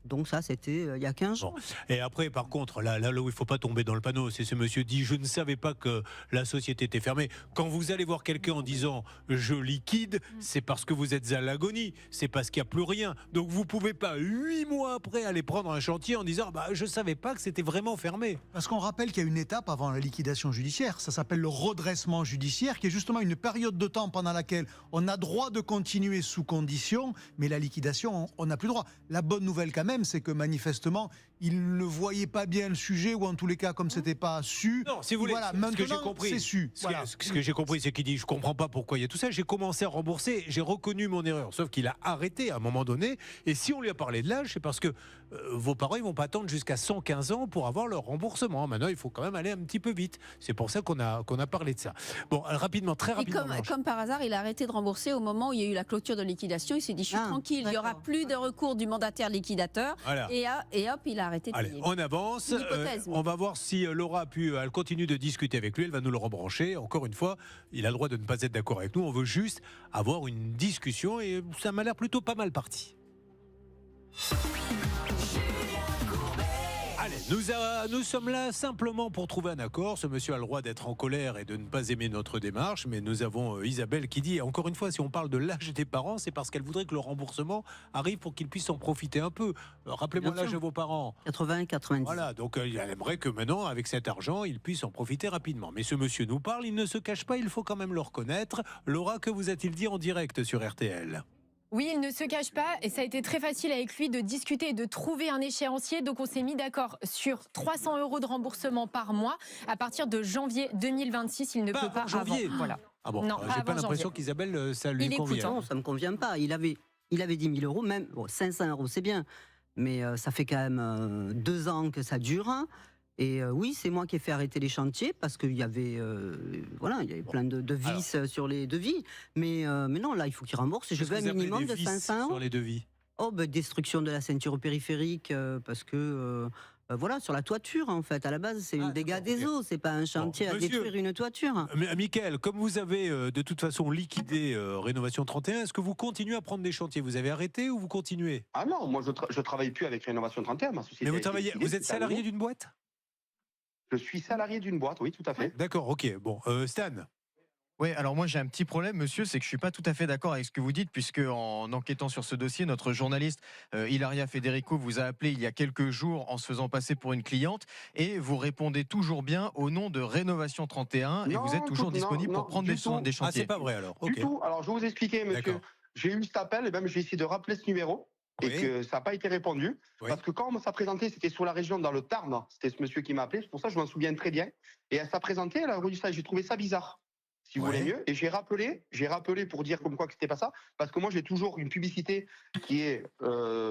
Donc ça, c'était il y a 15 jours. Bon. Et après, par contre, là où il ne faut pas tomber dans le panneau, c'est ce monsieur dit « Je ne savais pas que la société était fermée ». Quand vous allez voir quelqu'un en disant « Je liquide », c'est parce que vous êtes à l'agonie, c'est parce qu'il n'y a plus rien. Donc vous ne pouvez pas, 8 mois après, aller prendre un chantier en disant « Je ne savais pas que c'était vraiment fermé ». Parce qu'on rappelle qu'il y a une étape avant la liquidation judiciaire, ça s'appelle le redressement judiciaire, qui est justement une période de temps pendant laquelle on a droit de continuer sous condition, mais la liquidation, on n'a plus droit. La bonne nouvelle quand même, c'est que manifestement, il ne voyait pas bien le sujet, ou en tous les cas, comme c'était pas su. Non, si vous voulez, voilà, ce que j'ai maintenant, compris, c'est su. Ce que j'ai compris, c'est qu'il dit, je comprends pas pourquoi il y a tout ça. J'ai commencé à rembourser, j'ai reconnu mon erreur. Sauf qu'il a arrêté à un moment donné. Et si on lui a parlé de l'âge, c'est parce que vos parents, ils vont pas attendre jusqu'à 115 ans pour avoir leur remboursement. Maintenant, il faut quand même aller un petit peu vite. C'est pour ça qu'on a parlé de ça. Bon, rapidement, très rapidement. Et comme par hasard, il a arrêté de rembourser au moment où il y a eu la clôture de liquidation. Il s'est dit, je suis tranquille, il n'y aura plus de recours du mandataire liquidateur. Voilà. Et hop, il a arrêté de payer. Allez, on avance. On va voir si Laura elle continue de discuter avec lui. Elle va nous le rebrancher. Encore une fois, il a le droit de ne pas être d'accord avec nous. On veut juste avoir une discussion et ça m'a l'air plutôt pas mal parti. Allez, nous sommes là simplement pour trouver un accord. Ce monsieur a le droit d'être en colère et de ne pas aimer notre démarche, mais nous avons Isabelle qui dit, encore une fois, si on parle de l'âge des parents, c'est parce qu'elle voudrait que le remboursement arrive pour qu'ils puissent en profiter un peu. Rappelez-moi l'âge de vos parents. 80, 90. Voilà, donc elle aimerait que maintenant, avec cet argent, ils puissent en profiter rapidement. Mais ce monsieur nous parle, il ne se cache pas, il faut quand même le reconnaître. Laura, que vous a-t-il dit en direct sur RTL ? Oui, il ne se cache pas et ça a été très facile avec lui de discuter et de trouver un échéancier. Donc on s'est mis d'accord sur 300 € de remboursement par mois à partir de janvier 2026. Il ne peut pas janvier. avant. Voilà. Ah bon, Non, j'ai pas avant l'impression janvier. qu'Isabelle, ça lui convient. Non, ça me convient pas. Il avait 10 000 €, même 500 € c'est bien, mais ça fait quand même 2 ans que ça dure. Et oui, c'est moi qui ai fait arrêter les chantiers parce qu'il y avait, il y avait plein de vices sur les devis. Mais non, là, il faut qu'il rembourse. Je veux un minimum de 500 € sur les devis. Oh, destruction de la ceinture périphérique parce que sur la toiture en fait. À la base, c'est un dégât des eaux. C'est pas un chantier à détruire une toiture. Mais Mickaël, comme vous avez de toute façon liquidé Rénovation 31, est-ce que vous continuez à prendre des chantiers? Vous avez arrêté ou vous continuez? Ah non, moi je travaille plus avec Rénovation 31, ma société. Mais vous êtes salarié d'une boîte? Je suis salarié d'une boîte, oui, tout à fait. D'accord, ok. Bon, Stan. Oui, alors moi j'ai un petit problème, monsieur, c'est que je suis pas tout à fait d'accord avec ce que vous dites, puisque en enquêtant sur ce dossier, notre journaliste Ilaria Federico vous a appelé il y a quelques jours en se faisant passer pour une cliente, et vous répondez toujours bien au nom de Rénovation 31, et vous êtes toujours disponible pour prendre des chantiers. Ah, c'est pas vrai alors. Du tout. Alors je vais vous expliquer, monsieur. J'ai eu cet appel, et même j'ai essayé de rappeler ce numéro. Et que ça n'a pas été répondu. Parce que quand on s'est présenté, c'était sur la région, dans le Tarn. C'était ce monsieur qui m'a appelé. C'est pour ça que je m'en souviens très bien. Et elle s'est présentée, elle a redit ça. J'ai trouvé ça bizarre, si vous voulez mieux. Et j'ai rappelé pour dire comme quoi que c'était pas ça. Parce que moi, j'ai toujours une publicité qui est.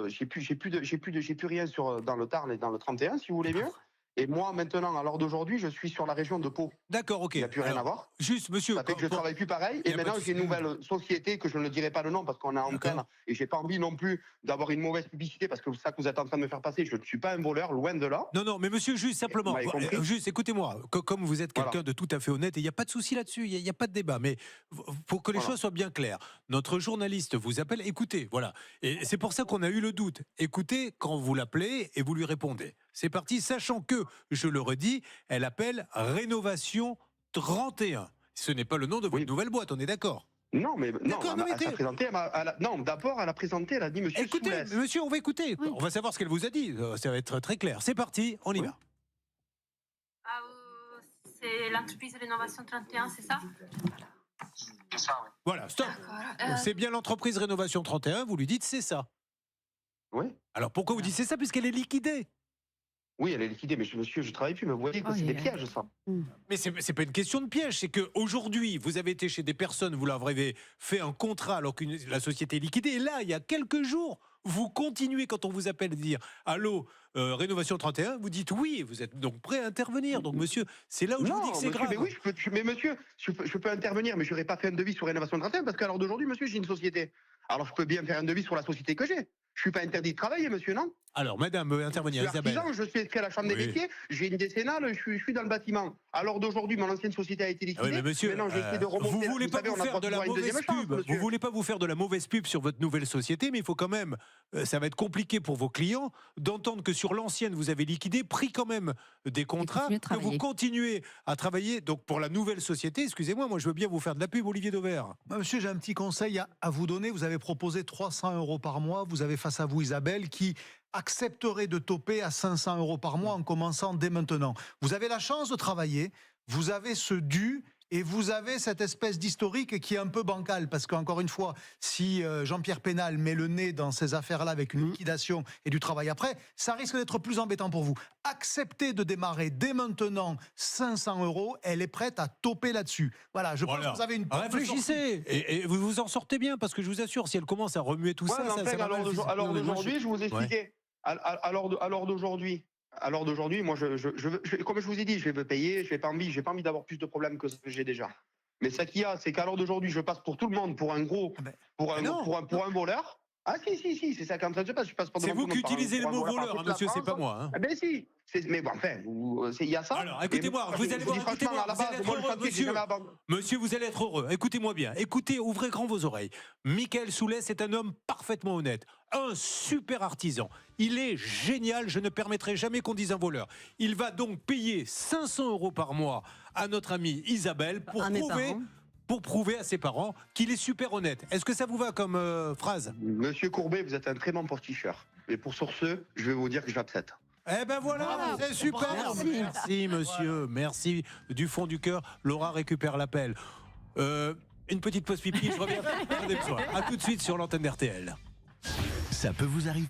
J'ai plus rien dans le Tarn et dans le 31, si vous voulez mieux. Et moi, maintenant, à l'heure d'aujourd'hui, je suis sur la région de Pau. D'accord, ok. Il n'y a plus rien à voir. Juste, monsieur. Ça fait que je ne travaille plus pareil. Et maintenant, j'ai une nouvelle société que je ne dirai pas le nom parce qu'on est en antenne. Et je n'ai pas envie non plus d'avoir une mauvaise publicité parce que c'est ça que vous êtes en train de me faire passer. Je ne suis pas un voleur, loin de là. Non, mais monsieur, juste simplement. Juste, écoutez-moi. Comme vous êtes quelqu'un de tout à fait honnête, et il n'y a pas de souci là-dessus, il n'y a pas de débat. Mais pour que les choses soient bien claires, notre journaliste vous appelle, écoutez, voilà. Et c'est pour ça qu'on a eu le doute. Écoutez quand vous l'appelez et vous lui répondez. C'est parti, sachant que, je le redis, elle appelle Rénovation 31. Ce n'est pas le nom de votre nouvelle boîte, on est d'accord? Non, mais non, elle s'est présentée. Non, d'abord, elle a présenté, elle a dit monsieur. Écoutez, monsieur, on va écouter. On va savoir ce qu'elle vous a dit. Ça va être très clair. C'est parti, on y va. C'est l'entreprise Rénovation 31, c'est ça? C'est ça, oui. Voilà, stop. C'est bien l'entreprise Rénovation 31, vous lui dites c'est ça. Oui. Alors pourquoi vous dites c'est ça? Puisqu'elle est liquidée. Oui, elle est liquidée, mais monsieur, je travaille plus, mais vous voyez que c'est des pièges, ça. Mais c'est pas une question de piège, c'est qu'aujourd'hui, vous avez été chez des personnes, vous leur avez fait un contrat alors que la société est liquidée, et là, il y a quelques jours, vous continuez, quand on vous appelle, à dire « Allô, Rénovation 31 », vous dites « Oui », vous êtes donc prêt à intervenir. Donc monsieur, c'est là où je vous dis que c'est grave. Mais oui, monsieur, je peux intervenir, mais je n'aurais pas fait un devis sur Rénovation 31, parce qu'à l'heure d'aujourd'hui, monsieur, j'ai une société. Alors je peux bien faire un devis sur la société que j'ai. Je suis pas interdit de travailler, monsieur, non? Alors, madame, intervenir, Isabelle. Je suis artisan, je suis inscrit à la Chambre des métiers, j'ai une décennale, je suis dans le bâtiment. À l'heure d'aujourd'hui, mon ancienne société a été liquidée. mais monsieur, maintenant, j'essaie de remonter. Vous voulez pas vous faire de la mauvaise pub. Vous voulez pas vous faire de la mauvaise pub sur votre nouvelle société, mais il faut quand même, ça va être compliqué pour vos clients d'entendre que sur l'ancienne, vous avez liquidé, pris quand même des contrats, que vous continuez à travailler. Donc, pour la nouvelle société, excusez-moi, moi, je veux bien vous faire de la pub, Olivier Dauvert. Monsieur, j'ai un petit conseil à vous donner. Vous avez proposé 300 € par mois. Vous avez face à vous Isabelle qui accepterait de toper à 500 € par mois en commençant dès maintenant. Vous avez la chance de travailler, vous avez ce dû et vous avez cette espèce d'historique qui est un peu bancal parce qu'encore une fois, si Jean-Pierre Pénal met le nez dans ces affaires-là avec une liquidation et du travail après, ça risque d'être plus embêtant pour vous. Acceptez de démarrer dès maintenant 500 €, elle est prête à toper là-dessus. Voilà, je pense que vous avez une... Réfléchissez et vous vous en sortez bien parce que je vous assure, si elle commence à remuer tout ça, ça va mal. Alors d'aujourd'hui, je vous expliquais. À l'heure d'aujourd'hui, moi, comme je vous ai dit, je vais payer, j'ai pas envie d'avoir plus de problèmes que ce que j'ai déjà. Mais ce qu'il y a, c'est qu'à l'heure d'aujourd'hui, je passe pour tout le monde pour un gros, pour un voleur. Ah si, c'est ça qui est en train de se passer. C'est vous qui utilisez le mot voleur, monsieur, c'est pas moi. Hein. Ah ben si. Mais bon, enfin, il y a ça. Alors, écoutez-moi, vous allez voir, écoutez-moi, vous allez être heureux, monsieur. Monsieur, vous allez être heureux. Écoutez-moi bien. Écoutez, ouvrez grand vos oreilles. Mickaël Soulès est un homme parfaitement honnête. Un super artisan. Il est génial, je ne permettrai jamais qu'on dise un voleur. Il va donc payer 500 € par mois à notre amie Isabelle pour prouver à ses parents qu'il est super honnête. Est-ce que ça vous va comme phrase? Monsieur Courbet, vous êtes un très bon porticheur. Et pour sur ce, je vais vous dire que j'accepte. Eh ben voilà, c'est super. Merci monsieur, merci du fond du cœur. Laura récupère l'appel. Une petite pause pipi, je reviens. Prenez soin. À tout de suite sur l'antenne d'RTL. Ça peut vous arriver.